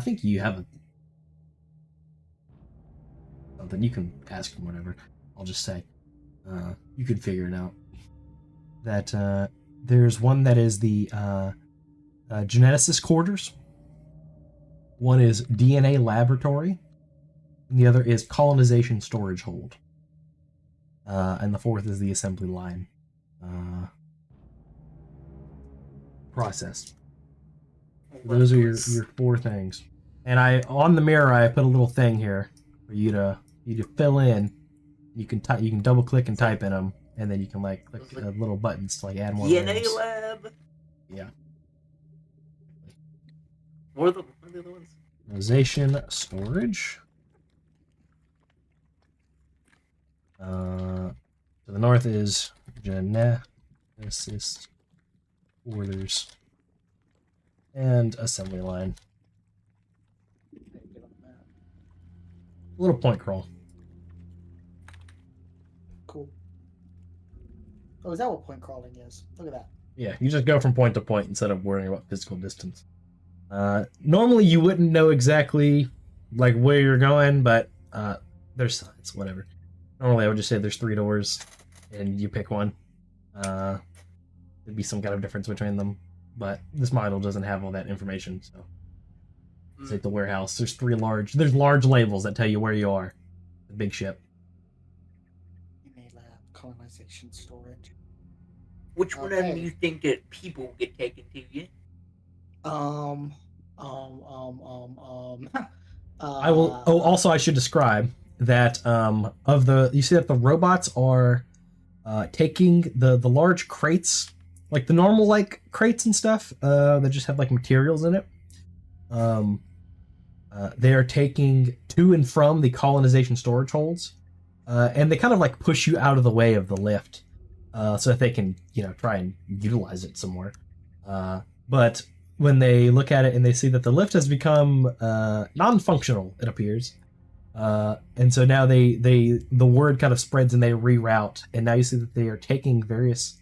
think you have something you can ask them, whatever. I'll just say, you can figure it out. That there's one that is the geneticist quarters. One is DNA laboratory, and the other is colonization storage hold. And the 4th is the assembly line process. Those are your 4 things. And on the mirror I put a little thing here for you to fill in. You can double click and type in them, and then you can click little buttons to add more DNA rooms. lab. Yeah. What are the other ones? Organization storage. To the north is geneticist orders and assembly line. A little point crawl. Cool. Oh, is that what point crawling is? Look at that. Yeah, you just go from point to point instead of worrying about physical distance. Normally you wouldn't know exactly where you're going, but there's signs, whatever. Normally I would just say there's 3 doors and you pick one. There'd be some kind of difference between them, but this model doesn't have all that information, so it's like the warehouse. There's large labels that tell you where you are. The big ship. DNA lab, colonization storage. Which one of them do you think that people get taken to? You? I will. Oh, also I should describe that you see that the robots are taking the large crates, like the normal crates and stuff that just have materials in it. They are taking to and from the colonization storage holds, and they kind of push you out of the way of the lift, so that they can try and utilize it some more. But when they look at it and they see that the lift has become non-functional, it appears, and so now the word kind of spreads and they reroute, and now you see that they are taking various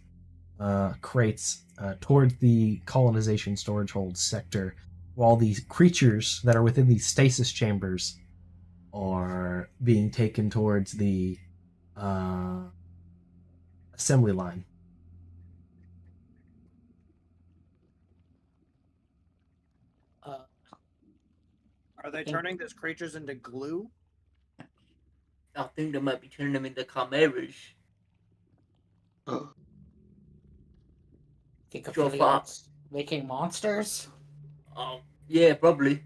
crates towards the colonization storage hold sector, while these creatures that are within these stasis chambers are being taken towards the assembly line. Are they turning those creatures into glue? I think they might be turning them into chimeras. Think So affiliates making monsters? Yeah, probably.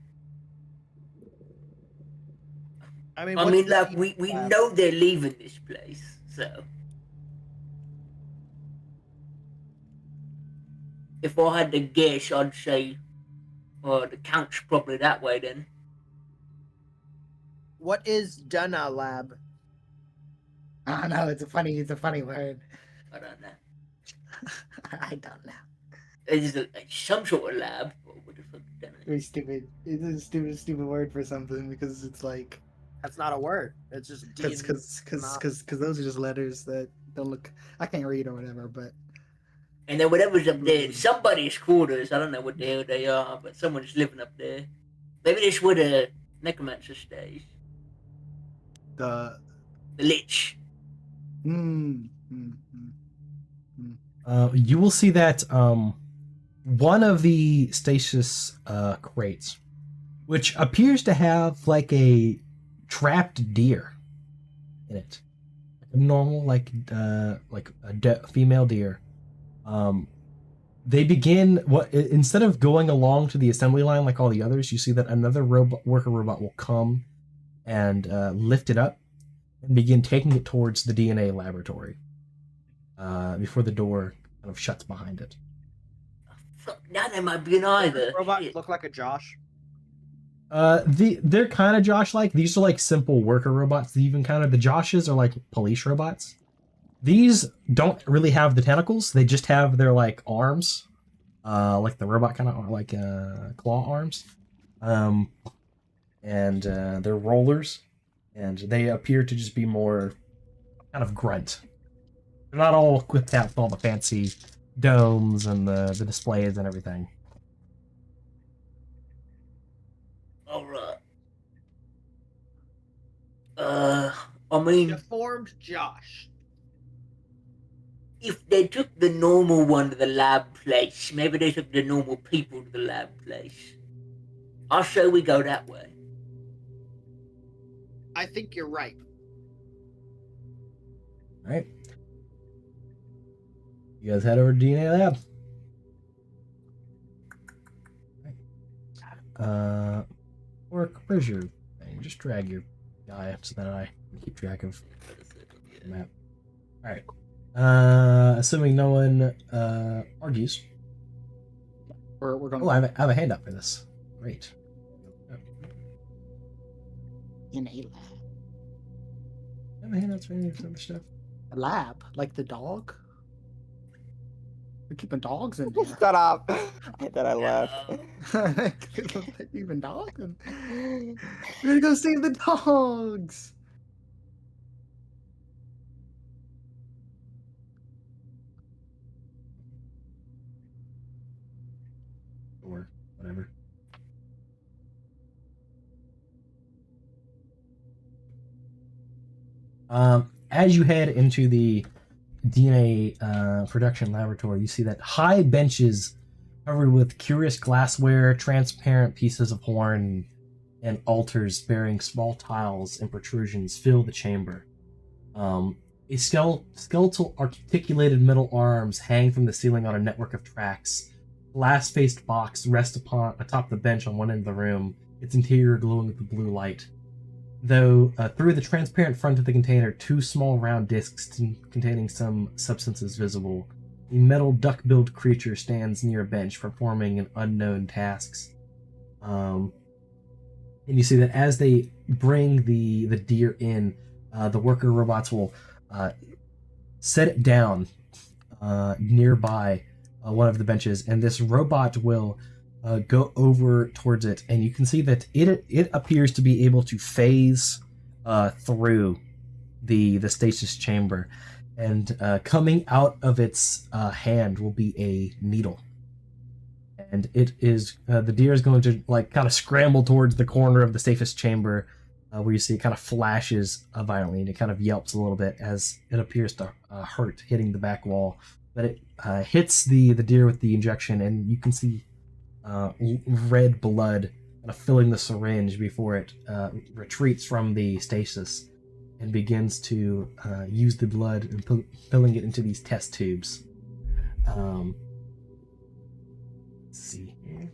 I mean, I what's mean, the like, deal we lab? know they're leaving this place, so. If I had to guess, I'd say, the count's probably that way then. What is Dana lab? I don't know. It's a funny word. I don't know. I don't know. It's some sort of lab. What the fuck? Don't know. Very stupid. It's a stupid word for something because it's like That's not a word. It's just D. because those are just letters that don't look. I can't read or whatever, but And then whatever's up there, somebody's quarters. I don't know what the hell they are, but someone's living up there. Maybe that's where the necromancer stays. the The lich. You will see that one of the stasis crates, which appears to have like a trapped deer in it, a normal like a female deer. They begin instead of going along to the assembly line like all the others, you see that another worker robot will come and lift it up and begin taking it towards the DNA laboratory before the door kind of shuts behind it. Fuck, now there might be an either. Robot Shit. look like a Josh. They're kind of Josh-like. These are like simple worker robots. Even kind of the Joshes are like police robots. These don't really have the tentacles. They just have their like arms, like the robot kind of like claw arms, and they're rollers, and they appear to just be more kind of grunt. They're not all equipped out with all the fancy domes and the displays and everything. Alright. I mean, Deformed Josh. if they took the normal one to the lab place, maybe they took the normal people to the lab place. I'll say we go that way. I think you're right. All right. You guys head over to DNA Lab. Where's your thing? Just drag your guy so that I can keep track of the map. All right. Assuming no one argues. we're going. Oh, I have a hand up for this. Great. In a lab. I have a hand up for any other stuff. A lab, like the dog. We're keeping dogs in there. Shut up. I hate that I laughed. Even dogs. We're gonna go save the dogs. Or whatever. As you head into the DNA production laboratory, you see that high benches covered with curious glassware, transparent pieces of horn, and altars bearing small tiles and protrusions fill the chamber. A skeletal articulated metal arms hang from the ceiling on a network of tracks. Glass-faced box rests atop the bench on one end of the room, its interior glowing with the blue light. Though through the transparent front of the container, two small round discs containing some substances visible. A metal duck-billed creature stands near a bench performing unknown tasks. And you see that as they bring the deer in, the worker robots will set it down nearby one of the benches, and this robot will go over towards it, and you can see that it appears to be able to phase through the stasis chamber, and coming out of its hand will be a needle, and it is the deer is going to like kind of scramble towards the corner of the stasis chamber, where you see it kind of flashes violently, and it kind of yelps a little bit as it appears to hurt, hitting the back wall, but it hits the deer with the injection, and you can see red blood kind of filling the syringe before it retreats from the stasis. and begins to use the blood and filling it into these test tubes. Let's see here.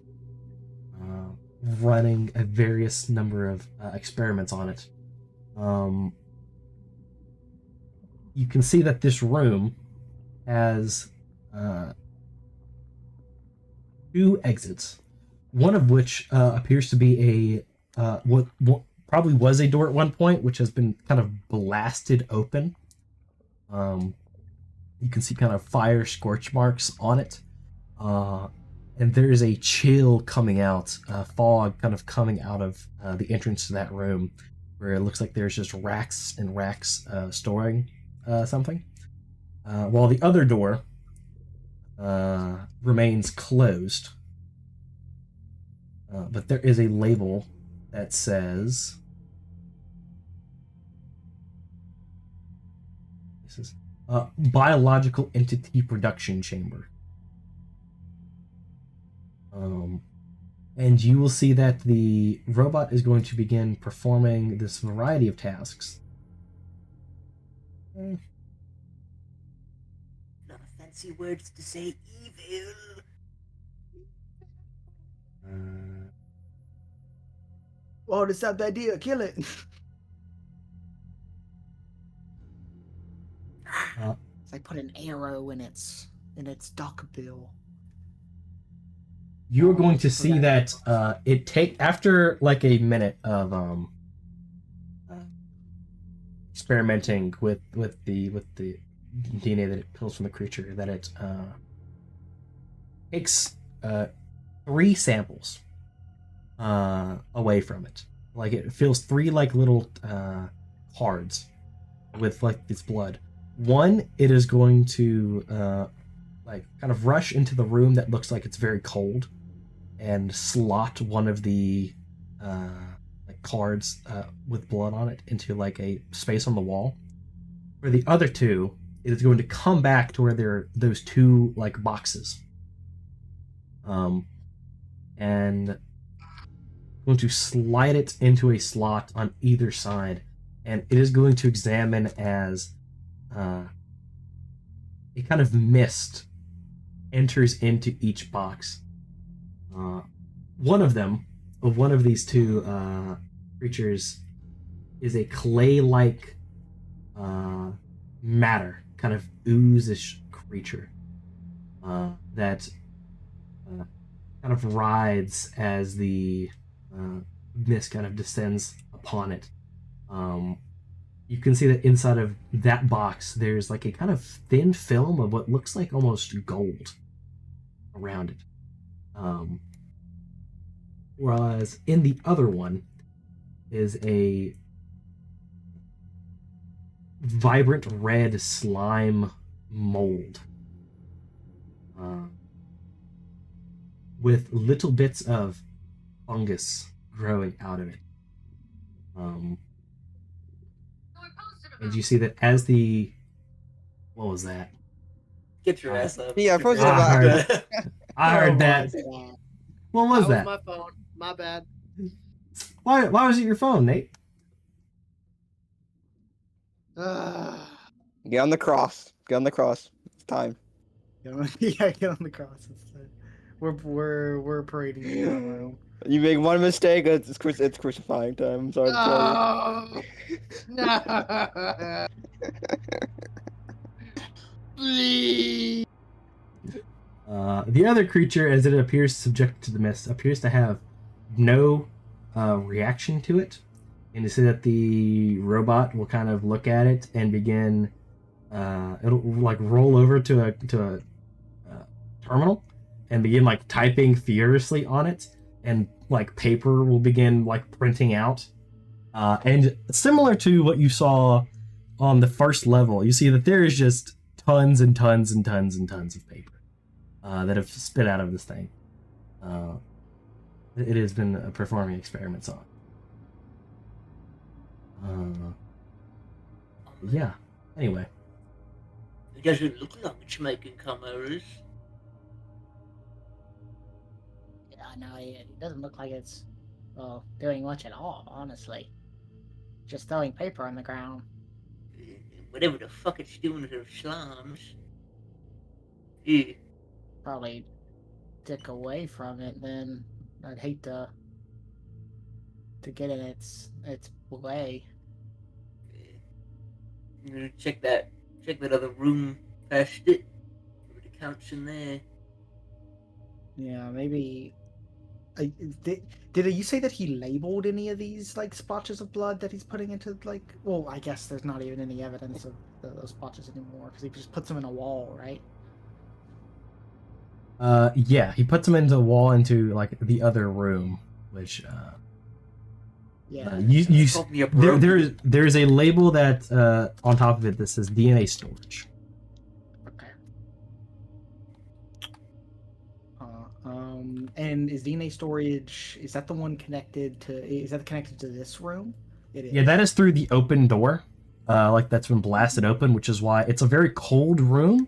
Running a various number of experiments on it. You can see that this room has 2 exits, one of which appears to be a what probably was a door at one point, which has been kind of blasted open. You can see kind of fire scorch marks on it. And there's a chill coming out, fog kind of coming out of the entrance to that room, where it looks like there's just racks and racks storing something. While the other door remains closed. But there is a label that says... This is Biological Entity Production Chamber. And you will see that the robot is going to begin performing this variety of tasks. Not fancy words to say evil. Oh, it's not that idea. Kill it. It's like put an arrow in its duck bill. You're going to see that after like a minute of experimenting with the DNA that it pulls from the creature, that it takes 3 samples away from it. Like it fills 3 like little cards with like this blood. One, it is going to like kind of rush into the room that looks like it's very cold and slot one of the like cards with blood on it into like a space on the wall. For the other 2, it is going to come back to where there are those 2 like boxes. And going to slide it into a slot on either side, and it is going to examine as a kind of mist enters into each box. One of these 2 creatures is a clay-like matter, kind of ooze-ish creature that kind of rides as the mist kind of descends upon it. You can see that inside of that box there's like a kind of thin film of what looks like almost gold around it. Whereas in the other one is a vibrant red slime mold with little bits of fungus growing out of it. And you see that as the... What was that? Get your ass up. Yeah, I posted I about heard, I heard that. What was that? My phone. My bad. Why was it your phone, Nate? Get on the cross. Get on the cross. It's time. Get on the cross. We're parading in the room. You make one mistake, it's crucifying time. I'm sorry to tell you. No. Please. The other creature, as it appears subject to the mist, appears to have no reaction to it. And you see that the robot will kind of look at it and begin. It'll like roll over to a terminal and begin like typing furiously on it, and like paper will begin like printing out. And similar to what you saw on the first level, you see that there is just tons and tons and tons and tons of paper that have spit out of this thing. It has been performing experiments on. Yeah. Anyway. It doesn't look like it's making cameras. Yeah, no, it doesn't look like it's, well, doing much at all, honestly. Just throwing paper on the ground. whatever the fuck it's doing to those slimes. Yeah. Probably dick away from it. Then I'd hate to get in its way. I'm gonna check that other room past it. With the couch in there. Yeah, maybe. Did you say that he labeled any of these like splotches of blood that he's putting into like? Well, I guess there's not even any evidence of those splotches anymore because he just puts them in a wall, right? Yeah, he puts them into the wall into like the other room, which Yeah. there's a label that on top of it that says DNA storage. Okay. And is DNA storage, is that the one connected to, is that connected to this room? It is. Yeah, that is through the open door. Like that's been blasted open, which is why it's a very cold room.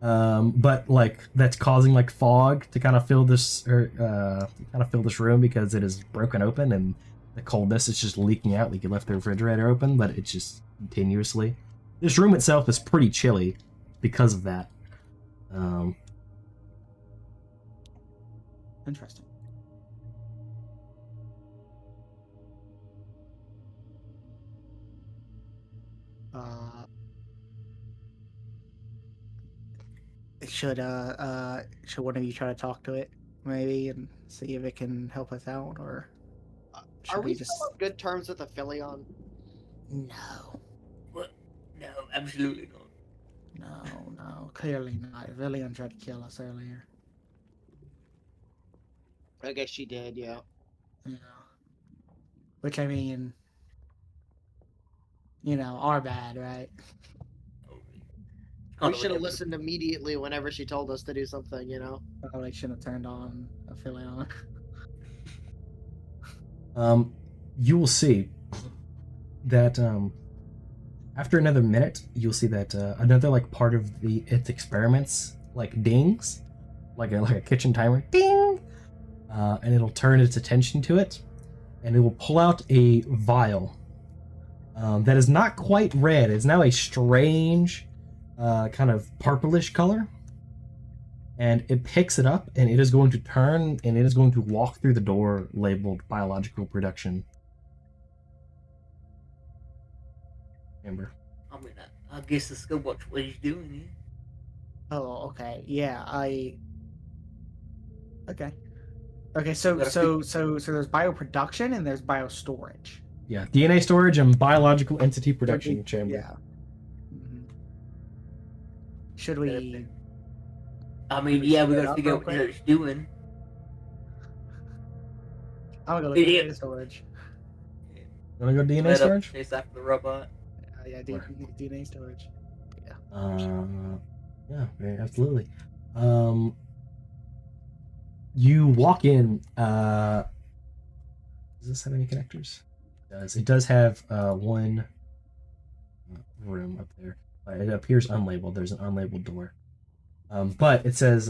But like that's causing like fog to kind of fill this room because it is broken open and the coldness is just leaking out. Like you left the refrigerator open, but it's just continuously. This room itself is pretty chilly because of that. Interesting. Should one of you try to talk to it maybe and see if it can help us out, or Are we still on good terms with Aphelion? No. What? No, absolutely not. No, clearly not. Aphelion tried to kill us earlier. I guess she did, yeah. You know. Which I mean, our bad, right? We should have listened immediately whenever she told us to do something, Probably shouldn't have turned on Aphelion. You will see that after another minute, you'll see that another like part of its experiments like dings, like a kitchen timer, ding, and it'll turn its attention to it, and it will pull out a vial that is not quite red. It's now a strange kind of purplish color, and it picks it up, and it is going to turn, and it is going to walk through the door labeled biological production. Amber. I guess let's go watch what he's doing here. Oh, okay. Yeah, Okay, so there's bioproduction and there's biostorage. Yeah, DNA storage and biological entity production chamber. Yeah. Mm-hmm. Should we? I mean, yeah, we gotta figure out what it's doing. I'm gonna go look at DNA storage. You wanna go DNA storage? Chase after the robot. Yeah, DNA storage. Yeah, absolutely. You walk in. Does this have any connectors? It does. It does have one room up there. It appears unlabeled. There's an unlabeled door. But it says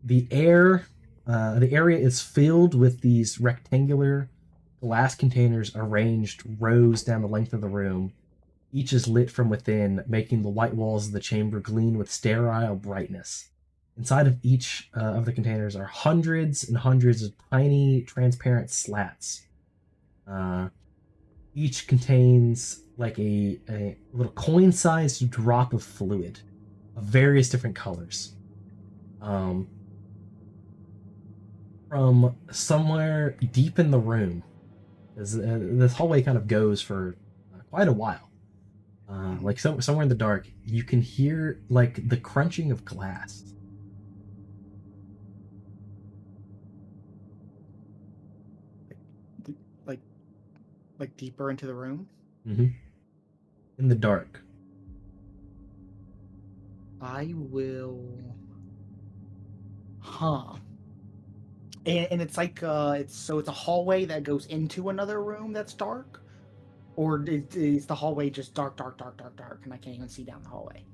the area is filled with these rectangular glass containers arranged rows down the length of the room. Each is lit from within, making the white walls of the chamber gleam with sterile brightness. Inside of each of the containers are hundreds and hundreds of tiny, transparent slats. Each contains like a little coin-sized drop of fluid of various different colors. From somewhere deep in the room, this hallway kind of goes for quite a while. Like somewhere in the dark, you can hear like the crunching of glass. Like deeper into the room? Mm-hmm. In the dark. I will. And it's like it's a hallway that goes into another room that's dark, or is the hallway just dark, and I can't even see down the hallway?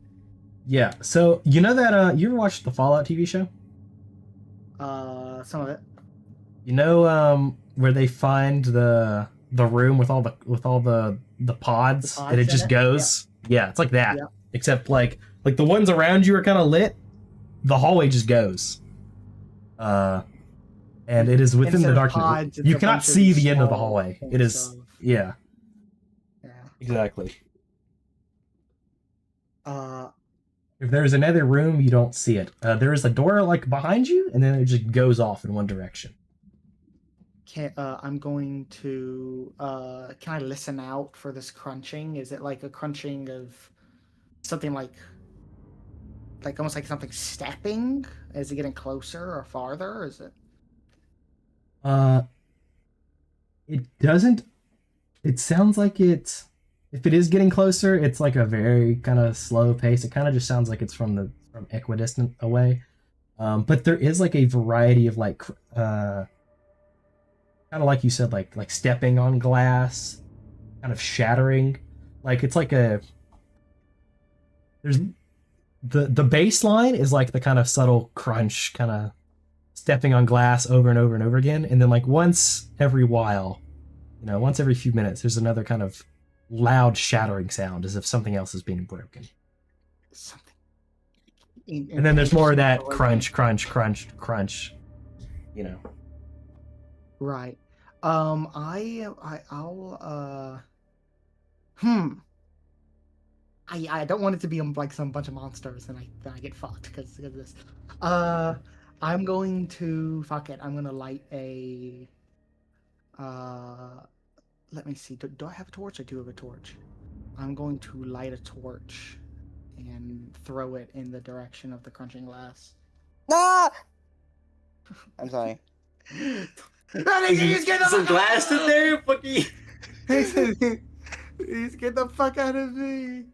Yeah. So you know that you ever watched the Fallout TV show? Some of it. You know where they find the room with all the pods and it just goes. Yeah, it's like that. Yeah. Except like the ones around you are kind of lit. The hallway just goes. And it is within Instead the of darkness. pods, it's You a cannot bunch of see these the end of the small hallway. It points is. of- Yeah, Yeah. exactly. Uh, If there's another room, you don't see it. There is a door like behind you, and then it just goes off in one direction. I'm going to. Can I listen out for this crunching? Is it like a crunching of something like almost like something stepping? Is it getting closer or farther? Or is it? It doesn't. It sounds like it. If it is getting closer, it's like a very kind of slow pace. It kind of just sounds like it's from equidistant away. But there is like a variety of like kind of like you said, like stepping on glass, kind of shattering. Like it's like a there's the baseline is like the kind of subtle crunch, kind of stepping on glass over and over and over again, and then like once every while, once every few minutes, there's another kind of loud shattering sound as if something else is being broken. Something. And then there's more of that crunch, crunch, crunch, crunch. Right. I'll I don't want it to be like some bunch of monsters and then I get fucked because of this. I'm going to fuck it. I'm gonna light a. Let me see. Do I have a torch? I do have a torch. I'm going to light a torch and throw it in the direction of the crunching glass. Nah! I'm sorry. He's getting some glass in there, fucking. He's get the fuck out of me.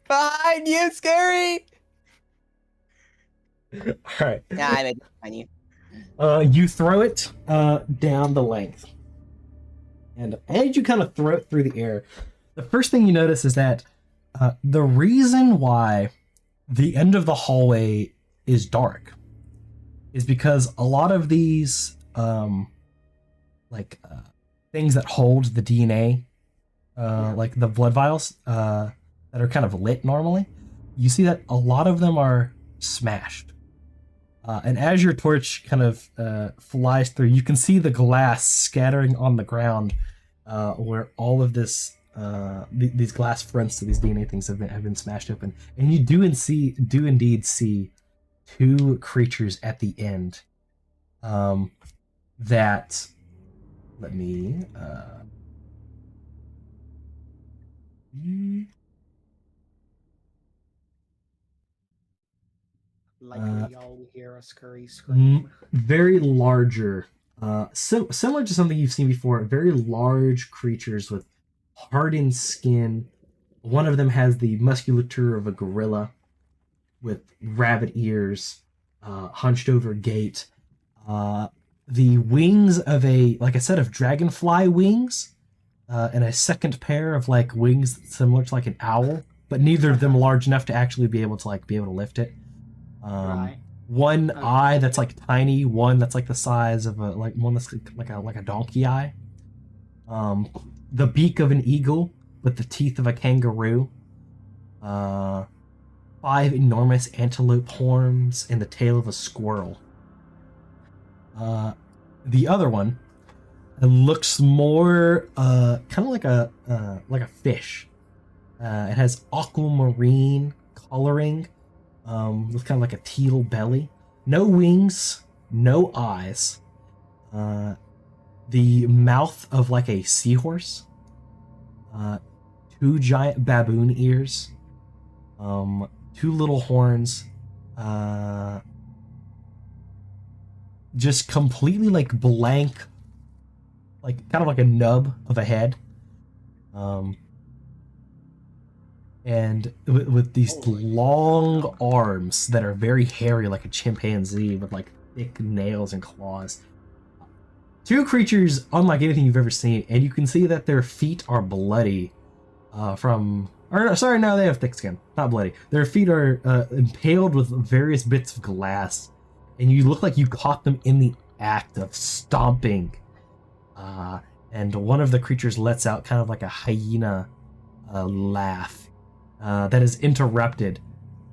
Behind you, scary! All right. Yeah, I made it behind you. You throw it down the length. And as you kind of throw it through the air, the first thing you notice is that the reason why the end of the hallway is dark is because a lot of these things that hold the DNA, like the blood vials that are kind of lit normally, you see that a lot of them are smashed. And as your torch kind of flies through, you can see the glass scattering on the ground, where all of this, these glass fronts to these DNA things have been smashed open, and you do indeed see two creatures at the end. That, let me. Likely y'all will hear a scurry scream. Very larger, similar to something you've seen before. Very large creatures with hardened skin. One of them has the musculature of a gorilla, with rabbit ears, hunched over gait. The wings of a set of dragonfly wings, and a second pair of like wings similar to like an owl, but neither of them large enough to actually be able to lift it. Right. One eye that's like tiny, one that's like the size of one that's like a donkey eye. The beak of an eagle with the teeth of a kangaroo. 5 enormous antelope horns and the tail of a squirrel. The other one looks more kind of like a fish. It has aquamarine coloring. With kind of like a teal belly. No wings, no eyes. The mouth of like a seahorse. 2 giant baboon ears. 2 little horns. Just completely like blank, like kind of like a nub of a head. And with these long arms that are very hairy, like a chimpanzee, with like thick nails and claws. 2 creatures unlike anything you've ever seen, and you can see that their feet are bloody. They have thick skin, not bloody. Their feet are impaled with various bits of glass, and you look like you caught them in the act of stomping. And one of the creatures lets out kind of like a hyena laugh. that is interrupted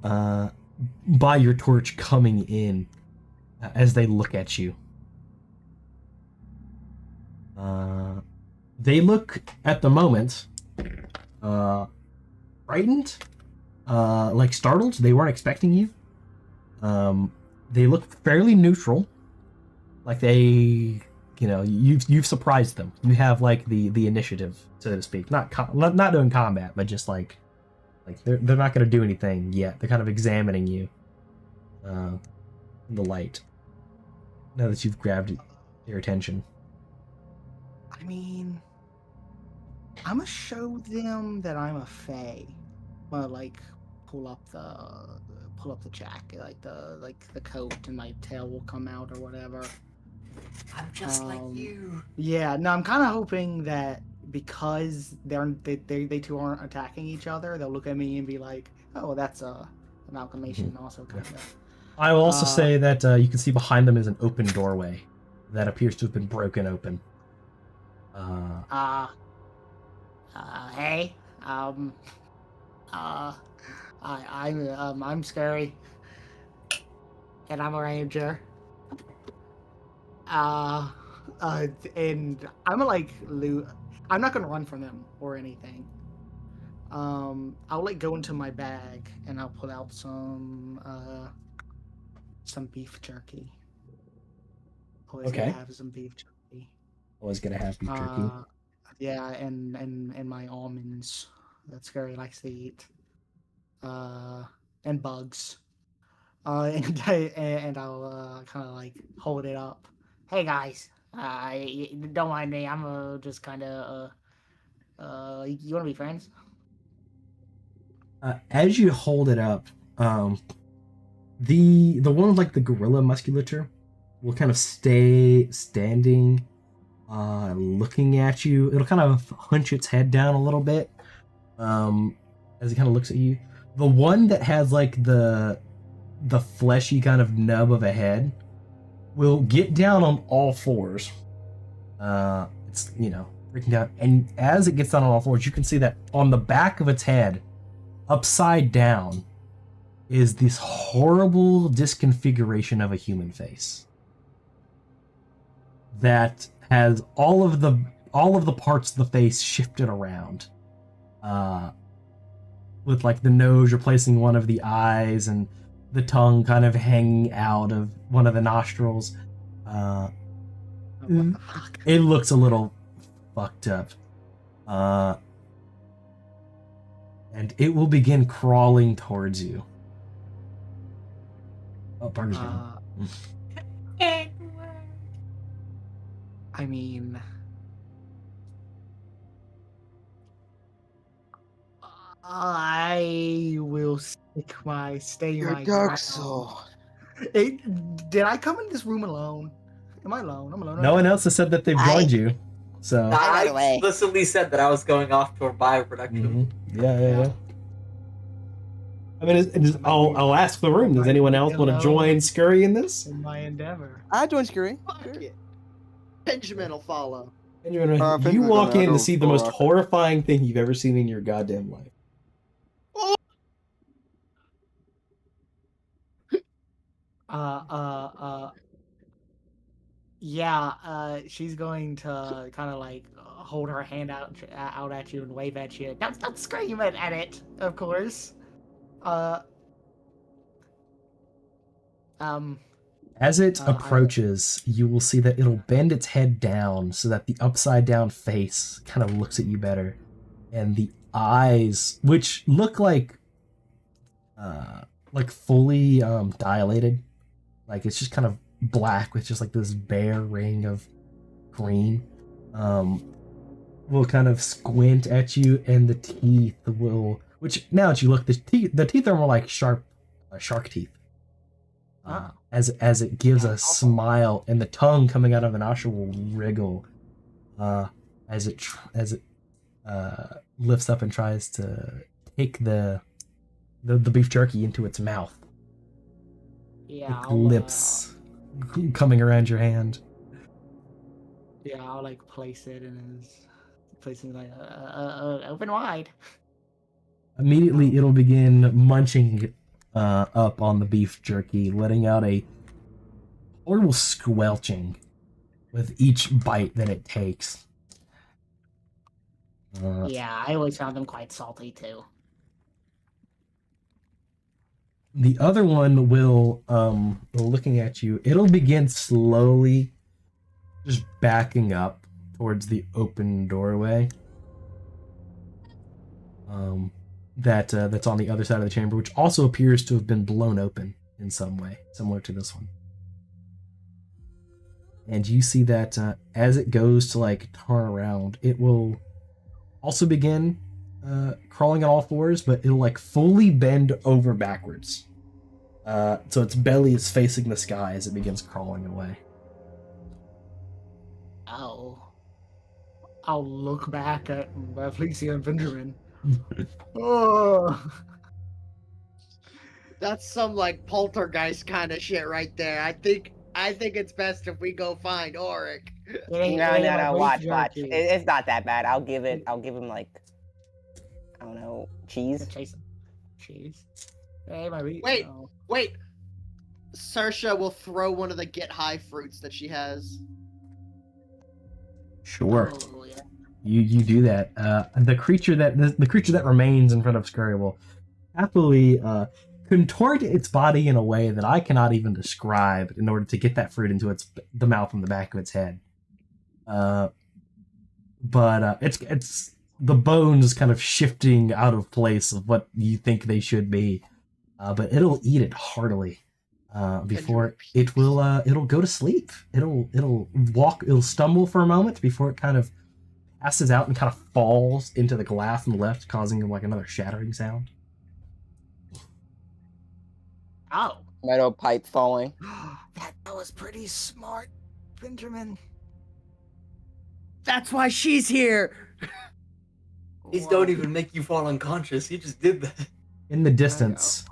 by your torch coming in as they look at you. They look at the moment frightened, like startled. They weren't expecting you. They look fairly neutral, like they, you've surprised them. You have like the initiative, so to speak. Not doing combat, but just like they're not going to do anything yet. They're kind of examining you in the light. Now that you've grabbed their attention. I mean, I'm gonna show them that I'm a fae. I'm gonna like pull up the jacket, like the coat, and my tail will come out or whatever. I'm just like you. Yeah, no, I'm kind of hoping that because they two aren't attacking each other, they'll look at me and be like, "Oh, well, that's a amalgamation." Also, kind of. I will also say that you can see behind them is an open doorway that appears to have been broken open. Hey, I'm scary, and I'm a ranger. And I'm like I'm not gonna run from them or anything. I'll like go into my bag and I'll pull out some beef jerky. Always Okay. gonna have some beef jerky. Always gonna have beef jerky. Yeah, and my almonds that Scary likes to eat. And bugs. And I'll kind of like hold it up. Hey guys, don't mind me. I'm just kind of you want to be friends? As you hold it up, the one with like the gorilla musculature will kind of stay standing, looking at you. It'll kind of hunch its head down a little bit, as it kind of looks at you. The one that has like the fleshy kind of nub of a head will get down on all fours. It's freaking down, and as it gets down on all fours, you can see that on the back of its head, upside down, is this horrible disconfiguration of a human face that has all of the parts of the face shifted around, with like the nose replacing one of the eyes and the tongue kind of hanging out of one of the nostrils. It looks a little fucked up. And it will begin crawling towards you. Oh, Parker's gone. I mean, I will stay Your my dark ground. soul. Hey, did I come in this room alone? Am I alone? I'm alone. No one else has said that they've joined you. So I got away. explicitly said that I was going off toward bioproduction. Yeah. I mean, I'll ask the room. Does anyone else want to join Scurry in this? In my endeavor. I joined Scurry. Fuck it. Benjamin will follow. Benjamin, you Benjamin's walk gonna in to go see the most for- horrifying thing you've ever seen in your goddamn life. She's going to kind of like hold her hand out at you and wave at you. Don't scream at it, of course. As it approaches, you will see that it'll bend its head down so that the upside down face kind of looks at you better. And the eyes, which look like fully dilated, like it's just kind of black with just like this bare ring of green, will kind of squint at you, and the teeth will, which now that you look, the teeth are more like sharp shark teeth. As it gives a smile, and the tongue coming out of the nostril will wriggle as it lifts up and tries to take the beef jerky into its mouth. Yeah, With lips coming around your hand. Yeah, I'll like place it in his, like open wide. Immediately, it'll begin munching up on the beef jerky, letting out a horrible squelching with each bite that it takes. Yeah, I always found them quite salty too. The other one will, looking at you, it'll begin slowly just backing up towards the open doorway. That's on the other side of the chamber, which also appears to have been blown open in some way, similar to this one. And you see that as it goes to like turn around, it will also begin crawling on all fours, but it'll like fully bend over backwards. So its belly is facing the sky as it begins crawling away. Oh. I'll look back at Felicia and Benjamin. Oh. That's some like poltergeist kind of shit right there. I think it's best if we go find Auric. No. Watch. It's not that bad. I'll give him like, I don't know, cheese. Cheese. Hey, Wait. Saoirse will throw one of the get high fruits that she has. Sure. Oh, yeah. You do that. The creature that remains in front of Scurry will happily contort its body in a way that I cannot even describe in order to get that fruit into the mouth and the back of its head. But it's the bones kind of shifting out of place of what you think they should be. But it'll eat it heartily before it'll go to sleep. It'll stumble for a moment before it kind of passes out and kind of falls into the glass on the left, causing like another shattering sound. Oh. Metal pipe falling. That was pretty smart, Benjamin. That's why she's here. These don't even make you fall unconscious. You just did that. In the distance,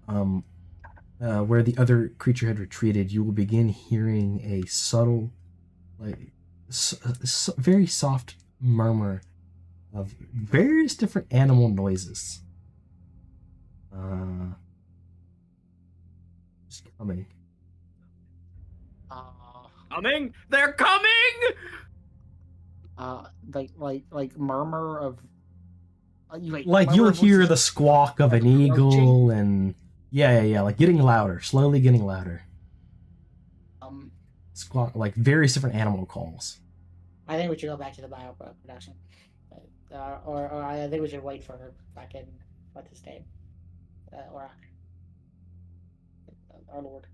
where the other creature had retreated, you will begin hearing a subtle, like, very soft murmur of various different animal noises. Just coming. Coming? They're coming! Like murmur of. Like you'll hear the squawk of an eagle and yeah, like getting louder, slowly getting louder. Squawk, like various different animal calls. I think we should go back to the bio production, or I think we should wait for her back in what's his name, or our lord.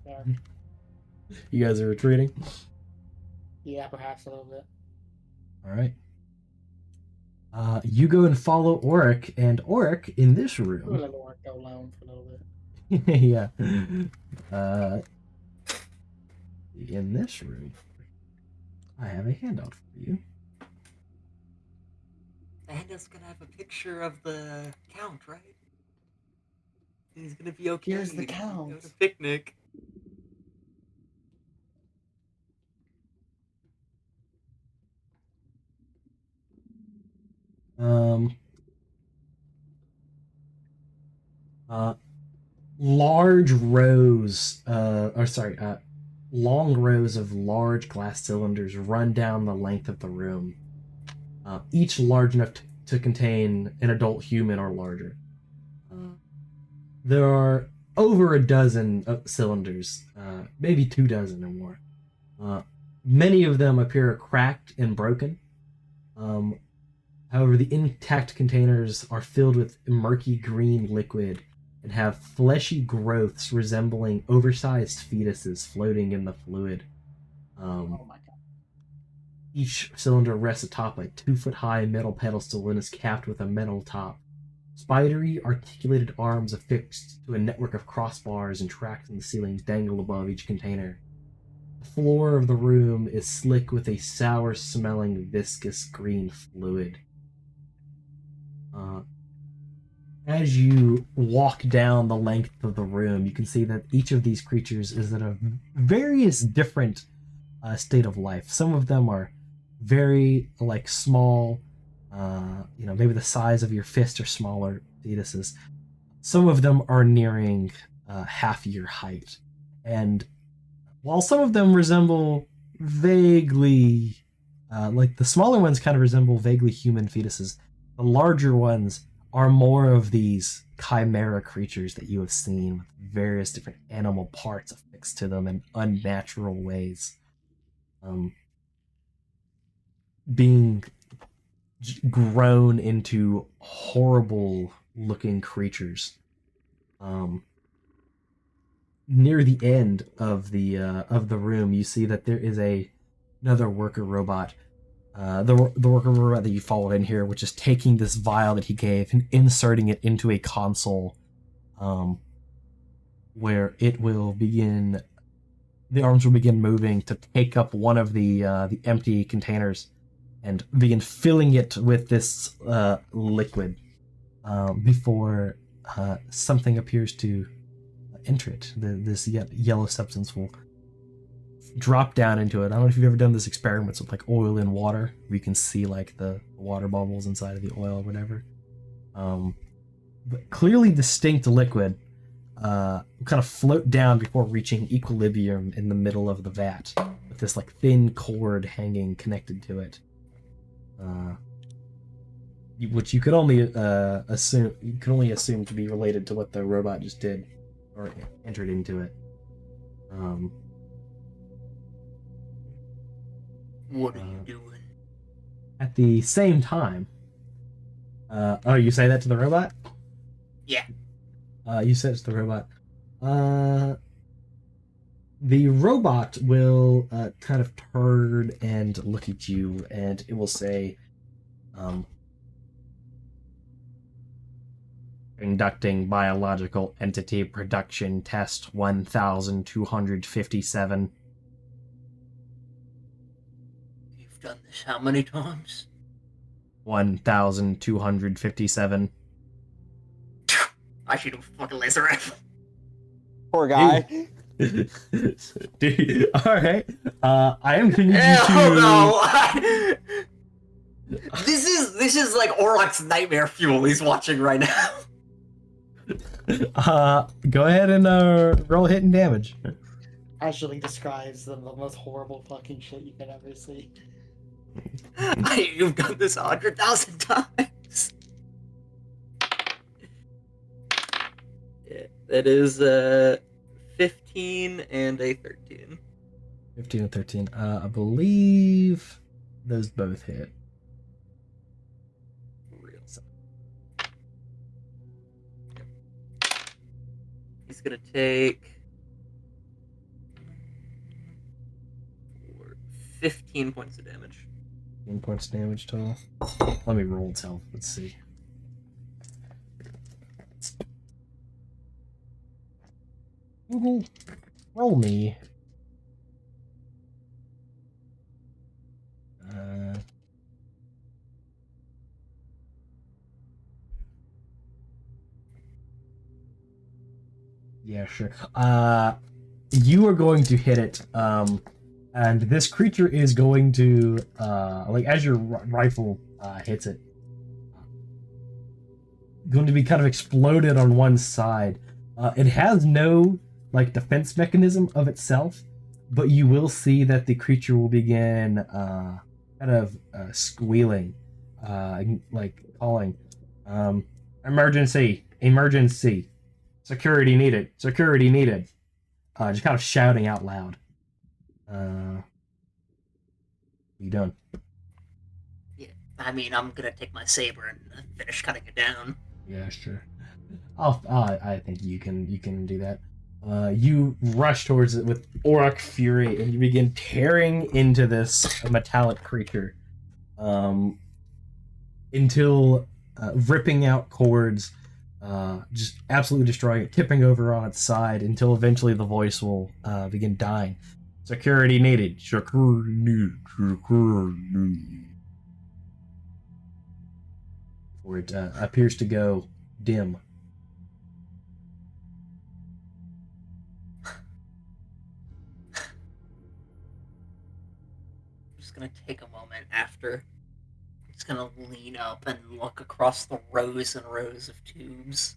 There. You guys are retreating? Yeah, perhaps a little bit. All right. You go and follow Auric, and Auric in this room. We'll let Auric go alone for a little bit. Yeah. In this room, I have a handout for you. And it's gonna have a picture of the Count, right? He's gonna be okay. Here's the He's gonna Count. go to picnic. Large rows, long rows of large glass cylinders run down the length of the room, each large enough to contain an adult human or larger. There are over a dozen cylinders, maybe 24 or more. Many of them appear cracked and broken. However, the intact containers are filled with murky green liquid and have fleshy growths resembling oversized fetuses floating in the fluid. Oh my god. Each cylinder rests atop a 2-foot-high metal pedestal and is capped with a metal top. Spidery, articulated arms affixed to a network of crossbars and tracks in the ceilings dangle above each container. The floor of the room is slick with a sour-smelling, viscous green fluid. As you walk down the length of the room, you can see that each of these creatures is in a various different state of life. Some of them are very small, maybe the size of your fist or smaller fetuses. Some of them are nearing half your height. And while some of them resemble vaguely, like the smaller ones kind of resemble vaguely human fetuses, the larger ones are more of these chimera creatures that you have seen with various different animal parts affixed to them in unnatural ways. Being grown into horrible looking creatures. Near the end of the room, you see that there is another worker robot. The worker robot that you followed in here, which is taking this vial that he gave and inserting it into a console, where it will begin. The arms will begin moving to take up one of the empty containers and begin filling it with this liquid before something appears to enter it. This yellow substance will drop down into it. I don't know if you've ever done this experiments with like oil in water, where you can see like the water bubbles inside of the oil or whatever. But clearly distinct liquid kind of float down before reaching equilibrium in the middle of the vat, with this like thin cord hanging connected to it. Which you could only assume to be related to what the robot just did, or entered into it. What are you doing? At the same time, you say that to the robot? Yeah. You said it to the robot. The robot will kind of turn and look at you, and it will say, conducting biological entity production test 1257. You've done this how many times? 1257. I shoot him with a fucking laser rifle. Poor guy. Dude, all right. I am going to need you Hell no! This is like Orlok's nightmare fuel he's watching right now. Go ahead and roll hit and damage. Actually describes the most horrible fucking shit you could ever see. You've done this 100,000 times. Yeah, that is 15 and a 13. 15 and 13. I believe those both hit. Real. He's gonna take 15 points of damage. 15 points of damage total. Let me roll its health. Let's see. Google, roll me. Yeah, sure. You are going to hit it, and this creature is going to, like, as your rifle hits it, going to be kind of exploded on one side. It has no, like, defense mechanism of itself, but you will see that the creature will begin kind of squealing, like calling, emergency, emergency, security needed, security needed. Just kind of shouting out loud. You done? Yeah, I mean, I'm gonna take my saber and finish cutting it down. Yeah, sure. I think you can do that. You rush towards it with Auroch Fury, and you begin tearing into this metallic creature, until ripping out cords, just absolutely destroying it, tipping over on its side, until eventually the voice will begin dying. Security needed. Security needed. Security needed. Where it appears to go dim. I'm just gonna take a moment after just gonna lean up and look across the rows and rows of tubes.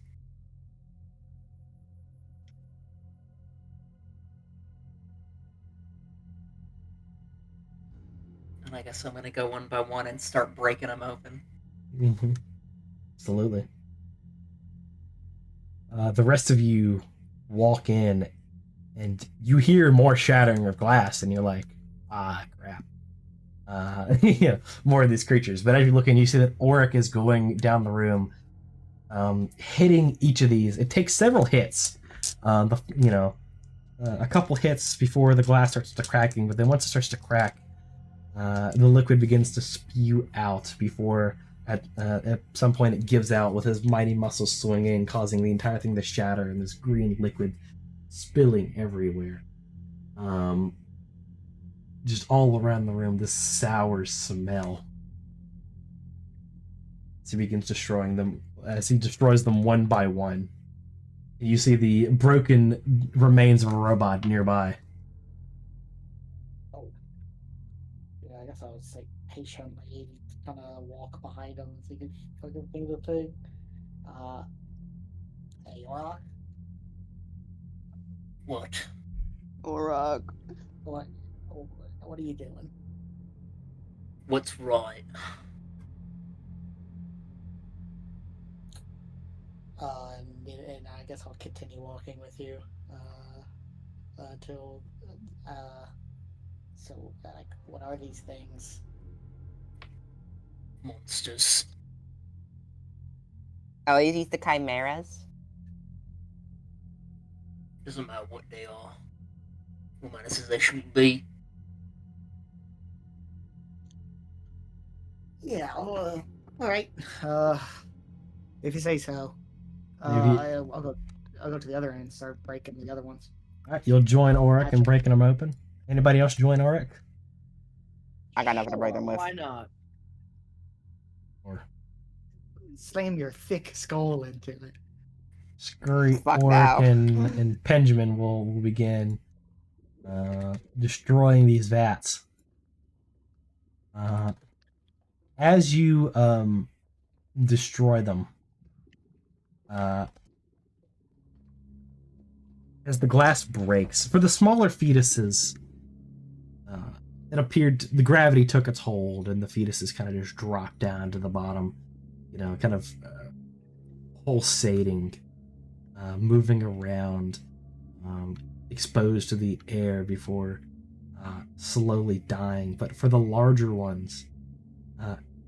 And I guess I'm gonna go one by one and start breaking them open. Mm-hmm. Absolutely. The rest of you walk in, and you hear more shattering of glass, and you're like, ah, crap. More of these creatures. But as you look in, you see that Auric is going down the room, hitting each of these. It takes several hits. A couple hits before the glass starts to cracking, but then once it starts to crack, the liquid begins to spew out before at some point it gives out with his mighty muscles swinging, causing the entire thing to shatter and this green liquid spilling everywhere. Just all around the room, this sour smell. As he begins destroying them, as he destroys them one by one. You see the broken remains of a robot nearby. Oh. Yeah, I guess I would say patiently kind of walk behind him so he can fucking do the thing. Hey, Rock. What? Orok. What are you doing? What's right? And I guess I'll continue walking with you until. So, like, what are these things? Monsters. Oh, are these the chimeras? Doesn't matter what they are. No matter as they shouldn't be. Yeah, all right. If you say so. Maybe- I'll go to the other end and start breaking the other ones. Alright, you'll join Auric in breaking them open. Anybody else join Auric? I got nothing to break them with. Why not? Or Slam your thick skull into it. Scurry, Fuck Auric, now. and Benjamin will begin destroying these vats. As you destroy them, as the glass breaks, for the smaller fetuses, it appeared the gravity took its hold and the fetuses kind of just dropped down to the bottom, kind of pulsating, moving around, exposed to the air before slowly dying. But for the larger ones,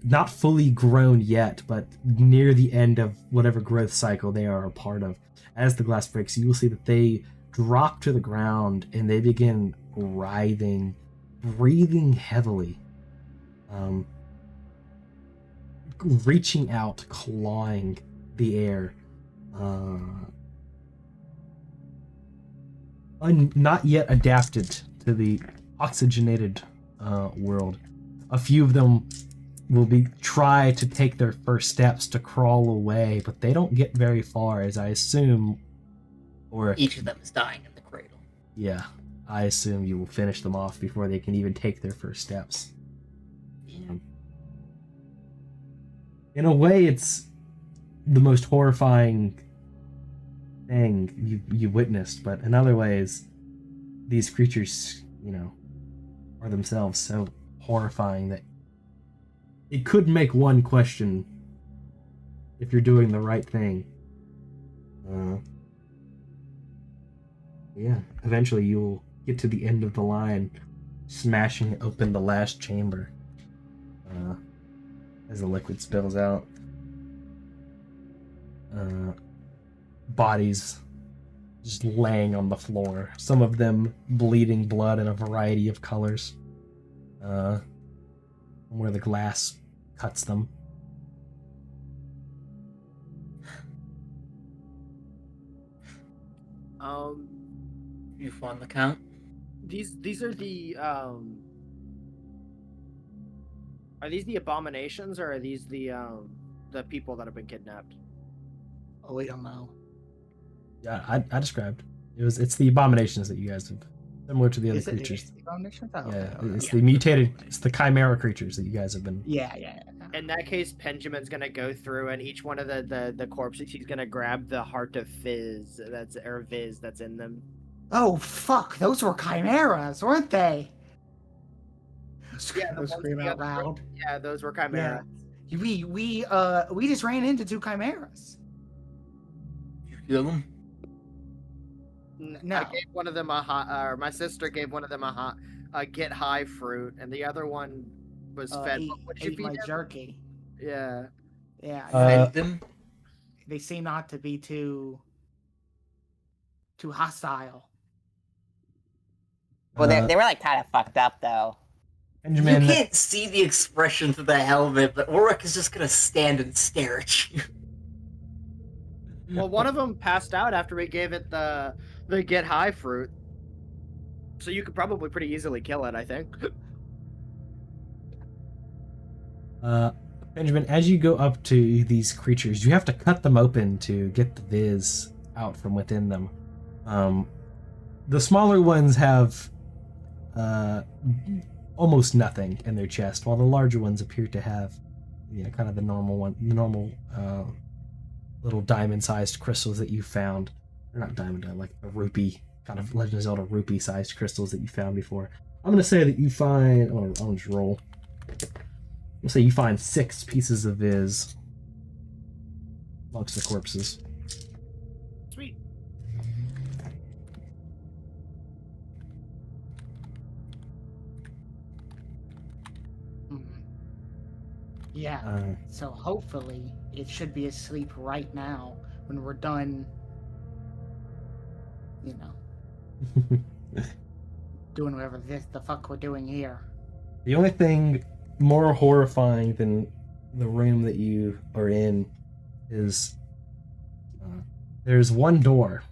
not fully grown yet, but near the end of whatever growth cycle they are a part of, as the glass breaks, you will see that they drop to the ground and they begin writhing, breathing heavily, reaching out, clawing the air, not yet adapted to the oxygenated world. A few of them will try to take their first steps to crawl away, but they don't get very far, as I assume, or Each of them is dying in the cradle. yeah, I assume you will finish them off before they can even take their first steps. In a way, it's the most horrifying thing you witnessed, but in other ways, these creatures, are themselves so horrifying that it could make one question if you're doing the right thing. Yeah, eventually you'll get to the end of the line, smashing open the last chamber as the liquid spills out. Bodies just laying on the floor, some of them bleeding blood in a variety of colors, where the glass cuts them. You find the count? These are the Are these the abominations or are these the people that have been kidnapped? Oh, we don't know. Yeah, I described. It's the abominations that you guys have, similar to the other Is it creatures. the abominations? Oh, Yeah, okay. it's the mutated, it's the chimera creatures that you guys have been. Yeah. In that case, Benjamin's gonna go through and each one of the corpses, he's gonna grab the heart of Viz that's in them. Oh fuck! Those were chimeras, weren't they? Yeah, the ones Scream we out got- loud. Yeah, those were chimera. We just ran into 2 chimeras. You kill him? No. I gave one of them a hot, my sister gave one of them a get high fruit, and the other one was fed. What did you ate feed my him? jerky. Yeah. Yeah. Fed them? They seem not to be too hostile. Well, they were like kind of fucked up though. Benjamin, You can't see the expression through the helmet, but Ulrich is just gonna stand and stare at you. Well, one of them passed out after we gave it the get high fruit, so you could probably pretty easily kill it. I think. Benjamin, as you go up to these creatures, you have to cut them open to get the viz out from within them. The smaller ones have almost nothing in their chest, while the larger ones appear to have, kind of the normal little diamond-sized crystals that you found. They're not diamond, like a rupee, kind of Legend of Zelda rupee-sized crystals that you found before. I'm gonna say that you find. I'll just roll. Let's say you find 6 pieces of viz amongst the corpses. Sweet. Yeah. So hopefully it should be asleep right now when we're done. Doing whatever the fuck we're doing here. The only thing more horrifying than the room that you are in is there's one door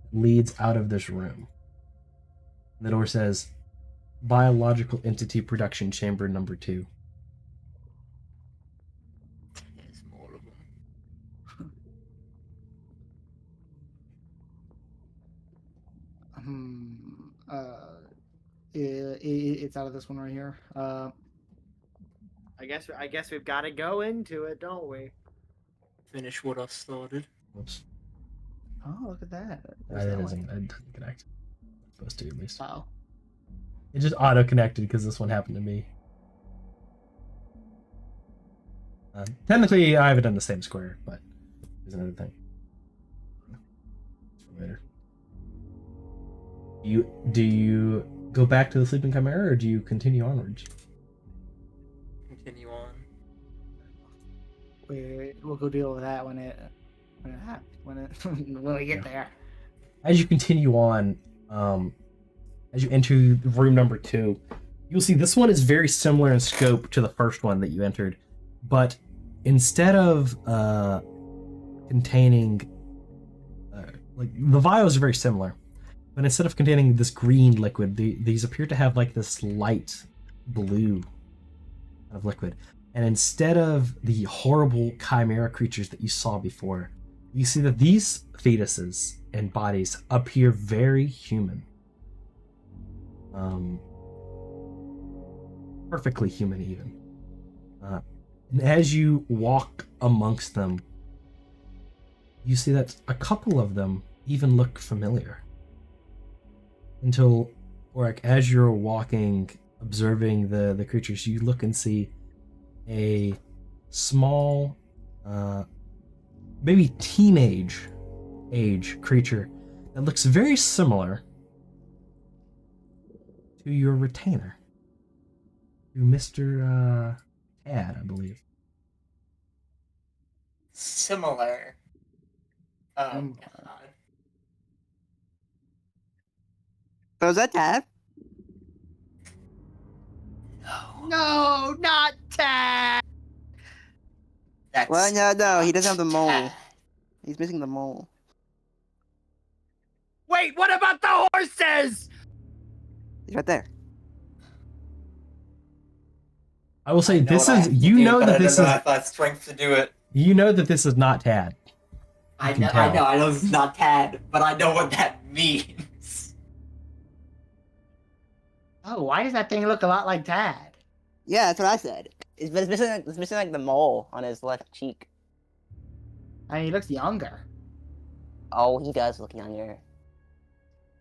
that leads out of this room. The door says Biological Entity Production Chamber number 2. There's more of them. It's out of this one right here. I guess we've got to go into it, don't we? Finish what I started. Whoops. Oh, look at that. That doesn't connect. Supposed to, at least. Oh. It just auto-connected because this one happened to me. Technically, I haven't done the same square, but there's another thing. For later. Do you go back to the Sleeping Chimera, or do you continue onwards? Continue on. We'll go deal with that when we get there. As you continue on, as you enter room number 2, you'll see this one is very similar in scope to the first one that you entered, but instead of containing, like the vials are very similar, but instead of containing this green liquid, these appear to have like this light blue kind of liquid. And instead of the horrible chimera creatures that you saw before, you see that these fetuses and bodies appear very human. Perfectly human even. And as you walk amongst them, you see that a couple of them even look familiar. Until, or as you're walking, observing the creatures, you look and see a small, maybe teenage age creature that looks very similar to your retainer, to Mr. Tad, I believe. Similar. God. So is that Tab? No, not Tad. That's Well, no, he doesn't have the mole. Tad. He's missing the mole. Wait, what about the horses? He's right there. I will say this is, I you know that this is, have the strength to do it. you know that this is not Tad. I can know, tell. I know this is not Tad, but I know what that means. Oh, why does that thing look a lot like Tad? Yeah, that's what I said. It's missing like the mole on his left cheek. I mean, he looks younger. Oh, he does look younger.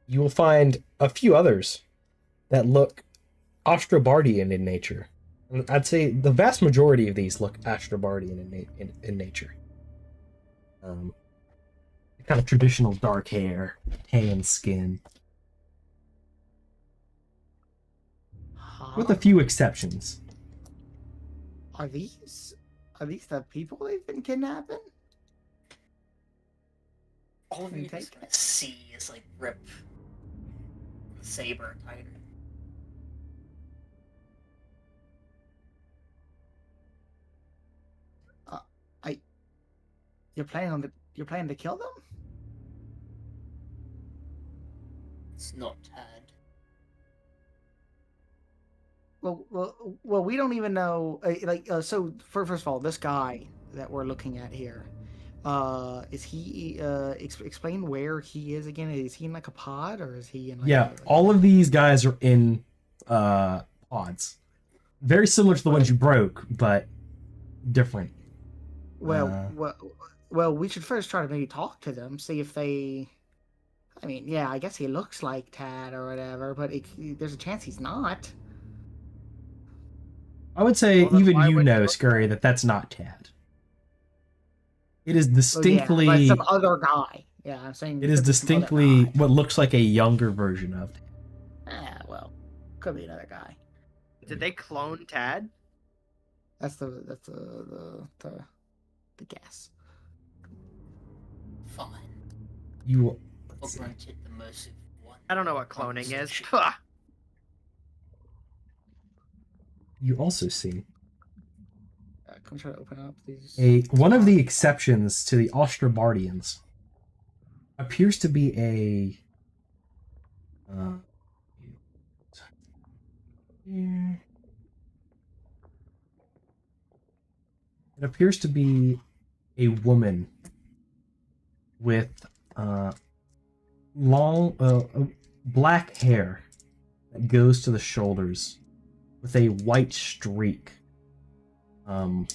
You will find a few others that look Ostrobardian in nature. I'd say the vast majority of these look Ostrobardian in nature. Kind of traditional dark hair, tan skin, with a few exceptions. Are these the people they've been kidnapping? All of you Okay. just gonna see is like rip the saber tighter. You're planning to kill them? It's not Tad. Well, we don't even know. So first of all, this guy that we're looking at here, is he? Explain where he is again. Is he in like a pod or is he in? Like Yeah, all of these guys are in pods, very similar to the ones you broke, but different. Well, we should first try to maybe talk to them, see if they. I mean, yeah, I guess he looks like Tad or whatever, but there's a chance he's not. I would say Well, then even why you would he know, look Scurry, that's not Tad. It is Well, distinctly. yeah, but some other guy. Yeah, I'm saying It is could be some other distinctly guy. what looks like a younger version of Tad. Well, could be another guy. Did they clone Tad? That's the guess. Fine. You will. I'll grant it the mercy of one. I don't know what cloning is. You also see Can we try to open up these? one of the exceptions to the Ostrobardians appears to be a. It appears to be a woman with long, black hair that goes to the shoulders, with a white streak. It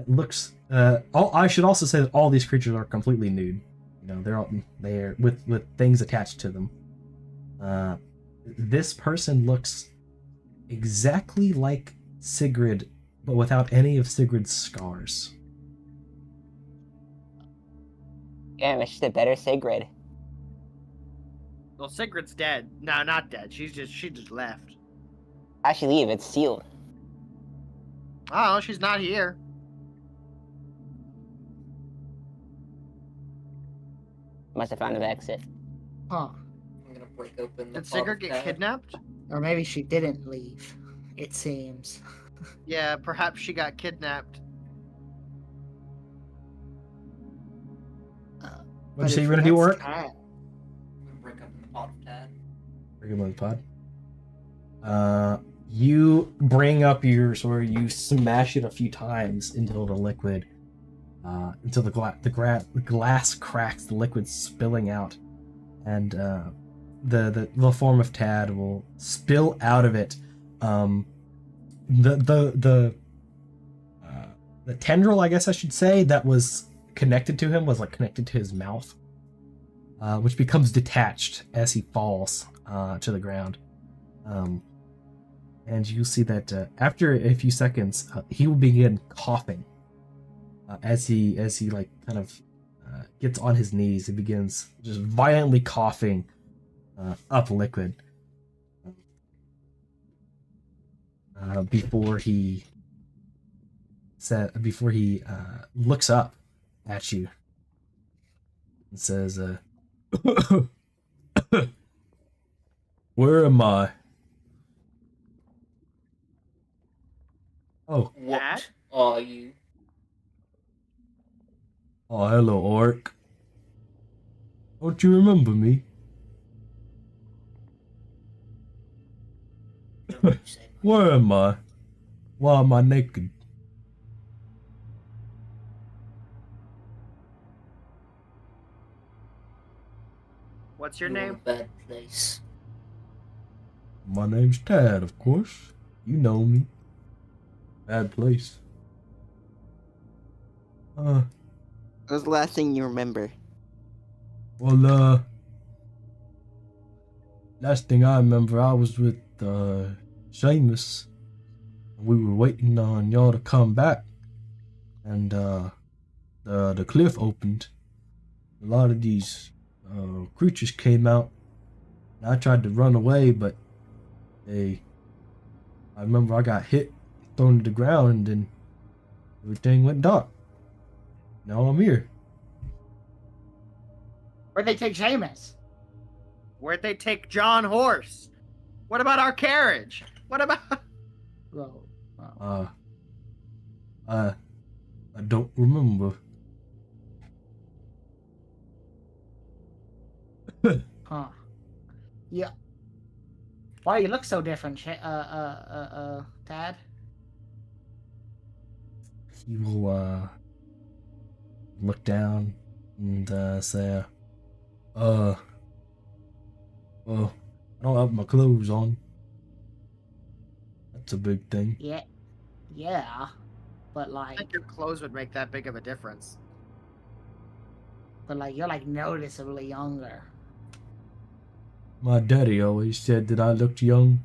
looks. I should also say that all these creatures are completely nude. You know, they're with things attached to them. This person looks exactly like Sigrid, but without any of Sigrid's scars. Damn, it's just a better Sigrid. Well, Sigrid's dead. No, not dead. She just left. How'd she leave? It's sealed. Oh, she's not here. Must have found an exit. Huh? I'm gonna break open the Did Sigrid bottle get cap. kidnapped? Or maybe she didn't leave. It seems. Yeah, perhaps she got kidnapped. What did you say you were gonna do, Oric? I'm gonna break open the pot of Tad. Bring him on the pod. You bring up your sword. You smash it a few times until the liquid, until the glass cracks, the liquid spilling out, and the form of Tad will spill out of it. The tendril, I guess I should say, that was connected to him was like connected to his mouth, which becomes detached as he falls to the ground. And you see that after a few seconds, he will begin coughing as he like kind of gets on his knees. He begins just violently coughing up liquid before he looks up at you and says, "Where am I?" Oh, What Tad? are you? oh, hello, Orc. Don't you remember me? Don't you say much. Where am I? Why am I naked? What's your You're in a name? bad place. My name's Tad, of course. You know me. Bad place. Uh, What was the last thing you remember? well, last thing I remember, I was with Seamus. We were waiting on y'all to come back, and the cliff opened. A lot of these creatures came out. And I tried to run away, but I remember I got hit, thrown to the ground, and then everything went dark. Now I'm here. Where'd they take Seamus? Where'd they take John Horse? What about our carriage? What about? Well, I don't remember. huh? Yeah. Why you look so different, Tad? He will look down and say, well, I don't have my clothes on. That's a big thing. Yeah, but I like, think your clothes would make that big of a difference. you're like noticeably younger. My daddy always said that I looked young.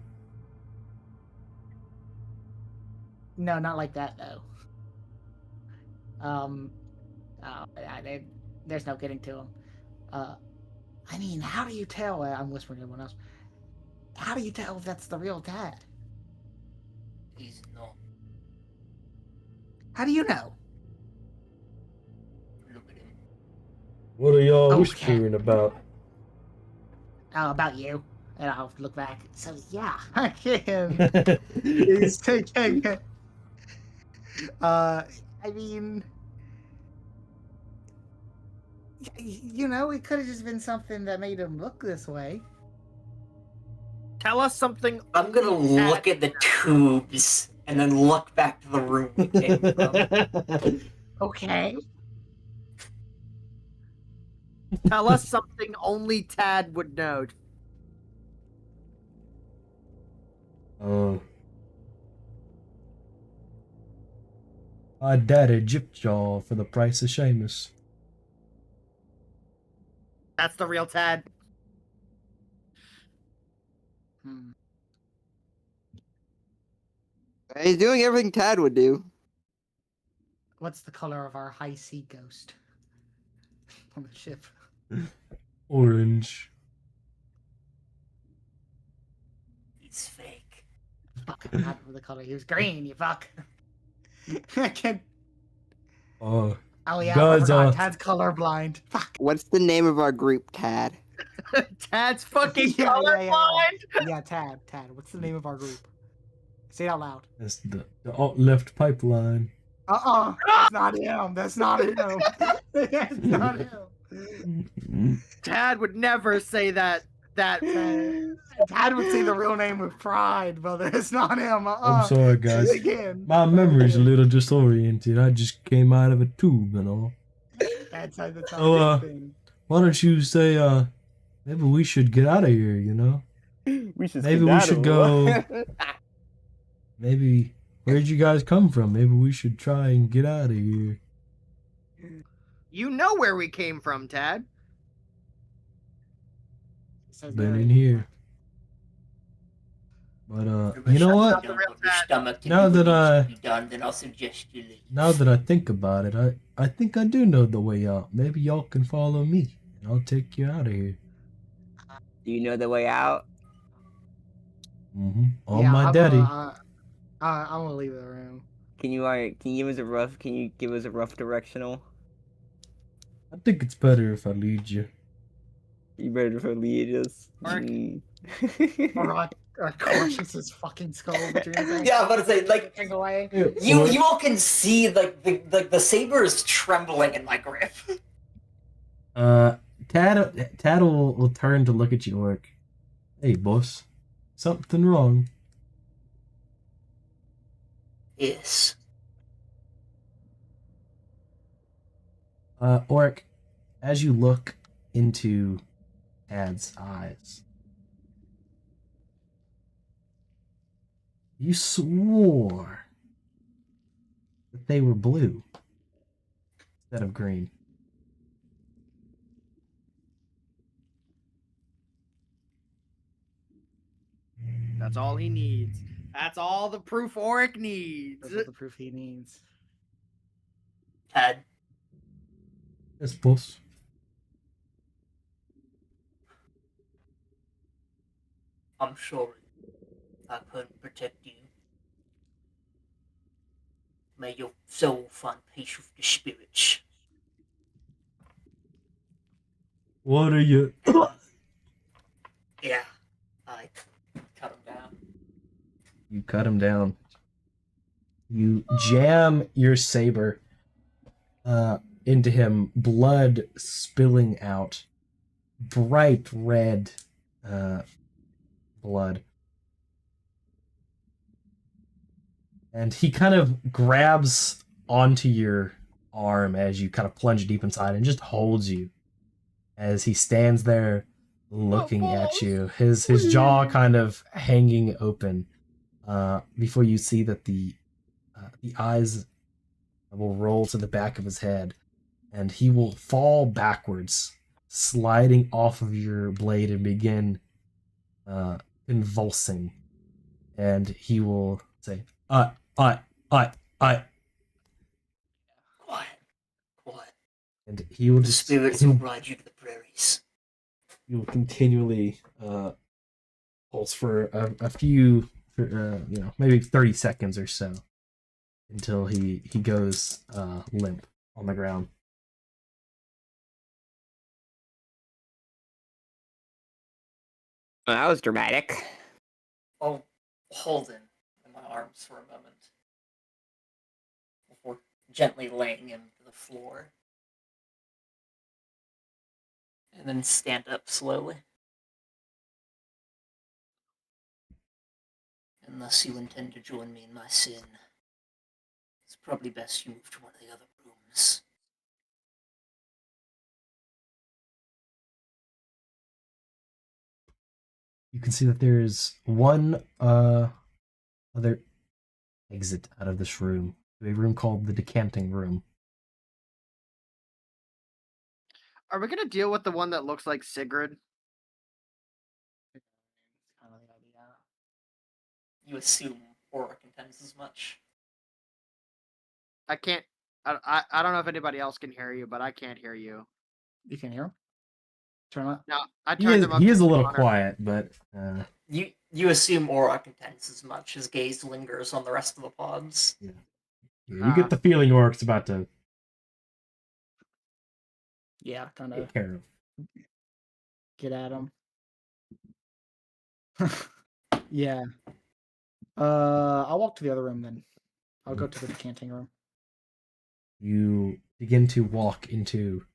No, not like that though. There's no getting to him. I mean, how do you tell? I'm whispering to everyone else. How do you tell if that's the real Tad? He's not. How do you know? Look at him. What are y'all Okay. whispering about? About you. And I'll look back. So yeah, I can. He's taking. I mean, it could have just been something that made him look this way. Tell us something. I'm gonna look at the tubes and then look back to the room we came from. Okay. Tell us something only Tad would know. My daddy gypped y'all for the price of Seamus. That's the real Tad. He's doing everything Tad would do. What's the color of our high sea ghost on the ship? Orange. He's fake. Fuck, I forgot the color. He was green, you fuck. I can't. Oh yeah, I guys, forgot. Tad's colorblind. Fuck. What's the name of our group, Tad? Tad's fucking Yeah. colorblind. Yeah, Tad. What's the name of our group? Say it out loud. That's the alt left pipeline. That's not him. That's not him. That's not him. Tad would never say that. Tad would say the real name with pride, brother. It's not him. I'm sorry, guys. Again. My memory's a little disoriented. I just came out of a tube and all. That's how So, why don't you say, maybe we should get out of here, We should Maybe we should go. Maybe, where'd you guys come from? Maybe we should try and get out of here. You know where we came from, Tad. Been in here. But, you know what? Now that then I'll suggest you leave. Now that I think about it, I think I do know the way out. Maybe y'all can follow me, and I'll take you out of here. Do you know the way out? On my daddy. I'm gonna leave the room. Can you give us a rough directional? I think it's better if I lead you. You better if I lead us. Or I crushes his fucking skull between his legs. Yeah, I'm about to say, like, away. you all can see, like, the saber is trembling in my grip. Tad will turn to look at you, Orc. Hey, boss. Something wrong? Yes. Orc, as you look into Tad's eyes, you swore that they were blue instead of green. That's all he needs. That's all the proof Oric needs. That's what the proof he needs. Tad, Yes, boss. I'm sorry I couldn't protect you. May your soul find peace with the spirits. What are you? Yeah, I cut him down. You cut him down. You jam your saber into him, blood spilling out, bright red blood. And he kind of grabs onto your arm as you kind of plunge deep inside and just holds you as he stands there looking at you, his jaw kind of hanging open before you see that the eyes will roll to the back of his head and he will fall backwards, sliding off of your blade and begin convulsing. And he will say, Quiet, quiet. and he will The just spirits will ride you to the prairies. he will continually pulse for a few, maybe 30 seconds or so until he goes limp on the ground. Well, that was dramatic. I'll hold him in my arms for a moment before gently laying him to the floor. And then stand up slowly. Unless you intend to join me in my sin, it's probably best you move to one of the other rooms. You can see that there is one other exit out of this room, a room called the decanting room. Are we gonna deal with the one that looks like Sigrid? Kind of the idea. You assume Aura contends as much. I can't. I don't know if anybody else can hear you, but I can't hear you. You can hear him. Turn up. No, I He turned is, them up. he to is a little 200. quiet, but You assume Aura contends as much. His gaze lingers on the rest of the pods. you get the feeling Orc's about to Yeah, kind of take care of. get at him. Yeah. I'll walk to the other room then. I'll go to the decanting room. You begin to walk into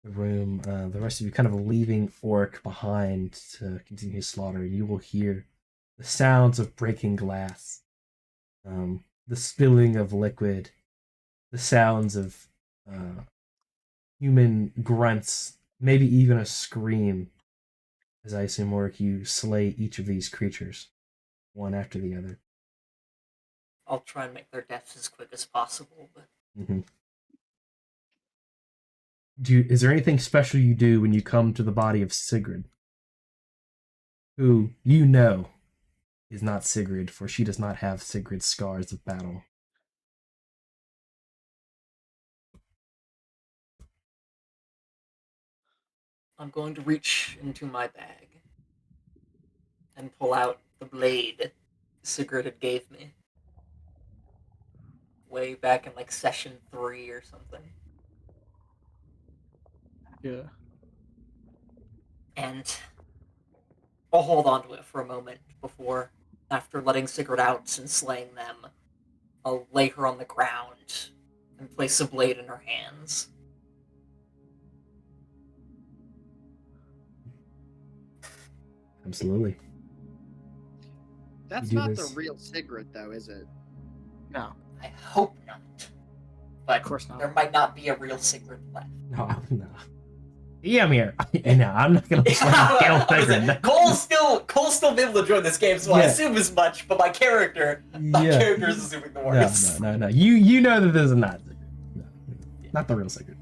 the room. The rest of you kind of leaving Orc behind to continue his slaughter. You will hear the sounds of breaking glass, the spilling of liquid, the sounds of human grunts, maybe even a scream. As I assume, Orc, you slay each of these creatures, one after the other. I'll try and make their deaths as quick as possible, but Mm-hmm. Is there anything special you do when you come to the body of Sigrid? Who you know is not Sigrid, for she does not have Sigrid's scars of battle. I'm going to reach into my bag and pull out the blade Sigrid had gave me. Way back in like session 3 or something. Yeah. And I'll hold on to it for a moment before, after letting Sigrid out and slaying them, I'll lay her on the ground and place a blade in her hands. Absolutely. That's You do not this. the real Sigrid, though, is it? No, I hope not. But of course not. there might not be a real Sigrid left. No, no. I'm here. And now I'm not gonna kill Sigrid. Cole's still been able to join this game, so I Yeah. assume as much. But my character is assuming the worst. No. You know that this is not Sigrid. No, not the real Sigrid.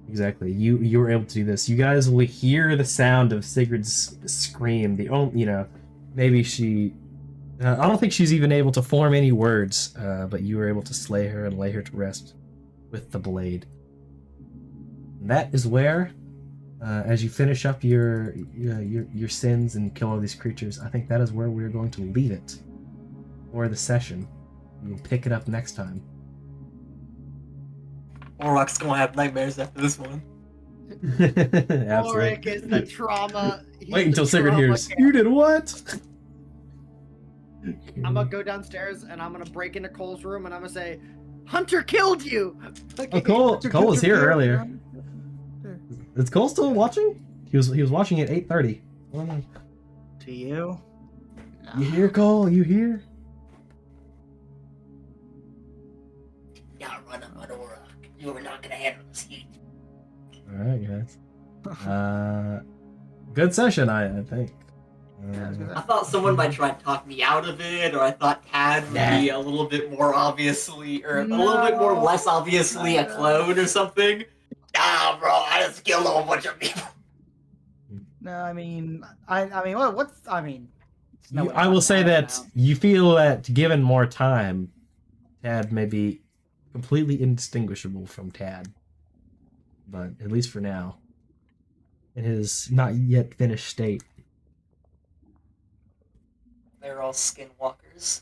Exactly. You were able to do this. You guys will hear the sound of Sigrid's scream. The only, maybe she. I don't think she's even able to form any words. But you were able to slay her and lay her to rest with the blade. And that is where, as you finish up your sins and kill all these creatures, I think that is where we're going to leave it for the session. We'll pick it up next time. Oroc's gonna have nightmares after this one. Absolutely. Ulrich is the trauma. Wait until Sigrid hears. You did what? I'm gonna go downstairs and I'm gonna break into Cole's room and I'm gonna say, "Hunter killed you." Oh, Cole was here earlier. Is Cole still watching? He was watching at 8:30. To you. You hear, Cole? You hear? Yeah, run up on Orok. You are not gonna handle this heat. All right, guys. Good session, I think. I thought someone might try and talk me out of it, or I thought Tad would be a little bit more obviously, or a little bit more less obviously a clone or something. Nah, bro, I just killed a whole bunch of people. No, I mean, what's I mean. it's no way I will to say find that out. you feel that given more time, Tad may be completely indistinguishable from Tad. But at least for now, in his not yet finished state. They're all skinwalkers.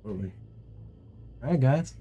Totally. All right, guys.